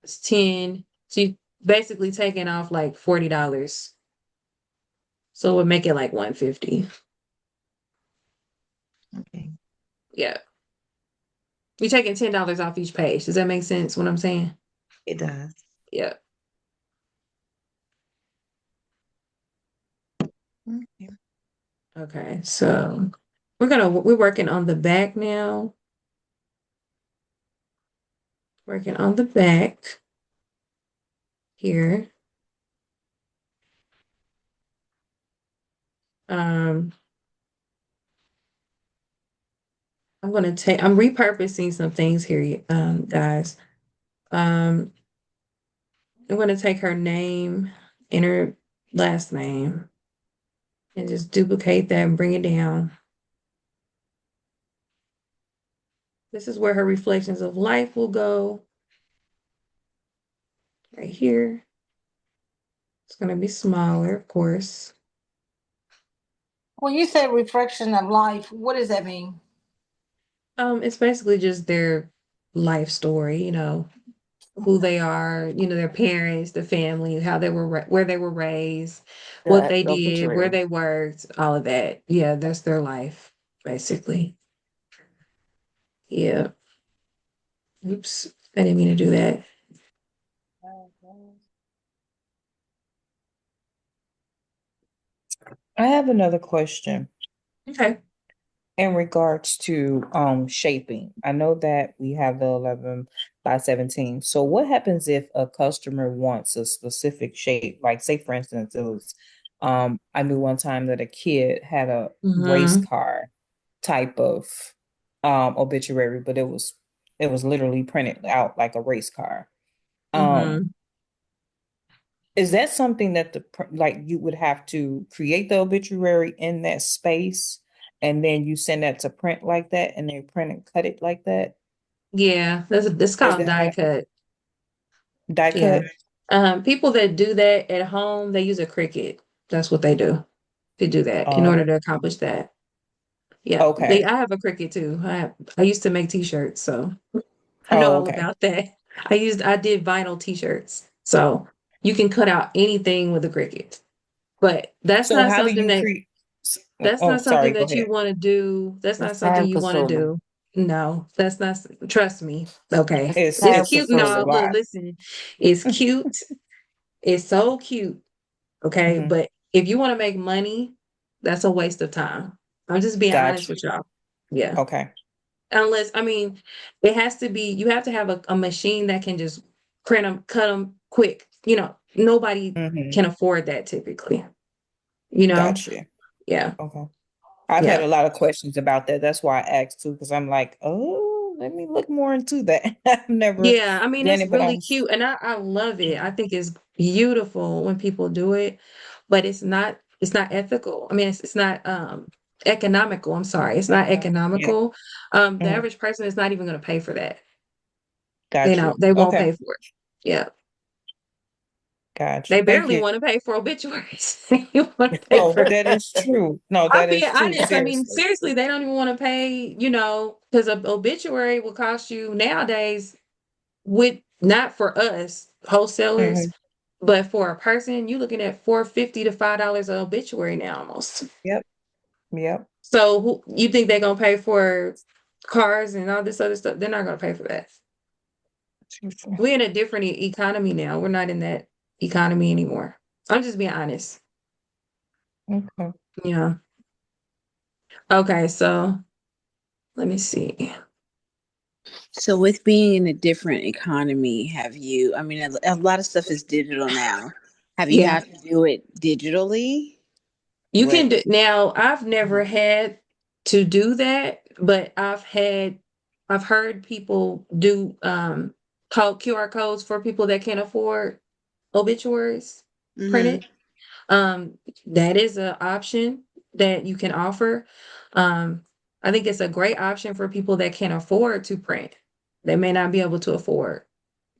it's 10. So you basically taking off like $40. So it would make it like 150.
Okay.
Yeah. You're taking $10 off each page. Does that make sense what I'm saying?
It does.
Yeah.
Okay.
Okay, so we're working on the back now. Working on the back here. Um, I'm repurposing some things here, guys. Um, I'm gonna take her name and her last name and just duplicate that and bring it down. This is where her reflections of life will go. Right here. It's gonna be smaller, of course.
When you say reflection of life, what does that mean?
It's basically just their life story, who they are, their parents, the family, how they were, where they were raised, what
The
they did, where
obituary.
they worked, all of that. Yeah, that's their life, basically. Yeah. Oops, I didn't mean to do that.
I have another question
Okay.
in regards to shaping. I know that we have the 11 by 17. So what happens if a customer wants a specific shape? Like say for instance, it was I knew one time that a kid had a race
Mm-hmm.
car type of obituary, but it was literally printed out like a race car. Um
Mm-hmm.
is that something that like you would have to create the obituary in that space and then you send that to print like that and they print and cut it like that?
Yeah, that's
Is
called
that
die
how
cut.
die
Yeah.
cut?
People that do that at home, they use a Cricut. That's what they do to do that in
Um,
order to accomplish that. Yeah,
okay.
I have a Cricut too. I used to make t-shirts, so I know
Oh,
all
okay.
about that. I did vinyl t-shirts. So you can cut out anything with a Cricut. But
So how do you create?
that's
Oh,
not something
sorry. Go
that you
ahead.
want to do. That's not
It's
something
time
you want to
consuming.
do. No, that's not, trust me. Okay. It's
Time
cute.
It's a
No,
consuming.
look,
lot.
listen. It's cute. It's so cute. Okay.
Hmm.
But if you want to make money, that's a waste of time. I'm just being honest
Gotcha.
with y'all. Yeah.
Okay.
Unless, I mean, it has to be, you have to have a machine that can just print them, cut them quick. Nobody
Hmm.
can afford that typically, you know?
Gotcha.
Yeah.
Okay. I've had
Yeah.
a lot of questions about that. That's why I asked too, because I'm like, oh, let me look more into that. I've never
Yeah. I mean,
done
it's
it, but
really cute and I love it. I think it's beautiful when people do it, but it's not ethical. I mean, it's not economical. I'm sorry. It's not
economic. Yeah.
economical. The
Mhm.
average person is not even going to pay for that.
Gotcha.
They won't
Okay.
pay for it. Yeah.
Gotcha.
They
Thank
barely
you.
want to pay for obituaries. They want to pay
Oh,
for
that
that.
is true. No,
I'm
that
being
is true.
honest. I mean,
Seriously.
seriously, they don't even want to pay, because an obituary will cost you nowadays with not for us wholesalers,
Hmm.
but for a person, you're looking at $4.50 to $5 an obituary now almost.
Yep. Yep.
So you think they're gonna pay for cars and all this other stuff? They're not gonna pay for that.
True, true.
We're in a different economy now. We're not in that economy anymore. I'm just being honest.
Okay.
Yeah. Okay, so let me see.
So with being in a different economy, I mean, a lot of stuff is digital now. Have you
Yeah.
had to do it digitally?
You can
What?
do now. I've never had to do that, but I've heard people do code QR codes for people that can't afford obituaries
Mm-hmm.
printed. That is an option that you can offer. Um, I think it's a great option for people that can't afford to print. They may not be able to afford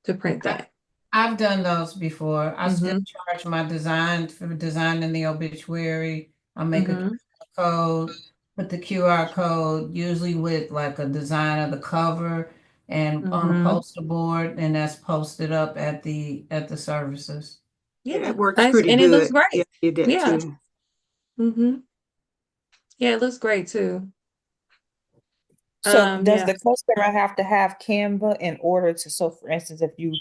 to print that.
I've done those before. I still
Mhm.
charge my design for designing the obituary. I make a
Mhm.
code, put the QR code, usually with like a design of the cover and on a
Mhm.
poster board, and that's posted up at the services.
Yeah,
Yeah,
that works pretty
and it looks
good. Yeah,
great.
I did that
Yeah.
too.
Yeah, it looks great too.
So does
Yeah.
the customer have to have Canva in order to, so for instance, if you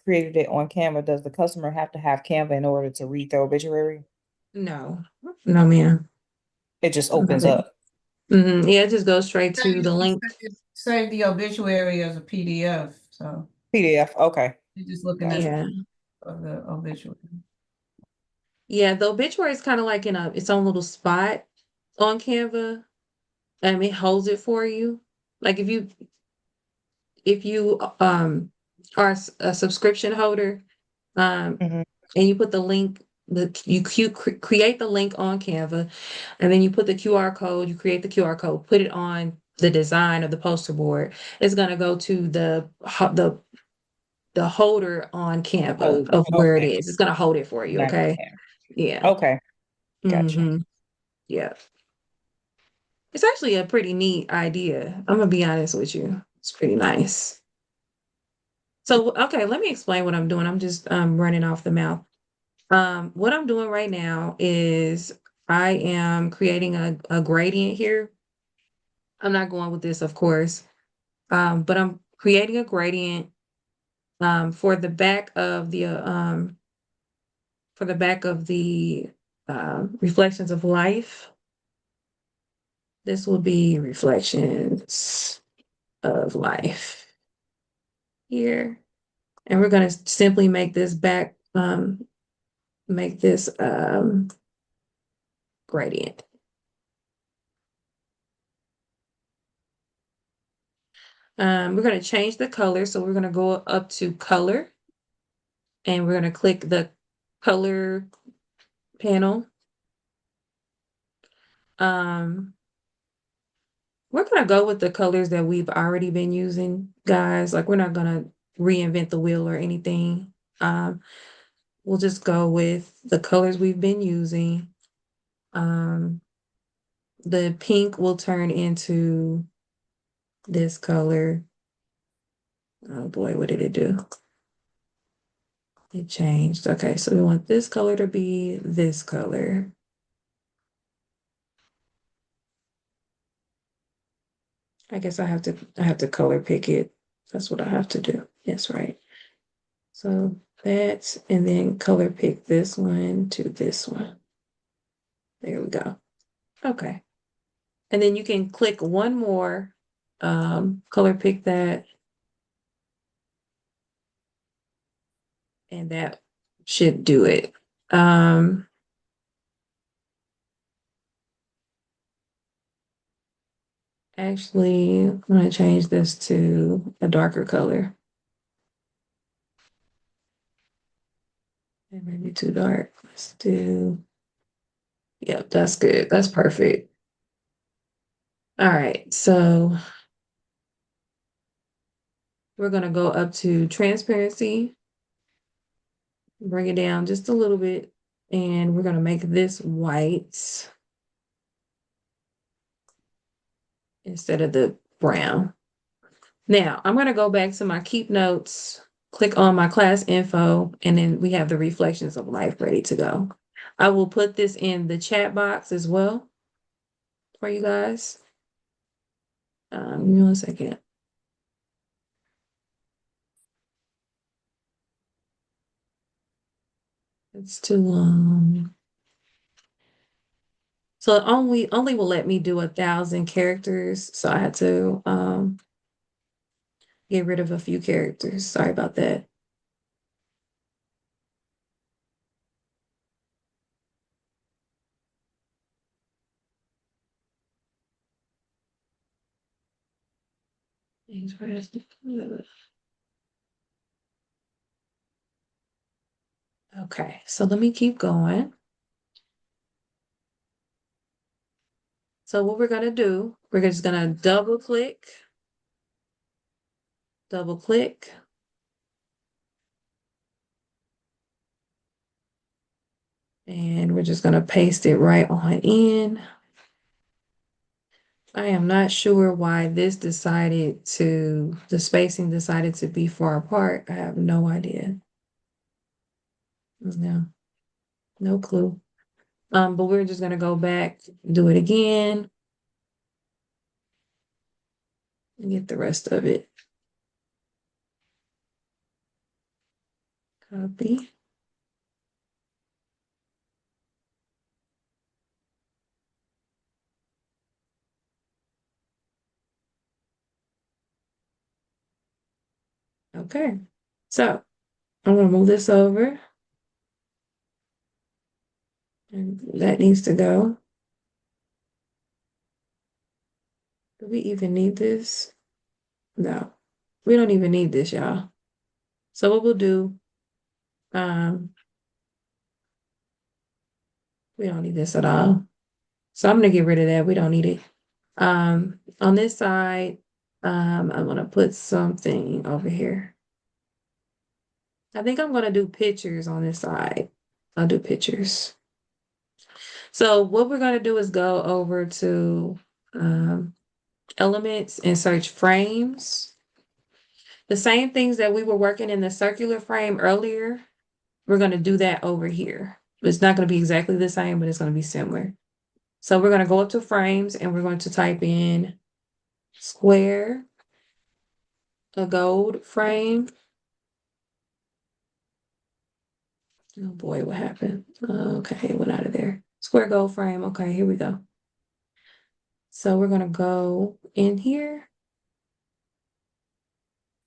created it on Canva, does the customer have to have Canva in order to read the obituary?
No. No, ma'am.
It just opens up.
Yeah, it just goes straight to the link.
Save the obituary as a PDF. So
PDF, okay.
you're just looking at
Yeah.
the obituary.
Yeah, the obituary is kind of like in its own little spot on Canva. It holds it for you. Like if you are a subscription holder,
Mhm.
and you put the link, create the link on Canva, and then you put the QR code, you create the QR code, put it on the design of the poster board. It's gonna go to the holder on Canva
Hold,
of where it
okay.
is. It's gonna hold it for you,
Not on
okay?
Canva.
Yeah.
Okay, gotcha.
Yeah. It's actually a pretty neat idea. I'm gonna be honest with you. It's pretty nice. So, okay, let me explain what I'm doing. I'm just running off the mouth. What I'm doing right now is I am creating a gradient here. I'm not going with this, of course, but I'm creating a gradient for the back of the reflections of life. This will be reflections of life here. And we're going to simply make this gradient. We're going to change the color. So we're going to go up to color and we're going to click the color panel. We're going to go with the colors that we've already been using, guys. Like we're not going to reinvent the wheel or anything. We'll just go with the colors we've been using. The pink will turn into this color. Oh boy, what did it do? It changed. Okay, so we want this color to be this color. I guess I have to color pick it. That's what I have to do. Yes, right. So that's, and then color pick this one to this one. There we go. Okay. And then you can click one more, color pick that, and that should do it. Actually, I'm gonna change this to a darker color. It may be too dark. Let's do, yep, that's good. That's perfect. All right, so we're gonna go up to transparency, bring it down just a little bit, and we're gonna make this white instead of the brown. Now, I'm gonna go back to my keep notes, click on my class info, and then we have the reflections of life ready to go. I will put this in the chat box as well for you guys. Give me 1 second. It's too long. So it only will let me do 1,000 characters. So I had to get rid of a few characters. Sorry about that. Okay, so let me keep going. So what we're gonna do, we're just gonna double click, and we're just gonna paste it right on in. I am not sure why the spacing decided to be far apart. I have no idea. No clue. But we're just gonna go back, do it again, and get the rest of it. Copy. Okay, so I'm gonna move this over. And that needs to go. Do we even need this? No, we don't even need this, y'all. So what we'll do, we don't need this at all. So I'm gonna get rid of that. We don't need it. On this side, I'm gonna put something over here. I think I'm gonna do pictures on this side. I'll do pictures. So what we're gonna do is go over to elements and search frames. The same things that we were working in the circular frame earlier, we're gonna do that over here. It's not gonna be exactly the same, but it's gonna be similar. So we're gonna go up to frames and we're going to type in square, a gold frame. Oh boy, what happened? Okay, it went out of there. Square gold frame. Okay, here we go. So we're gonna go in here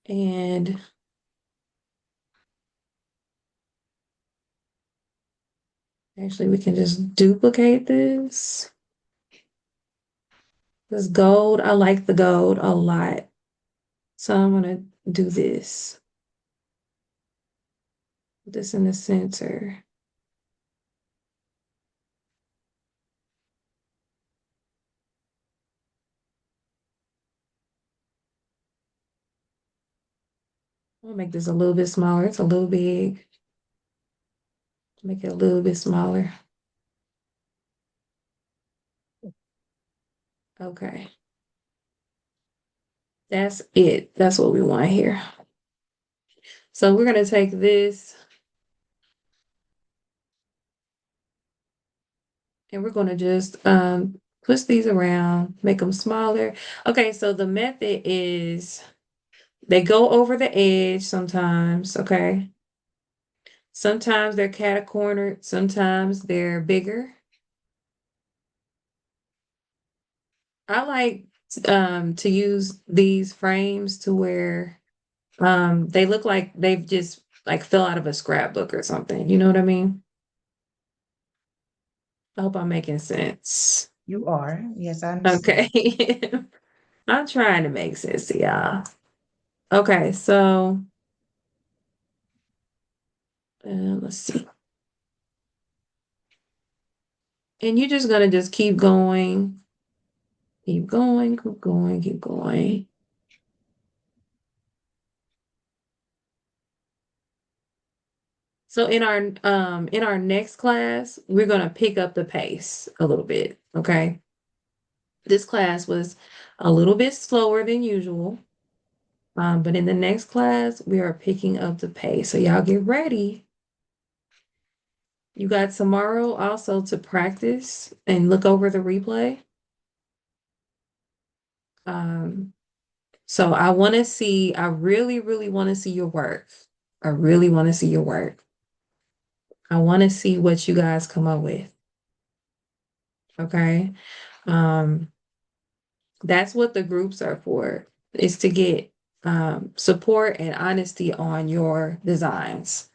and actually we can just duplicate this. This gold, I like the gold a lot. So I'm gonna do this. Put this in the center. I'll make this a little bit smaller. It's a little big. Make it a little bit smaller. Okay. That's it. That's what we want here. So we're going to take this and we're going to just twist these around, make them smaller. Okay, so the method is they go over the edge sometimes, okay? Sometimes they're cat-cornered, sometimes they're bigger. I like to use these frames to where they look like they've just like fell out of a scrapbook or something. You know what I mean? I hope I'm making sense.
You are. Yes, I understand.
Okay. I'm trying to make sense to y'all. Okay, so let's see. And you're just gonna just keep going, keep going, keep going, keep going. So in our next class, we're gonna pick up the pace a little bit, okay? This class was a little bit slower than usual. But in the next class, we are picking up the pace. So y'all get ready. You got tomorrow also to practice and look over the replay. So I want to see, I really, really want to see your work. I really want to see your work. I want to see what you guys come up with. Okay. That's what the groups are for, is to get support and honesty on your designs.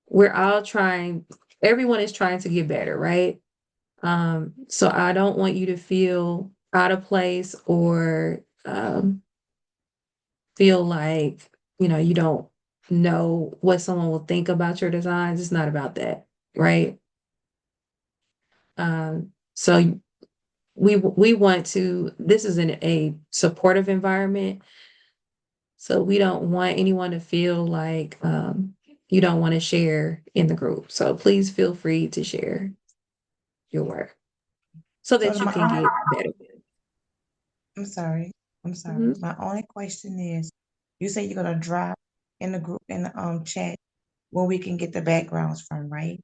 We're all trying, everyone is trying to get better, right? So I don't want you to feel out of place or feel like, you don't know what someone will think about your designs. It's not about that, right? So we want to, this is a supportive environment. So we don't want anyone to feel like you don't want to share in the group. So please feel free to share your work so
So
that you
my
can
only,
get better.
I'm sorry. I'm sorry.
Mhm.
My only question is, you say you're gonna drop in the group in the chat where we can get the backgrounds from, right?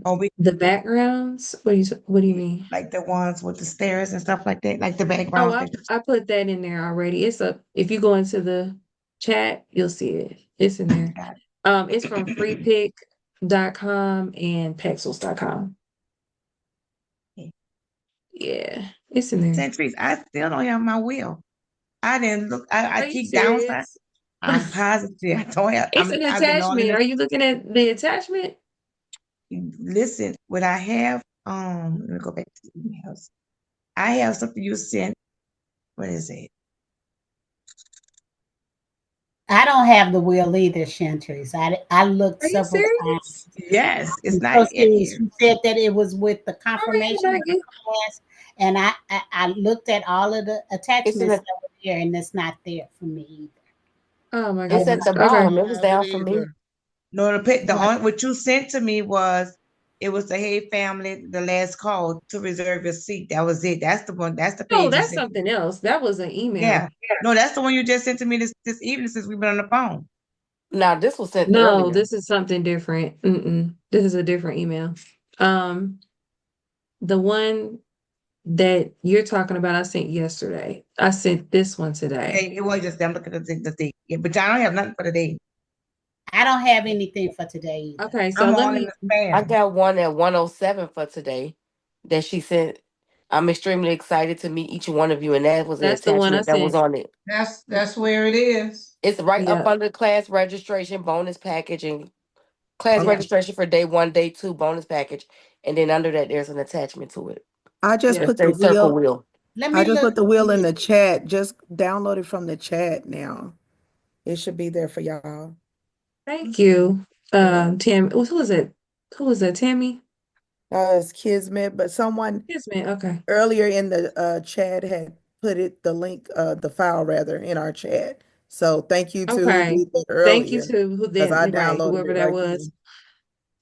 Or we
The backgrounds, what do you mean?
like the ones with the stairs and stuff like that, like the
Oh,
backgrounds that
I put that in there already. It's up. If you go into the chat, you'll see it. It's in there.
got
It's from freepick.com and pexels.com.
it.
Yeah, it's in there.
Centuries, I still don't have my will. I didn't look. I
Are you
keep downside.
serious?
I'm positive. I don't have.
It's an
I've been all in
attachment.
this.
Are you looking at the attachment?
Listen, what I have. Let me go back to the emails. I have something you sent. What is it?
I don't have the will either, Chantrice. I looked
Are you
several
serious?
times.
Yes, it's
I'm
not
so
in
serious.
here.
You said that it was with the
All right,
confirmation of the
Maggie.
class, and I looked at all of the
It's in
attachments
the,
that were there, and it's not there for me either.
Oh my
it's
Okay.
at
goodness.
the
Okay.
bottom. It was
Have it
down for me.
either.
No, the
Right.
on what you sent to me was it was the Hey Family, the last call to reserve your seat. That was it. That's the one. That's the
Oh,
page you
that's
sent.
something else. That was an email.
Yeah. No, that's the one you just sent to me this evening since we've been on the phone.
Now this was sent
No,
earlier.
this is something different. This is a different email. Um, the one that you're talking about, I sent yesterday. I sent this one today.
Okay, it was just them looking at the thing. Yeah, but I don't have nothing for the day.
I don't have anything for today either.
Okay, so
I'm
let
all in
me.
the
I
spam.
got one at 107 for today that she sent. I'm extremely excited to meet each one of you, and that was the
That's the one I
attachment that was
sent.
on it.
That's where it is.
It's right up
Yep.
under the class registration bonus package and class
Okay.
Yep.
registration for day 1, day 2 bonus package, and then under that there's an attachment to it.
I just
Yep.
That
put the
say circle
wheel.
wheel.
Let
I
me
just
look.
put the wheel in the chat. Just download it from the chat now. It should be there for y'all.
Thank you.
You're welcome.
Tam. Who was it? Who was that? Tammy?
It's Kismet, but someone
Yes, man. Okay.
earlier in the chat had put it the link, the file rather, in our chat. So thank you to who
Okay.
did that
Thank you
earlier
to who
because I
then, right,
downloaded
whoever
it
that
right
was.
then.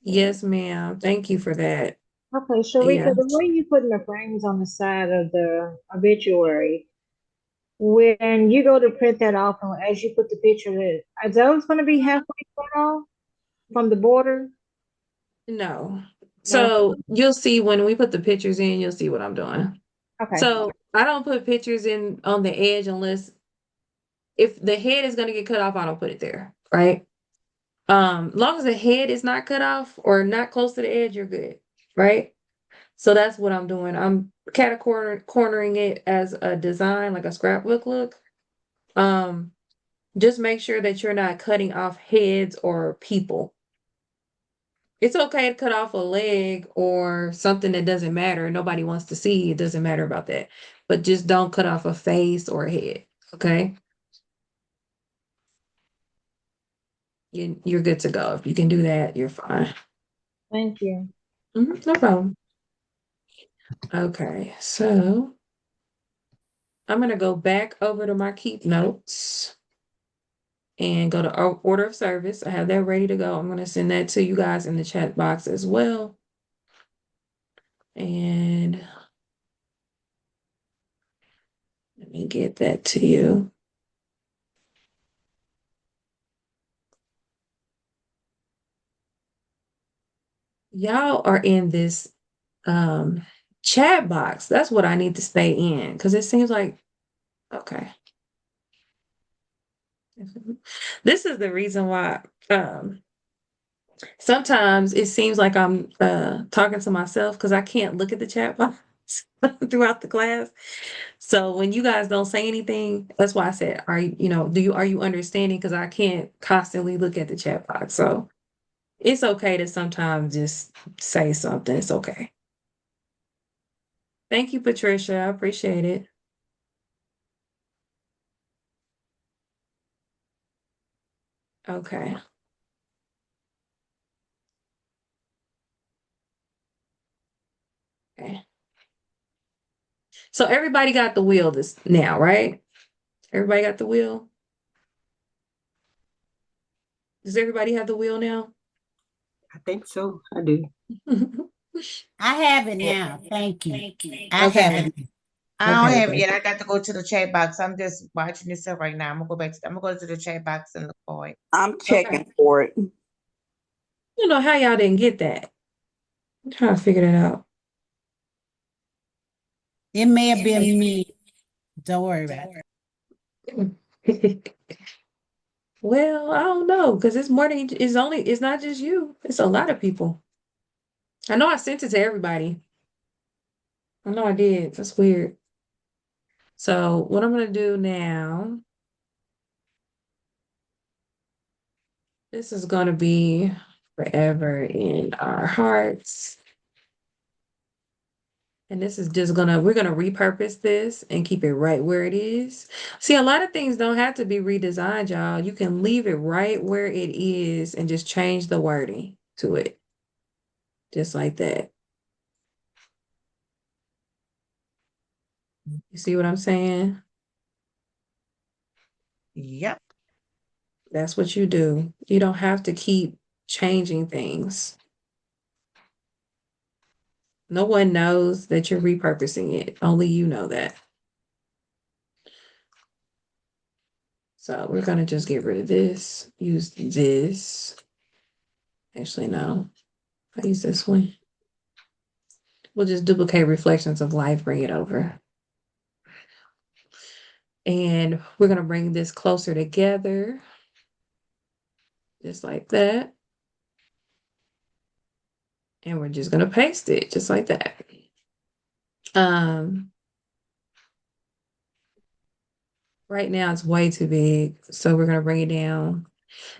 Yeah.
Yes, ma'am. Thank you for that.
Okay, Sharika,
Yeah.
the way you putting the frames on the side of the obituary, when you go to print that off, and as you put the picture, are those going to be halfway cut off from the border?
No.
No.
So you'll see when we put the pictures in, you'll see what I'm doing.
Okay.
So I don't put pictures in on the edge unless if the head is going to get cut off, I don't put it there, right? Long as the head is not cut off or not close to the edge, you're good, right? So that's what I'm doing. I'm cornering it as a design, like a scrapbook look. Um, just make sure that you're not cutting off heads or people. It's okay to cut off a leg or something that doesn't matter. Nobody wants to see. It doesn't matter about that. But just don't cut off a face or a head. Okay. You're good to go. If you can do that, you're fine.
Thank you.
No problem. Okay. So I'm going to go back over to my keep notes and go to order of service. I have that ready to go. I'm going to send that to you guys in the chat box as well. And let me get that to you. Y'all are in this chat box. That's what I need to stay in because it seems like, okay. This is the reason why sometimes it seems like I'm talking to myself because I can't look at the chat box throughout the class. So when you guys don't say anything, that's why I said, are you understanding? Because I can't constantly look at the chat box. So it's okay to sometimes just say something. It's okay. Thank you, Patricia. I appreciate it. Okay. Okay. So everybody got the wheel this now, right? Everybody got the wheel? Does everybody have the wheel now?
I think so. I do.
I have it now. Thank you. I
Okay.
have it.
I don't
Okay,
have it
good.
yet. I got to go to the chat box. I'm just watching this up right now. I'm gonna go to the chat box and look for it.
I'm checking
Okay.
for it.
I don't know how y'all didn't get that. I'm trying to figure that out.
It may have been me. Don't worry about it.
Well, I don't know, because it's not just you. It's a lot of people. I know I sent it to everybody. I know I did. That's weird. So what I'm gonna do now, this is gonna be forever in our hearts. And this is just we're gonna repurpose this and keep it right where it is. See, a lot of things don't have to be redesigned, y'all. You can leave it right where it is and just change the wording to it. Just like that. You see what I'm saying?
Yep.
That's what you do. You don't have to keep changing things. No one knows that you're repurposing it. Only you know that. So we're going to just get rid of this. Use this. Actually, no. I use this one. We'll just duplicate reflections of life, bring it over. And we're going to bring this closer together. Just like that. And we're just going to paste it just like that. Right now it's way too big. So we're going to bring it down.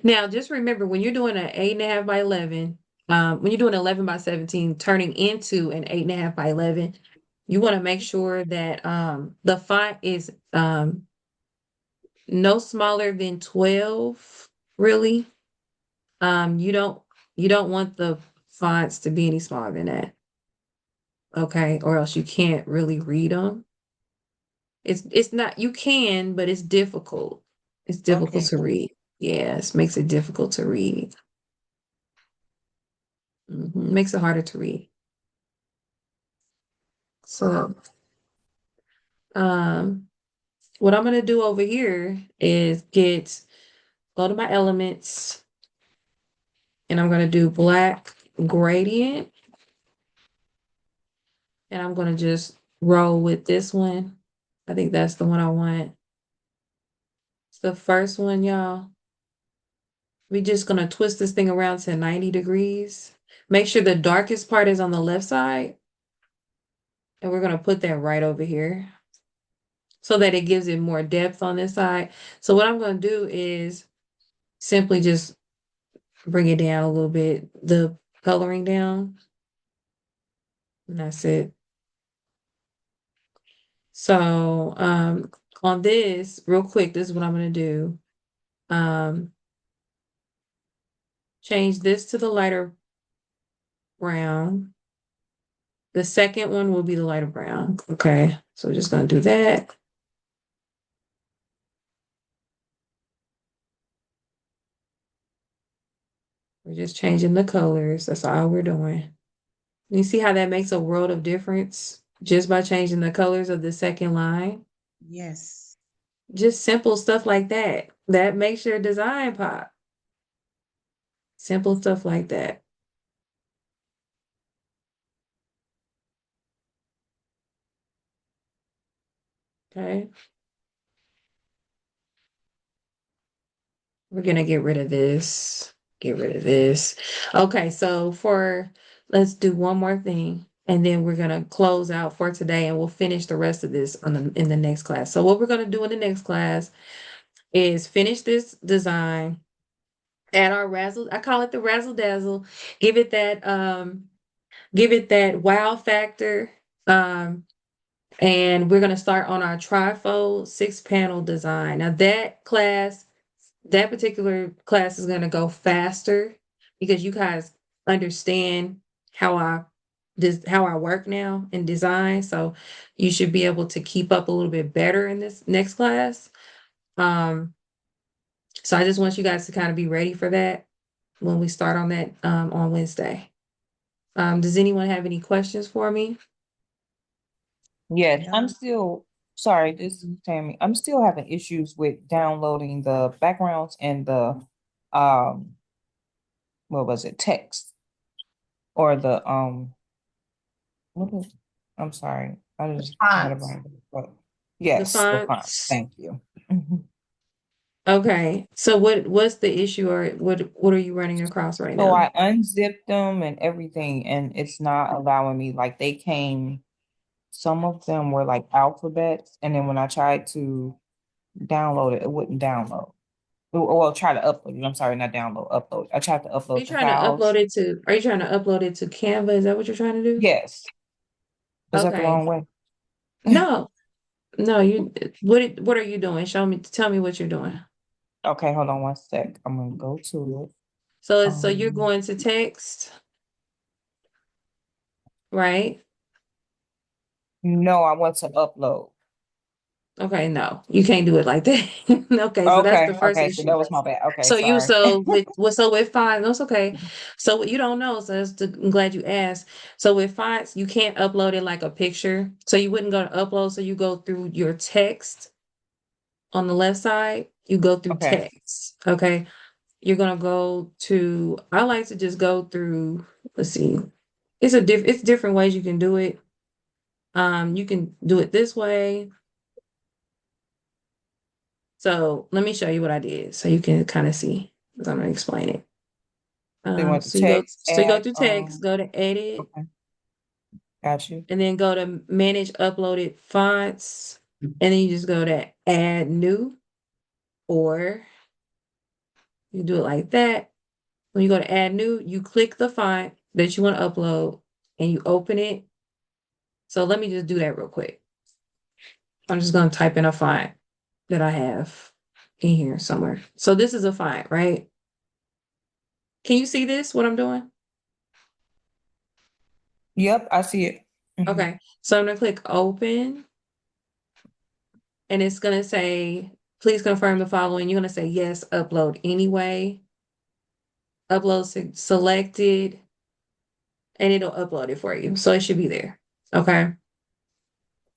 Now, just remember when you're doing an 8.5 by 11, when you're doing 11 by 17, turning into an 8.5 by 11, you want to make sure that the font is no smaller than 12, really. You don't want the fonts to be any smaller than that. Okay, or else you can't really read them. It's not you can, but it's difficult. It's difficult
Okay.
to read. Yes, makes it difficult to read. Makes it harder to read. So, what I'm gonna do over here is go to my elements, and I'm gonna do black gradient, and I'm gonna just roll with this one. I think that's the one I want. It's the first one, y'all. We're just gonna twist this thing around to 90 degrees. Make sure the darkest part is on the left side. And we're gonna put that right over here so that it gives it more depth on this side. So what I'm gonna do is simply just bring it down a little bit, the coloring down. And that's it. So on this, real quick, this is what I'm gonna do. Change this to the lighter brown. The second one will be the lighter brown. Okay, so we're just gonna do that. We're just changing the colors. That's all we're doing. You see how that makes a world of difference just by changing the colors of the second line?
Yes.
Just simple stuff like that. That makes your design pop. Simple stuff like that. Okay. We're gonna get rid of this. Get rid of this. Okay, so let's do one more thing, and then we're gonna close out for today, and we'll finish the rest of this in the next class. So what we're gonna do in the next class is finish this design, add our razzle. I call it the razzle dazzle. Give it that wow factor. And we're gonna start on our trifold 6-panel design. Now that particular class is going to go faster because you guys understand how I this how I work now in design. So you should be able to keep up a little bit better in this next class. Um, so I just want you guys to kind of be ready for that when we start on that on Wednesday. Does anyone have any questions for me?
Yes, I'm still sorry, this is Tammy. I'm still having issues with downloading the backgrounds and the um what was it, text or the what is I'm sorry. I just had a
Fonts.
brain, but
The
yes, the font.
fonts.
Thank you. Mhm.
Okay. So what's the issue or what are you running across right
So
now?
I unzipped them and everything, and it's not allowing me. Like they came, some of them were like alphabets, and then when I tried to download it, it wouldn't download. Well, try to upload it. I'm sorry, not download, upload. I tried to
Are you
upload the
trying to upload
files.
it to are you trying to upload it to Canva? Is that what you're trying to do?
Yes. Is that the
Okay.
wrong way?
No. No, you what are you doing? Tell me what you're doing.
Okay, hold on one sec. I'm gonna go to it.
So you're going to text, right?
No, I want to upload.
Okay, no, you can't do it like that. Okay, so that's the
Okay,
first
okay, so
issue.
that was my bad. Okay,
So you
sorry.
so with fonts, that's okay. So what you don't know, so I'm glad you asked. So with fonts, you can't upload it like a picture. So you wouldn't go to upload. So you go through your text on the left side. You go through
Okay.
text. Okay, you're gonna go to. I like to just go through. Let's see. It's different ways you can do it. You can do it this way. So let me show you what I did so you can kind of see. 'Cause I'm gonna explain it.
They went to
So you go
text,
so you go
add,
through text, go to edit,
okay, got you.
and then go to manage uploaded fonts, and then you just go to add new, or you do it like that. When you go to add new, you click the font that you want to upload and you open it. So let me just do that real quick. I'm just gonna type in a font that I have in here somewhere. So this is a font, right? Can you see this, what I'm doing?
Yep, I see it. Mhm.
Okay, so I'm gonna click open and it's gonna say, please confirm the following. You're gonna say yes, upload anyway. Selected, and it'll upload it for you. So it should be there. Okay.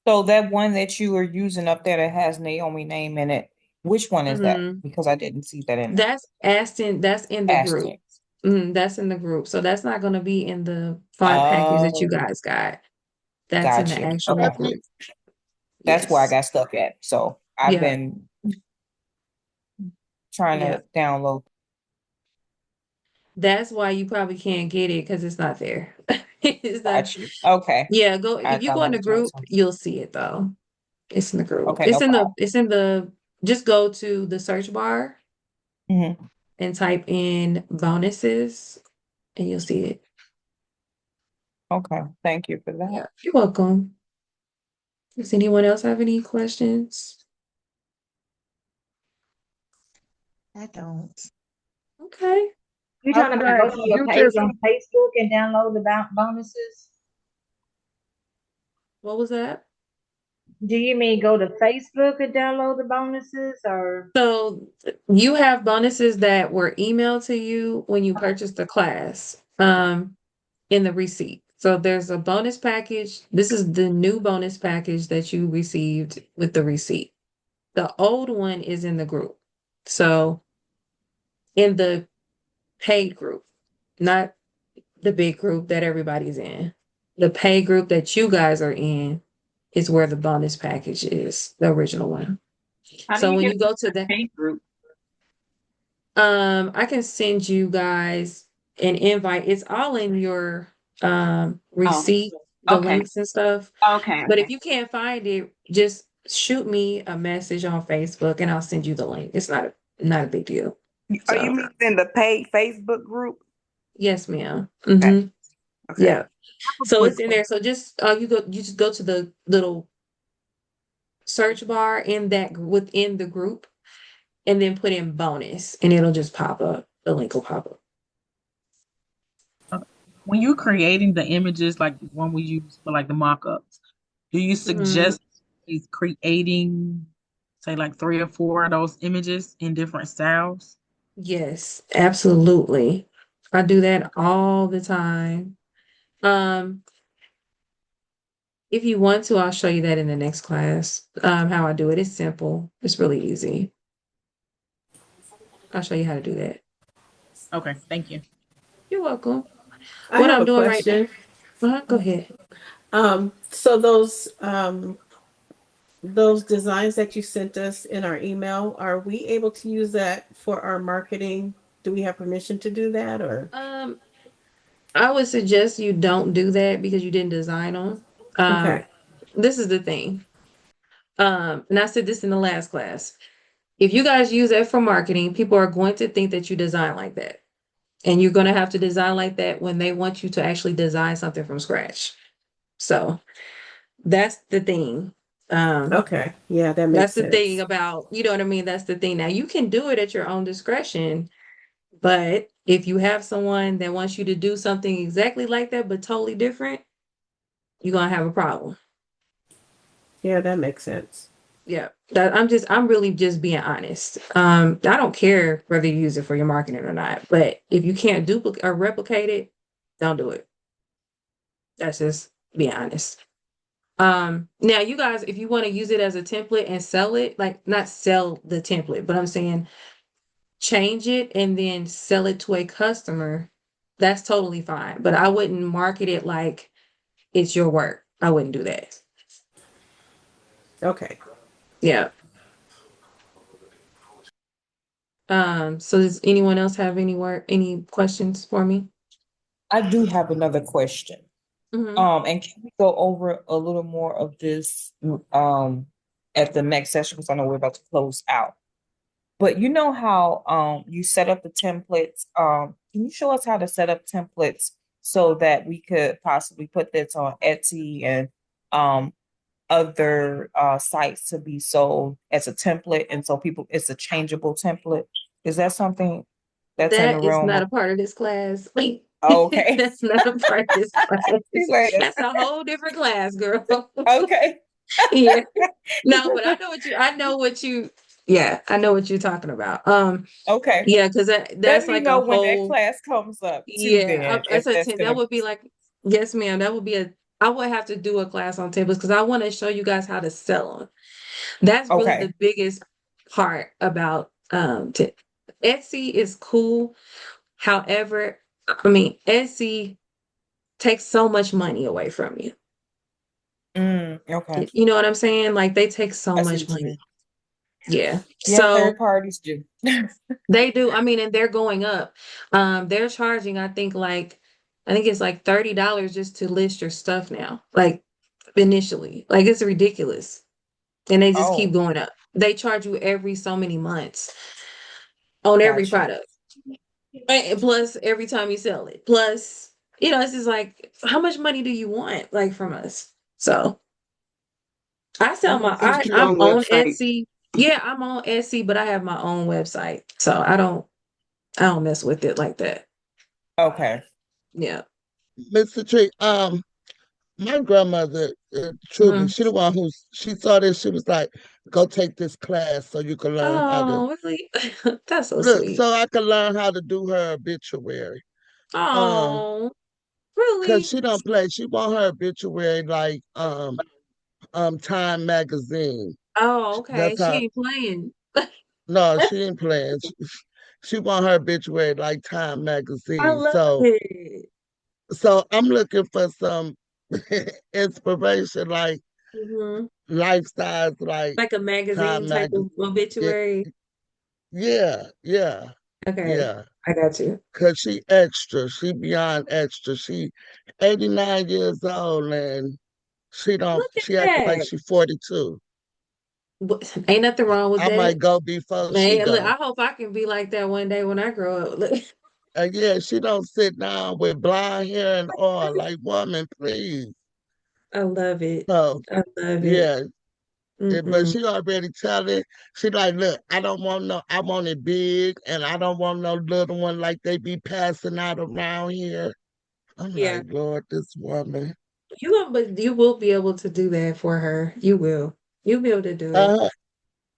So that one that you are using up there that has Naomi name in it, which one is that?
hmm
Because I didn't see that in there.
That's Aston, that's in the group.
Ashton.
That's in the group. So that's not gonna be in the font package that you
Oh,
guys got. That's in
got
the
you.
actual
Okay.
group.
That's where I
Yes.
got stuck at. So I've
Yeah.
been trying
Yeah.
to download.
That's why you probably can't get it because it's not there. It's not.
Got you. Okay.
Yeah, go
I
if you
thought
go
I
in the
was doing
group,
something.
you'll see it though. It's in the group.
Okay, no problem.
It's in the just go to the search bar
Hmm.
and type in bonuses and you'll see it.
Okay. Thank you for that.
Yeah, you're welcome. Does anyone else have any questions?
I don't.
Okay.
You
I'm
talking about
glad
go to your
you
page
just
on Facebook and download the bonuses?
What was that?
Do you mean go to Facebook and download the bonuses or?
So you have bonuses that were emailed to you when you purchased the class, in the receipt. So there's a bonus package. This is the new bonus package that you received with the receipt. The old one is in the group. So in the paid group, not the big group that everybody's in. The paid group that you guys are in is where the bonus package is, the original one.
How do
So
you
when
get
you go to
the
the
pay group?
I can send you guys an invite. It's all in your
Oh,
receipt, the
okay.
links and stuff.
Okay,
But if
okay.
you can't find it, just shoot me a message on Facebook and I'll send you the link. It's not a big deal.
Are you
So
meaning the paid Facebook group?
yes, ma'am.
Okay. Okay.
Yeah. So it's in there. So just you just go to the little search bar in that within the group and then put in bonus and it'll just pop up. The link will pop up.
when you're creating the images, like one we use for like the mock-ups, do you
Mhm.
suggest is creating, say, like 3 or 4 of those images in different styles?
Yes, absolutely. I do that all the time. Um, if you want to, I'll show you that in the next class. How I do it. It's simple. It's really easy. I'll show you how to do that.
Okay, thank you.
You're welcome.
I
What
have
I'm
a
doing right now.
question.
Go ahead.
So those designs that you sent us in our email, are we able to use that for our marketing? Do we have permission to do that or?
Um, I would suggest you don't do that because you didn't design them.
Okay.
This is the thing. And I said this in the last class. If you guys use that for marketing, people are going to think that you design like that. And you're going to have to design like that when they want you to actually design something from scratch. So that's the thing. Um,
Okay. Yeah, that
that's
makes
the thing
sense.
about, you know what I mean? That's the thing. Now you can do it at your own discretion, but if you have someone that wants you to do something exactly like that, but totally different, you're gonna have a problem.
Yeah, that makes sense.
Yeah. I'm really just being honest. I don't care whether you use it for your marketing or not, but if you can't duplicate or replicate it, don't do it. That's just being honest. Now you guys, if you want to use it as a template and sell it, like not sell the template, but I'm saying change it and then sell it to a customer, that's totally fine. But I wouldn't market it like it's your work. I wouldn't do that.
Okay.
Yeah. So does anyone else have any questions for me?
I do have another question.
Hmm.
And can we go over a little more of this at the next session because I know we're about to close out. But you know how you set up the templates? Can you show us how to set up templates so that we could possibly put this on Etsy and um other sites to be sold as a template and so people it's a changeable template? Is that something that's in the
That is
realm
not
of
a part of this class.
okay.
That's not a part of this
She's
class.
like,
That's a whole different class, girl.
okay.
Yeah. No, but I know what you're talking about.
Okay.
Yeah, because
Let
that's
me
like
know
a
when that
whole,
class comes up too
yeah,
then,
I
if
said
that's
10, that
gonna
would be like, yes, ma'am, I would have to do a class on tables because I want to show you guys how to sell them. That's really
okay.
the biggest part about Etsy is cool. However, I mean, Etsy takes so much money away from you.
Okay.
You know what I'm saying? Like they take so
I see
much
what you mean.
money. Yeah.
Yeah,
So
third parties do.
they do. I mean, and they're going up. They're charging, I think it's like $30 just to list your stuff now. Like initially. Like it's ridiculous. And they just keep
Oh,
going up. They charge you every so many months on every
got you.
product. And plus every time you sell it. Plus, it's just like, how much money do you want like from us? So I sell
I'm gonna
I,
put you
I'm
on
on
website.
Etsy. Yeah, I'm on Etsy, but I have my own website. So I don't mess with it like that.
Okay.
Yeah.
Mr. Tree, my grandmother, truly,
Hmm.
she the one she saw this, she was like, go take this class so you can learn how to,
Oh, really? That's so
look,
sweet.
so I can learn how to do her obituary. Um,
Oh,
Cause
really?
she don't play, she want her obituary like, Time Magazine.
Oh, okay.
That's
She
how,
ain't playing.
no, she ain't playing. She want her obituary like Time
I
Magazine.
love
So,
it.
I'm looking for some inspiration, like
Hmm.
lifestyles, like
Like a magazine
Time
type
Magazine.
of obituary.
Yeah, yeah,
Okay,
yeah.
I got you.
Cause she extra. She beyond extra. She 89 years old and
Look at
she acting like
that.
she 42.
Ain't nothing wrong with
I might
that.
go before she
Man, look,
go.
I hope I can be like that one day when I grow up. Look,
And yeah, she don't sit down with blonde hair and all. Like, woman, please.
I love it.
So
I love it.
yeah. But
Mm-mm.
she already telling. She like, look, I don't want no. I want it big, and I don't want no little one like they be passing out around here. I'm
Yeah.
like, Lord, this woman.
But you will be able to do that for her. You will. You'll be able to do it.
Uh,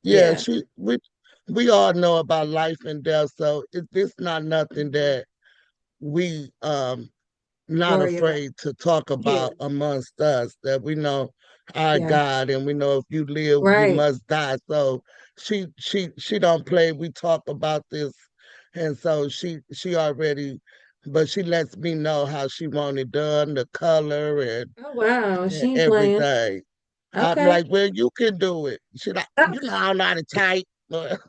yeah,
Yeah.
we all know about life and death, so it's not nothing that we not
Worry about.
afraid to talk
Yeah.
about amongst us, that we know our
Yeah.
God and we know if you live, you
Right.
must die. So she don't play. We talk about this, and so she already, but she lets me know how she want it done, the color
Oh wow.
and
She ain't playing.
everything. I'm
Okay.
like, well, you can do it. She like,
Oh,
you know, I'm not a type. But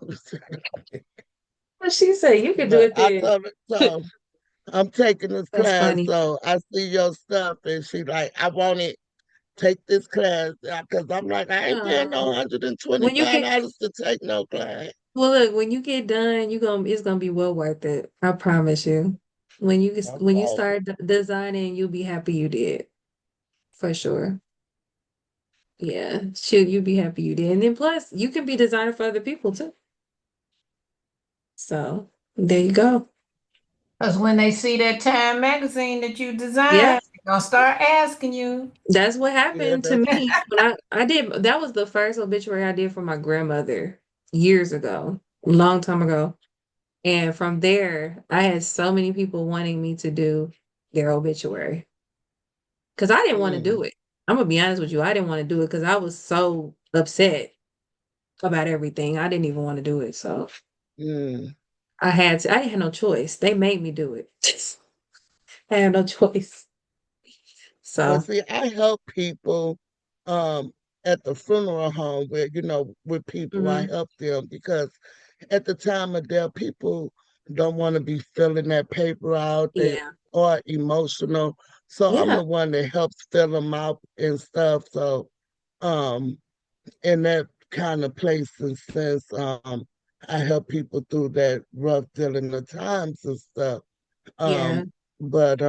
what she say? You can do it
I
then.
told her, so I'm taking this
That's
class,
funny.
so I see your stuff, and she like, I want it. Take this class because I'm like, I ain't paying no
When you get
$125 to take no class.
well, look, when you get done, it's gonna be well worth it. I promise you. When you
Okay.
start designing, you'll be happy you did for sure. Yeah, shoot, you'll be happy you did, and then plus you can be designing for other people too. So there you go.
Because when they see that Time magazine that you
Yeah,
designed, they're gonna start asking you.
that's what
Yeah,
happened to
that's
me when I did. That was the first obituary I did for my grandmother years ago, a long time ago. And from there, I had so many people wanting me to do their obituary because I didn't want to do
mm,
it. I'm gonna be honest with you, I didn't want to do it because I was so upset about everything. I didn't even want to do it. So
mm.
I had to. I had no choice. They made me do it. I had no choice.
Well,
So
see, I help people um at the funeral home where, with people, I
mhm.
help them because at the time of death, people don't want to be filling that paper out. They
Yeah,
are emotional. So I'm
yeah,
the one that helps fill them out and stuff. So um in that kind of place and sense, I help people through that rough dealing of times and stuff.
yeah.
But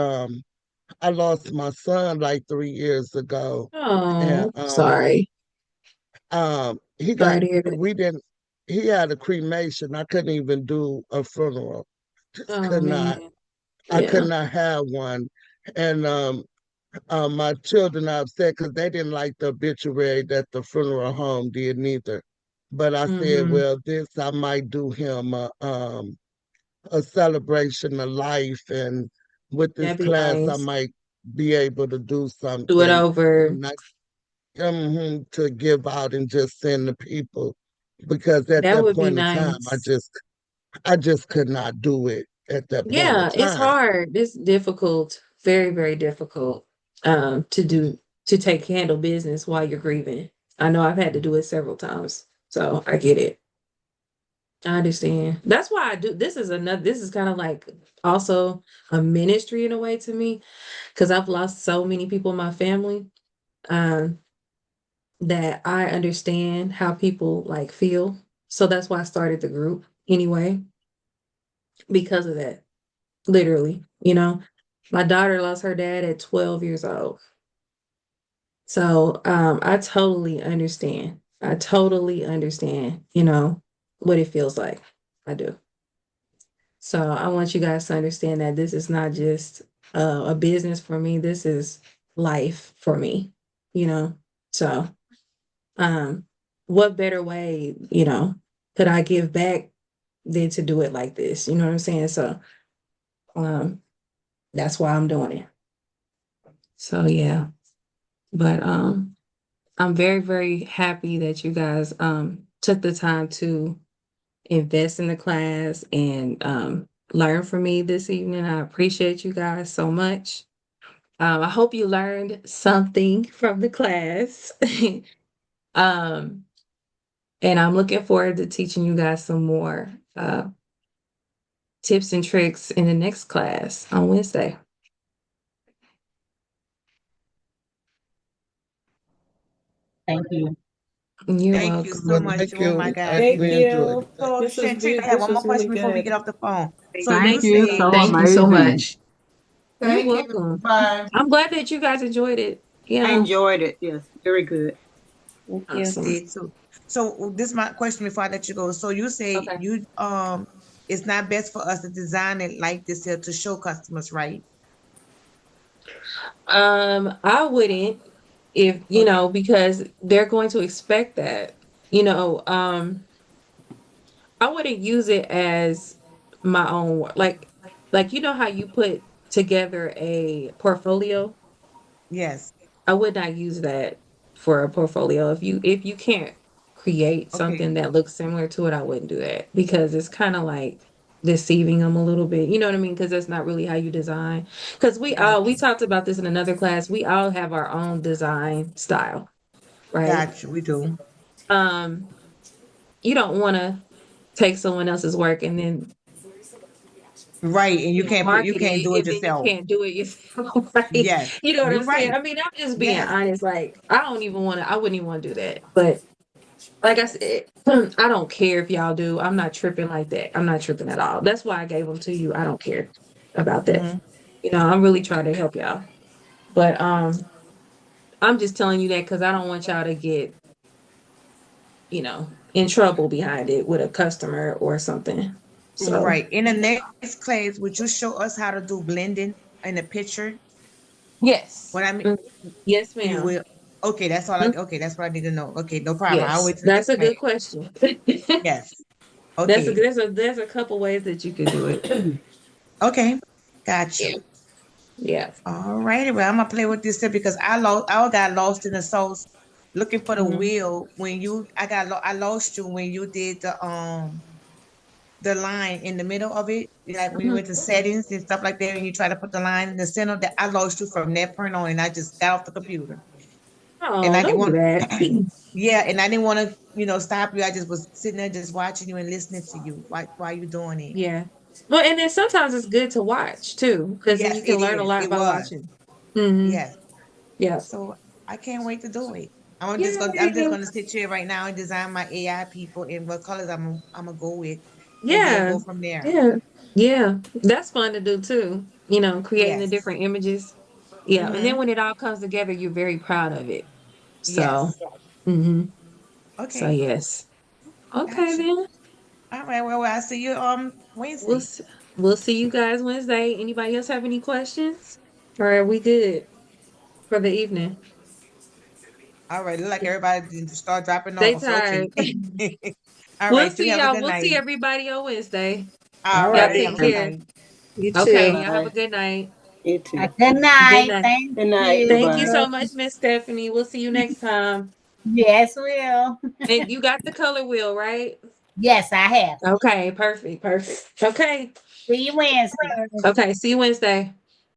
I lost my son like 3 years ago, and
Oh, sorry.
he got
Sorry to hear that.
we didn't. He had a cremation. I couldn't even do a funeral. Just
Oh
could not.
man.
I could
Yeah.
not have one, and my children are upset because they didn't like the obituary that the funeral home did neither. But I said,
Mm-hmm.
well, this I might do him a celebration of life, and with this
That'd be
class, I
nice.
might be able to do
Do it
something
over.
nice to give out and just send to people. Because at
That
that
would be
point in time,
nice.
I just could not do it at that point in
Yeah, it's
time.
hard. It's difficult, very, very difficult to do to take handle business while you're grieving. I know I've had to do it several times. So I get it. I understand. That's why I do this is kind of like also a ministry in a way to me because I've lost so many people in my family um that I understand how people like feel. So that's why I started the group anyway because of that. Literally, my daughter lost her dad at 12 years old. So I totally understand. I totally understand, what it feels like. I do. So I want you guys to understand that this is not just a business for me. This is life for me, you know. So um, what better way, could I give back than to do it like this? You know what I'm saying? So um, that's why I'm doing it. So yeah. But I'm very, very happy that you guys took the time to invest in the class and learn from me this evening. I appreciate you guys so much. I hope you learned something from the class. um, and I'm looking forward to teaching you guys some more tips and tricks in the next class on Wednesday.
Thank you.
You're
Thank you so
Well,
welcome.
much.
thank
Oh my
you.
God.
Thank
We enjoyed
you.
that.
So
This was
Shantrice,
good.
I have
This
one more
was really
question before we
good.
get off the phone. So you
Thank you
said
so
Thank you so
amazing.
much. You're
Thank you.
welcome.
Bye.
I'm glad that you guys enjoyed it.
I
Yeah.
enjoyed it. Yes, very good.
Thank you.
Awesome.
Did too. So this is my question before I let you go. So you say
Okay.
you it's not best for us to design it like this here to show customers, right?
I wouldn't if,
Okay.
because they're going to expect that. You know, I wouldn't use it as my own like how you put together a portfolio.
Yes.
I would not use that for a portfolio. If you can't create
Okay.
something that looks similar to it, I wouldn't do that because it's kind of like deceiving them a little bit. You know what I mean? Because that's not really how you design. Because we
Gotcha.
talked about this in another class. We all have our own design style, right?
Gotcha. We do.
Um, you don't want to take someone else's work and then
Right. And you
market
can't
it
do it
and then you
yourself.
can't do it yourself, right?
Yes.
You know what I'm
You're
saying?
right.
I mean, I'm just being
Yes.
honest. Like, I wouldn't even want to do that. But like I said, I don't care if y'all do. I'm not tripping like that. I'm not tripping at all. That's why I gave them to you. I don't care about that.
Hmm.
I'm really trying to help y'all. But I'm just telling you that because I don't want y'all to get, in trouble behind it with a customer or something. So
Right. In the next class, would you show us how to do blending in the picture?
yes.
What I mean,
Mm, yes,
you
ma'am.
will. Okay, that's all.
Mm,
Okay, that's what I need to know. Okay, no problem. I'll
yes.
wait till the
That's
next
a
class.
good question.
Yes.
That's a
Okay.
there's a couple ways that you could do it.
Okay. Got
Yeah.
you.
Yeah.
All righty. Well, I'm gonna play with this here because I got lost in the sauce looking for the
Mhm.
wheel when I lost you when you did the line in the middle of it. Like when you
Mhm.
went to settings and stuff like that, and you try to put the line in the center, that I lost you from that point on, and I just got off the computer, and
Oh,
I didn't
don't do
want.
that.
Yeah, and I didn't want to, stop you. I just was sitting there just watching you and listening to you while you doing it.
Yeah. Well, and then sometimes it's good to watch too, because then
Yes,
you can
it
learn a
is.
lot
It
by
was.
watching. Hmm.
Yes.
Yeah.
So I can't wait to do it. I'm just
Yeah.
gonna sit here right now and design my AI people and what colors I'm gonna go with, and then
Yeah.
go from there.
Yeah. Yeah. That's fun to do too. Creating the
Yes.
different images. Yeah. And then
Mm-hmm.
when it all comes together, you're very proud of it. So,
Yes.
hmm so
Okay.
yes. Okay
Gotcha.
then.
All right. Well, I'll see you
We'll
Wednesday.
s- we'll see you guys Wednesday. Anybody else have any questions? Or are we good for the evening?
All right. Look like everybody did start dropping
Stay
off. Okay.
tired.
All
We'll
right. So you
see
have a
y'all.
good
We'll see
night.
everybody on Wednesday.
All
All
Y'all
righty.
right.
take
Have a good
care.
night.
You
Okay.
too.
Y'all have a
Bye.
good night.
You too.
Good
Good
night.
night.
Thank
Good night. Bye
Thank you
bye.
so
you.
much, Miss Stephanie. We'll see you next time.
Yes, will.
And you got the color wheel, right?
Yes, I have.
Okay, perfect, perfect. Okay.
See you Wednesday.
Okay, see you Wednesday.